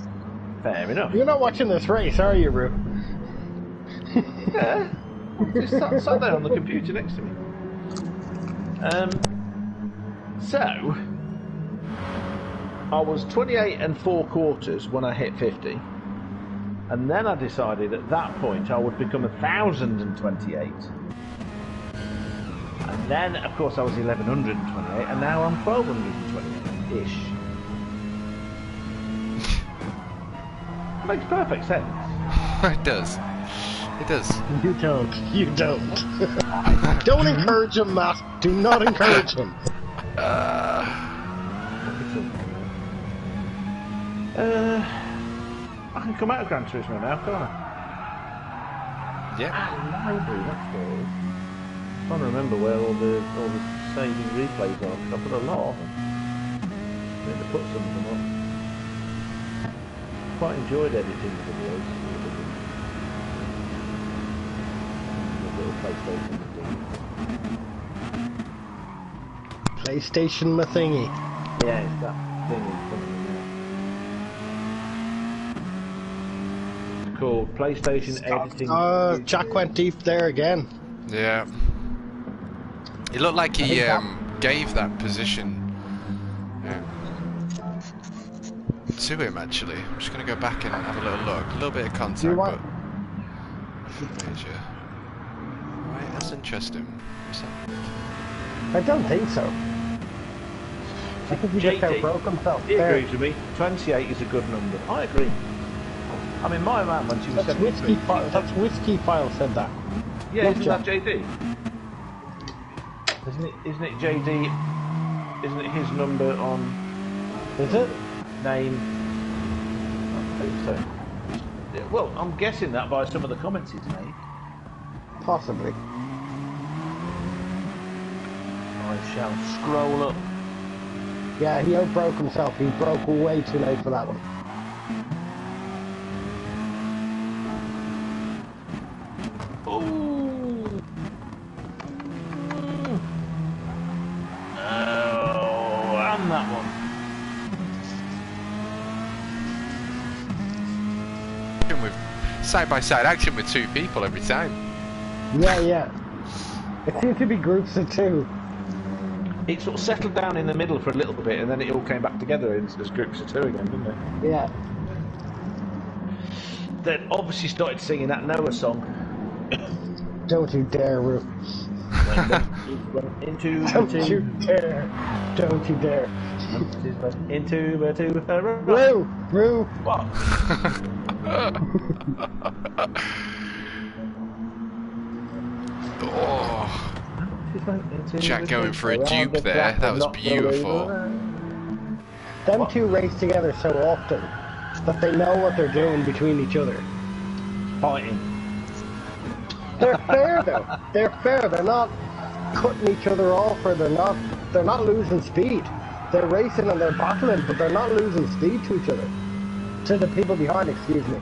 Fair enough. You're not watching this race, are you, Roo? Yeah. Just sat there on the computer next to me. So, I was 28 and 4 quarters when I hit 50. And then I decided at that point I would become 1,028. And then, of course, I was 1,128, and now I'm 1,228-ish. Makes perfect sense. It does. It does. You don't. You don't. Don't encourage him, Matt. Do not encourage him. I can come out of Gran Turismo now, can't I? Yeah. Library, that's where it is. I'm trying to remember where all the saving replays are, because I put a lot of them. I need to put some of them on. Quite enjoyed editing the videos. The little PlayStation PlayStation thing. my thingy. Yeah, it's that thing in front of me now. It's called PlayStation Editing. Jack went deep there again. Yeah. It looked like he gave that position to him, actually. I'm just going to go back and have a little look. A little bit of contact, but... Major. Right, that's interesting. I don't think so. I think he just outbroke himself. He agrees with me. 28 is a good number. I agree. I mean, my man, when she was 73... That's Whiskey File said that. Yeah, isn't that JD? Isn't it JD? Isn't it his number on... Is it? Name? I think so. Yeah, well, I'm guessing that by some of the comments he's made. Possibly. I shall scroll up. Yeah, he outbroke himself. He broke way too late for that one. that one. With side-by-side action with 2 people every time. Yeah, yeah. It seems to be groups of 2. It sort of settled down in the middle for a little bit, and then it all came back together as groups of 2 again, didn't it? Yeah. Then obviously started singing that Noah song. Don't you dare, Roo. Into Don't you dare. Don't you dare. into Roo! Roo! What? Oh, Jack going for a dupe there. That was beautiful. Them 2 race together so often that they know what they're doing between each other. Fighting. They're fair though. They're fair. They're not cutting each other off, or they're not losing speed. They're racing and they're battling, but they're not losing speed to each other. To the people behind, excuse me.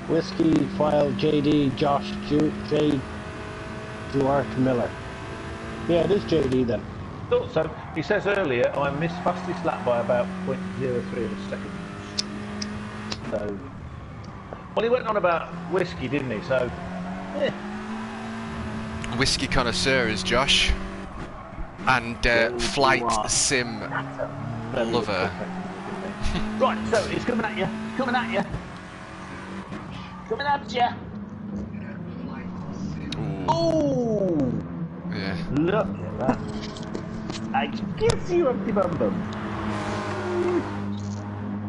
Whiskey, File, JD, Josh, J. Duarte Miller. Yeah, it is JD then. Thought so. He says earlier, I missed fastest lap by about 0.03 of a second. So, well, he went on about whiskey, didn't he? So, yeah. Whiskey connoisseur is Josh, and flight sim lover. Right, so it's coming at you. Coming at you. Coming at you. Ooh. Yeah. Look at that. I can kiss you, empty bum bum.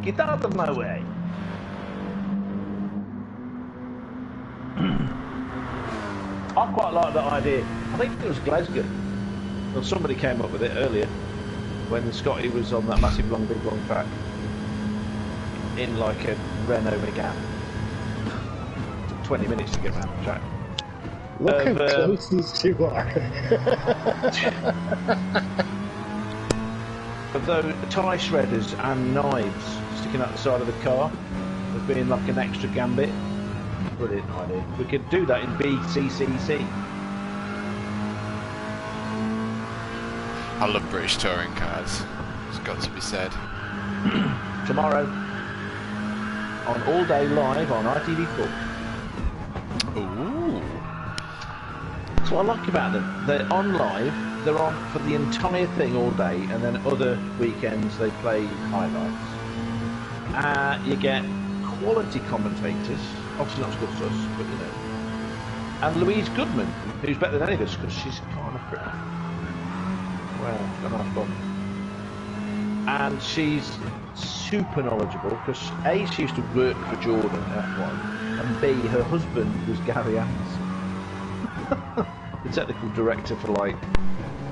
Get out of my way. I quite like that idea. I think it was Glasgow. Well, somebody came up with it earlier when Scotty was on that massive long, big, long track in like a Renault Megane. Took 20 minutes to get around the track. Look how close these 2 are. Of those tie shredders and knives sticking out the side of the car as being like an extra gambit. Brilliant idea. We could do that in BCCC. I love British touring cars. It's got to be said. Tomorrow on All Day Live on ITV4. Ooh. That's what I like about them. They're on live. They're on for the entire thing all day, and then other weekends they play highlights. You get quality commentators. Obviously not as good as us, but you know. And Louise Goodman, who's better than any of us because she's kind of pretty. Well, got a nice bum. And she's super knowledgeable because A, she used to work for Jordan F1, and B, her husband was Gary Anderson, the technical director for like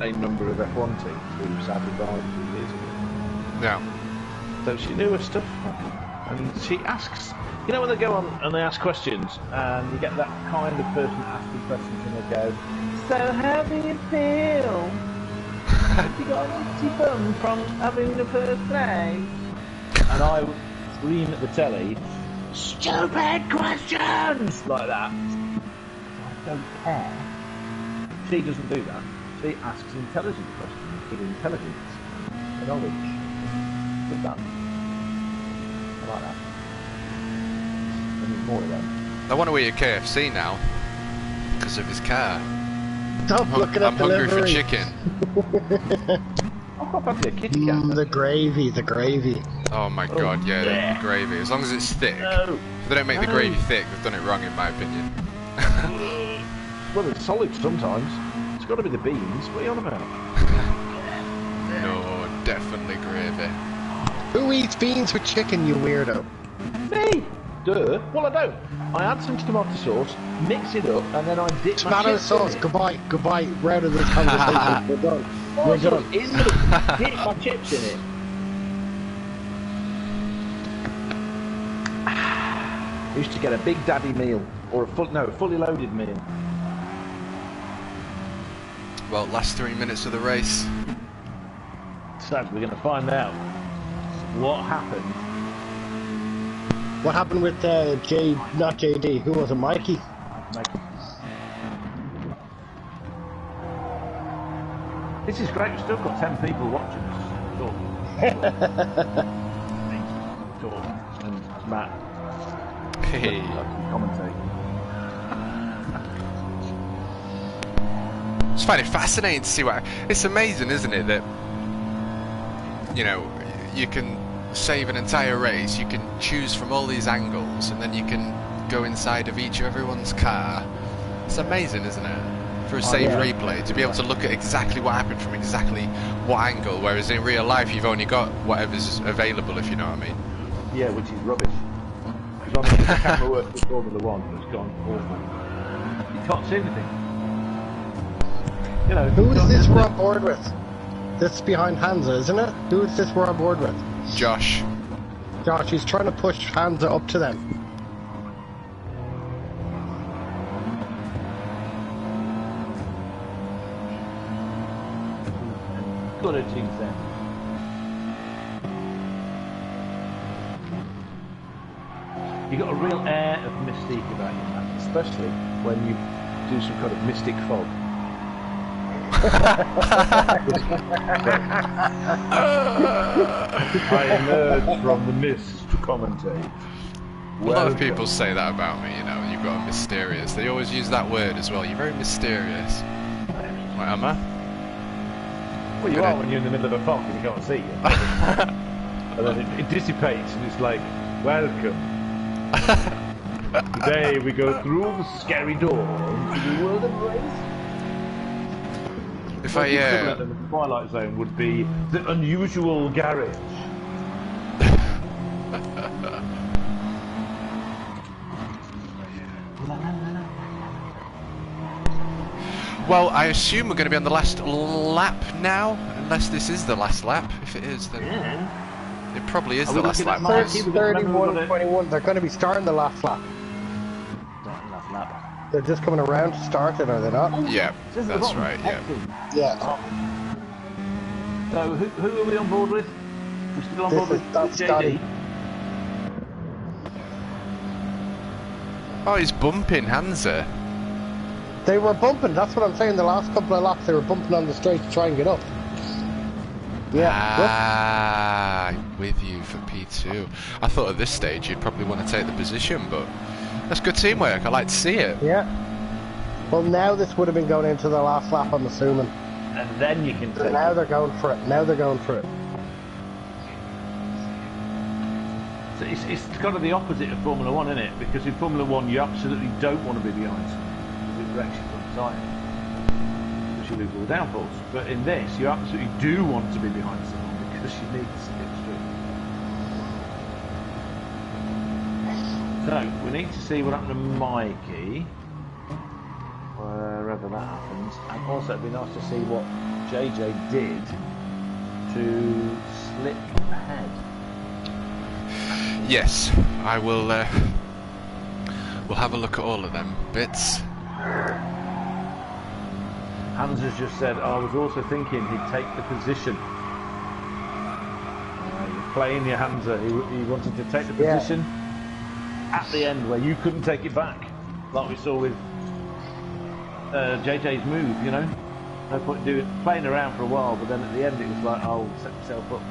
a number of F1 teams who sadly died a few years ago. Yeah. So she knew her stuff. And she asks, you know when they go on and they ask questions and you get that kind of person asking questions and they go, so how do you feel? Have you got an itchy bum from having the first place? And I would scream at the telly, stupid questions! Like that. I don't care. She doesn't do that. She asks intelligent questions with intelligence and knowledge. Good done. I like that. And there's more of them. I want to eat a KFC now because of his car. Stop looking at I'm hungry for delivery. chicken. I've got probably a kitty cat. The gravy, the gravy. Oh my god, yeah, the gravy. As long as it's thick. No. If they don't make the gravy thick, they've done it wrong in my opinion. Well, it's solid sometimes. It's got to be the beans. What are you on about? No, definitely gravy. Who eats beans with chicken, you weirdo? Me! Duh. Well, I don't. I add some tomato sauce, mix it up, and then I dip my Tomato chips sauce, in it. goodbye, we're out of this conversation. We're done. We're Also, done. in the dip my chips in it. I used to get a Big Daddy meal, or a fully loaded meal. Well, last 3 minutes of the race. So we're going to find out what happened. What happened with not JD, who was it, Mikey? This is great. We've still got 10 people watching us. Talk. And Matt. Hey. Commentate. It's find it fascinating to see what. It's amazing, isn't it, that you know you can save an entire race. You can choose from all these angles, and then you can go inside of everyone's car. It's amazing, isn't it? For a save replay, to be able to look at exactly what happened from exactly what angle, whereas in real life you've only got whatever's available, if you know what I mean. Yeah, which is rubbish. Because on the camera work for Formula 1 has gone awful. You can't see anything. You know, Who is this we're on board with? This behind Hansa, isn't it? Who is this we're on board with? Josh. Josh, he's trying to push Hansa up to them. Got to jinx them. You got a real air of mystique about you, man, especially when you do some kind of mystic fog. I emerge from the mist to commentate. A lot of people say that about me, you know, you've got a mysterious. They always use that word as well. You're very mysterious. Wait, am I? Well, you are when you're in the middle of a fog and you can't see you. And then it dissipates and it's like, welcome. Today we go through the scary door into the world of race. If The equivalent of the Twilight Zone would be the unusual garage. Well, I assume we're going to be on the last lap now, unless this is the last lap. If it is, then it probably is the last lap. 31 and 21, they're going to be starting the last lap. Last lap. They're just coming around to start it, are they not? Yeah, that's right, yeah. Yeah. So, who are we on board with? We're still on board with that's JD. Scotty. Oh, he's bumping Hansa. They were bumping, that's what I'm saying, the last couple of laps they were bumping on the straight to try and get up. Yeah. Ah, I'm with you for P2. I thought at this stage you'd probably want to take the position, but that's good teamwork. I like to see it. Yeah. Well, now this would have been going into the last lap, I'm assuming. And then you can take Now they're going for it. Now they're going for it. So it's kind of the opposite of Formula 1, isn't it? Because in Formula 1 you absolutely don't want to be behind someone. It wrecks you from the side. Because you lose all the downforce. But in this, you absolutely do want to be behind someone because you need to skip through. So, we need to see what happened to Mikey, wherever that happens. And also it'd be nice to see what JJ did to slip ahead. Yes, I will. We'll have a look at all of them bits. Hans has just said, I was also thinking he'd take the position. You're playing your Hansa. He wanted to take the position at the end where you couldn't take it back, like we saw with JJ's move. You know, no point playing around for a while, but then at the end it was like, I'll set myself up.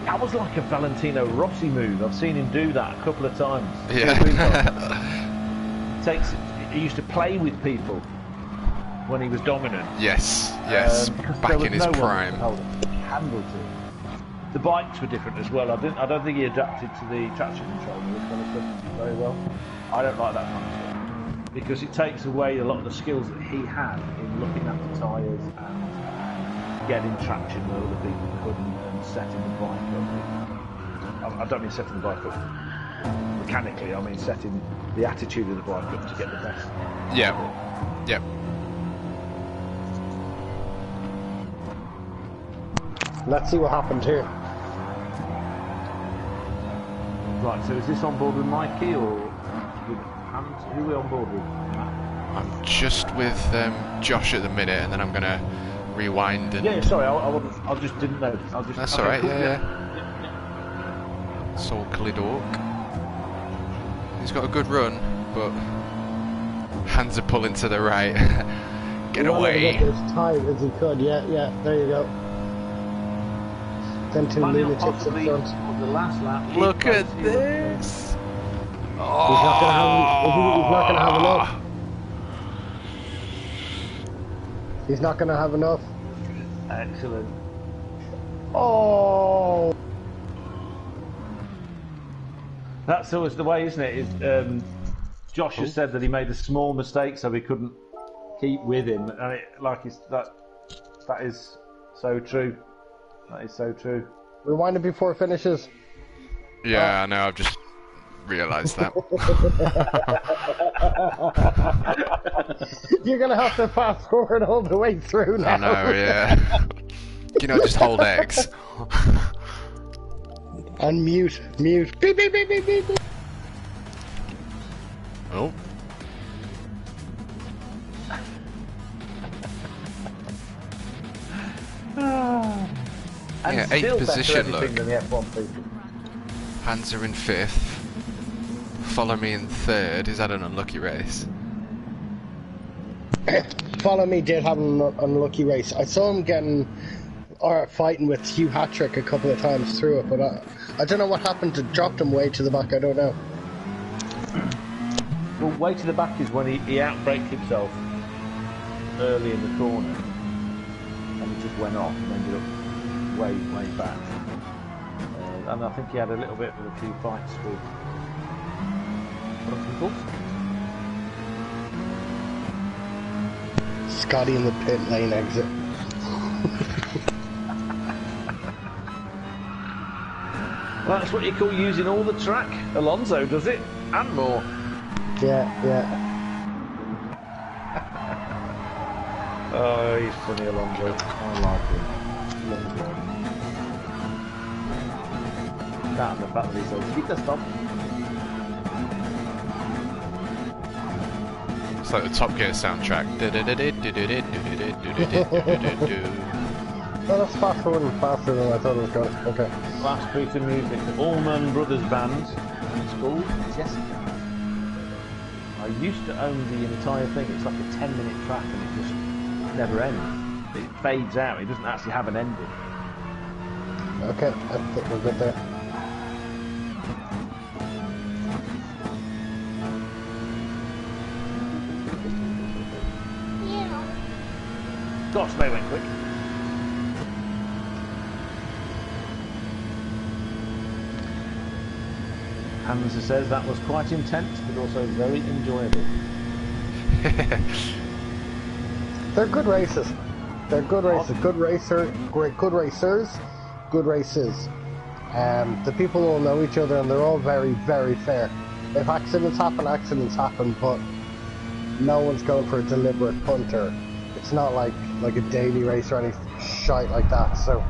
That was like a Valentino Rossi move. I've seen him do that a couple of times. Yeah. He used to play with people when he was dominant. Yes, yes, back in his prime. Handle to. The bikes were different as well. I don't think he adapted to the traction control and this kind of stuff very well. I don't like that kind of stuff because it takes away a lot of the skills that he had in looking at the tyres and getting traction where other people couldn't and setting the bike up. I don't mean setting the bike up mechanically. I mean setting the attitude of the bike up to get the best. Yeah. Yep. Let's see what happened here. Right, so is this on board with Mikey or with Hans? Who are we on board with? I'm just with Josh at the minute, and then I'm gonna rewind and. Yeah, sorry, I just didn't know. That's alright, cool, yeah. Soul Clidork. He's got a good run, but hands are pulling to the right. Get He wanted to away. get as tight as he could. Yeah, yeah. There you go. Then two Might not lunatics in possibly front. on the last lap. keep Look close at to you. this. He's not gonna have. He's not gonna have enough. He's not gonna have enough. Excellent. Oh. That's always the way, isn't it? Josh has said that he made a small mistake, so we couldn't keep with him, and that is so true. That is so true. Rewind it before it finishes. Yeah, I know, I've just realised that. You're gonna have to fast forward all the way through now. I know, yeah. You know, just hold X. And mute. Beep, beep, beep, beep, beep, beep. Oh. And Yeah, still eighth better position, editing look. than the F1 people. Panzer in 5th. Follow me in 3rd. Is that an unlucky race? Follow Me did have an unlucky race. I saw him getting or fighting with Hugh Hattrick a couple of times through it, but I don't know what happened to dropped him way to the back. I don't know. Well, way to the back is when he outbraked himself early in the corner, and he just went off and ended up way back. And I think he had a little bit of a few fights with other people. Scotty in the pit lane exit. Well, that's what you call using all the track. Alonso does it, and more. Yeah. Oh, he's funny, Alonso. I like him. Love him. That and the fact that he says, keep the stop. It's like the Top Gear soundtrack. Oh, that's faster than I thought it was going. Okay. Last piece of music, the Allman Brothers Band, and it's called Jessica. I used to own the entire thing. It's like a 10-minute track and it just never ends. It fades out. It doesn't actually have an ending. Okay, I think we're good there. Gosh, they went quick. Hans says that was quite intense, but also very enjoyable. They're good races. They're good races. Good racers. Good races. The people all know each other, and they're all very, very fair. If accidents happen, but no one's going for a deliberate punter. It's not like a daily race or any shite like that. So.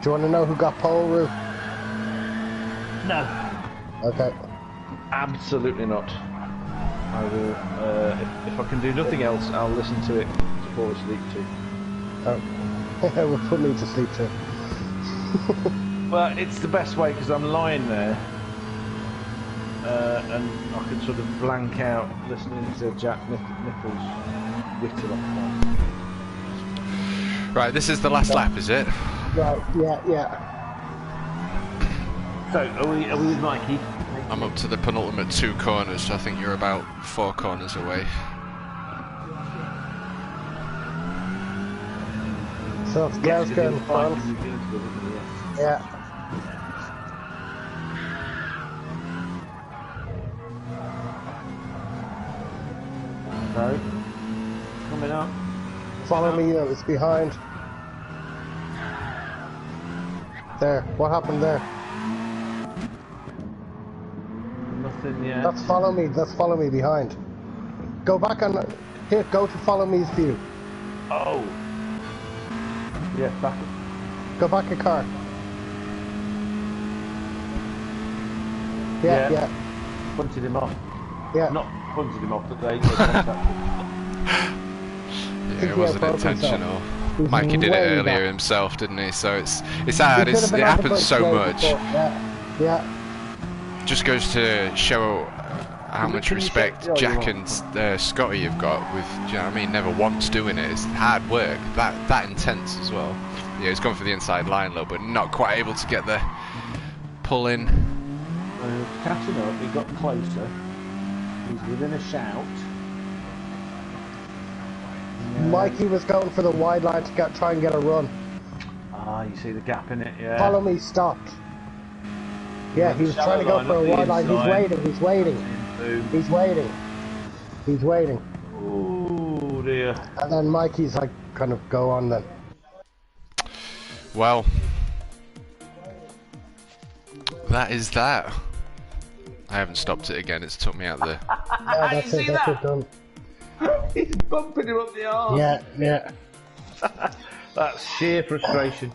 Do you want to know who got pole, Roo? No. Okay. Absolutely not. I will, if I can do nothing else, I'll listen to it to fall asleep to. Oh. It would put me to sleep too. Well, it's the best way because I'm lying there and I can sort of blank out listening to Jack Nicholls whittle off. Right, this is the last lap, is it? Right, yeah. So, are we with Mikey? I'm up to the penultimate 2 corners, so I think you're about 4 corners away. So it's Glasgow in front. Yeah. No. Coming up. Follow me, it's behind. There. What happened there? Nothing yet. That's follow me behind. Go back on here, go to follow me's view. Oh. Yeah, back. Go back a car. Yeah. Punted him off. Yeah. Not punted him off, but they contacted. Yeah, it wasn't intentional. Mikey did it way earlier back. himself, didn't he? So it's hard. He could have It been on the happens bus so way much. before, Yeah. Just goes to show how much Can you respect say- oh, Jack you're and Scotty have got with, do you know what I mean, never once doing it. It's hard work, that intense as well. Yeah, he's gone for the inside line a little bit, not quite able to get the pull in. Catching up, he got closer. He's within a shout. Mikey was going for the wide line to try and get a run. Ah, you see the gap in it, yeah. Follow me, stopped. Yeah, he was trying to go for a wide line. He's waiting. He's waiting. Oh dear. And then Mikey's like, kind of go on then. Well, that is that. I haven't stopped it again, it's took me out the... Yeah, that's it done. He's bumping him up the arm. Yeah. That's sheer frustration.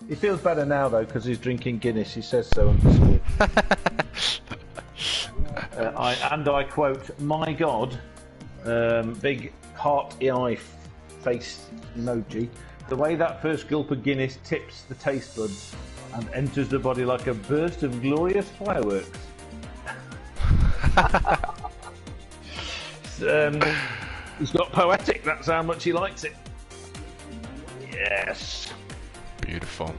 He feels better now though because he's drinking Guinness. He says so on the I quote, "My God," big heart eye face emoji. The way that first gulp of Guinness tips the taste buds and enters the body like a burst of glorious fireworks. He's got poetic. That's how much he likes it. Yes. Beautiful.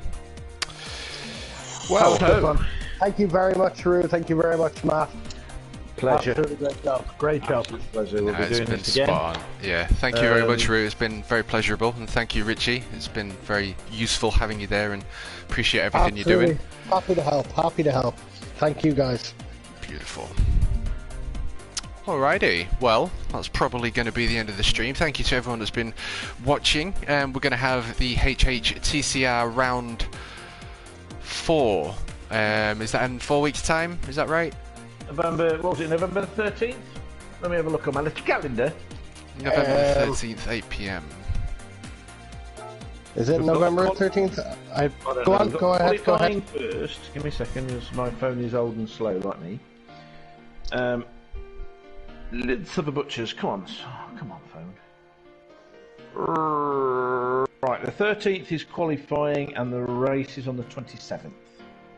Well, good one. Thank you very much, Rue. Thank you very much, Matt. Pleasure. Absolutely great job. Great job. Pleasure. We'll be It's doing been this again. spot on. Yeah, thank you very much, Rue. It's been very pleasurable, and thank you, Richie. It's been very useful having you there, and appreciate everything you're doing. Happy to help. Happy to help. Thank you, guys. Beautiful. Alrighty, well, that's probably going to be the end of the stream. Thank you to everyone that's been watching. We're going to have the HHTCR round 4. Is that in 4 weeks' time? Is that right? November 13th? Let me have a look on my little calendar. November 13th, 8 PM. Is it November 13th? Go on, go ahead. Qualifying first. Give me a second, as my phone is old and slow like me. Lids of the Butchers, come on phone. Right, the 13th is qualifying and the race is on the 27th.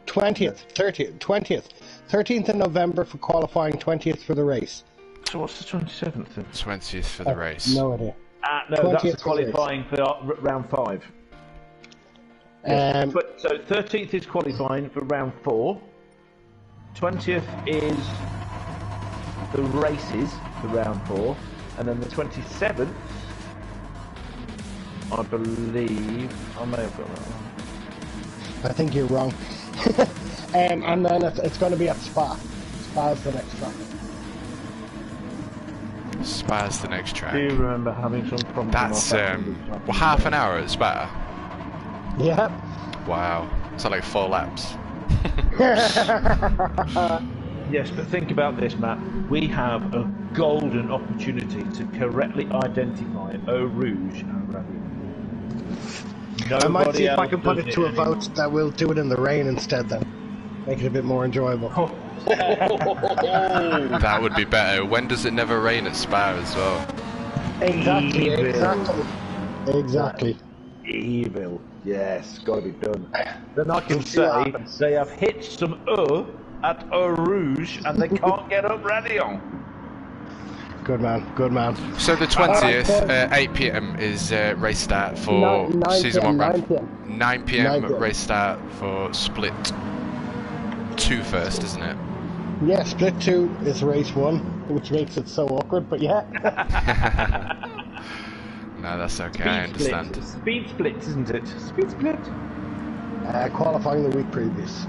13th of November for qualifying, 20th for the race. So what's the 27th then? 20th for the race. No idea. No, that's qualifying for round 5. So 13th is qualifying for round 4. 20th is the races for round 4, and then the 27th, I believe, I may have got that wrong. I think you're wrong. And then it's going to be at Spa. Spa's the next track. Spa's the next track. Do you remember having some problems? That's half an hour at Spa. Yep. Wow, it's like 4 laps. Yes, but think about this, Matt. We have a golden opportunity to correctly identify Eau Rouge and Radio. I might see if I can put it to a vote that we'll do it in the rain instead then. Make it a bit more enjoyable. That would be better. When does it never rain at Spa as well? Exactly. Evil. Yes, got to be done. Then I can say they have hit some Eau at Eau Rouge and they can't get up Radio. Good man, good man. So the 20th, 8 PM is race start for Season 1 round. 9 PM race start for Split 2 first, isn't it? Yeah, Split 2 is race 1, which makes it so awkward, but yeah. No, that's okay, I understand. Speed Split, isn't it? Speed Split. Qualifying the week previous.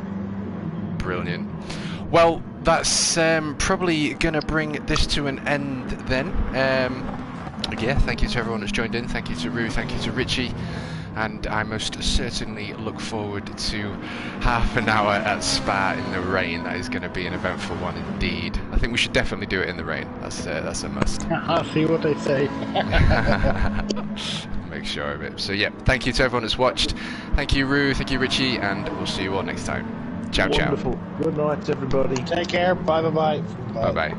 Brilliant. Well, that's probably going to bring this to an end then. Yeah, thank you to everyone that's joined in. Thank you to Rue, thank you to Richie. And I most certainly look forward to half an hour at Spa in the rain. That is going to be an eventful one indeed. I think we should definitely do it in the rain. That's a must. I'll see what they say. Make sure of it. So yeah, thank you to everyone that's watched. Thank you Rue, thank you Richie, and we'll see you all next time. Ciao, ciao. Wonderful. Good night, everybody. Take care. Bye. Bye bye.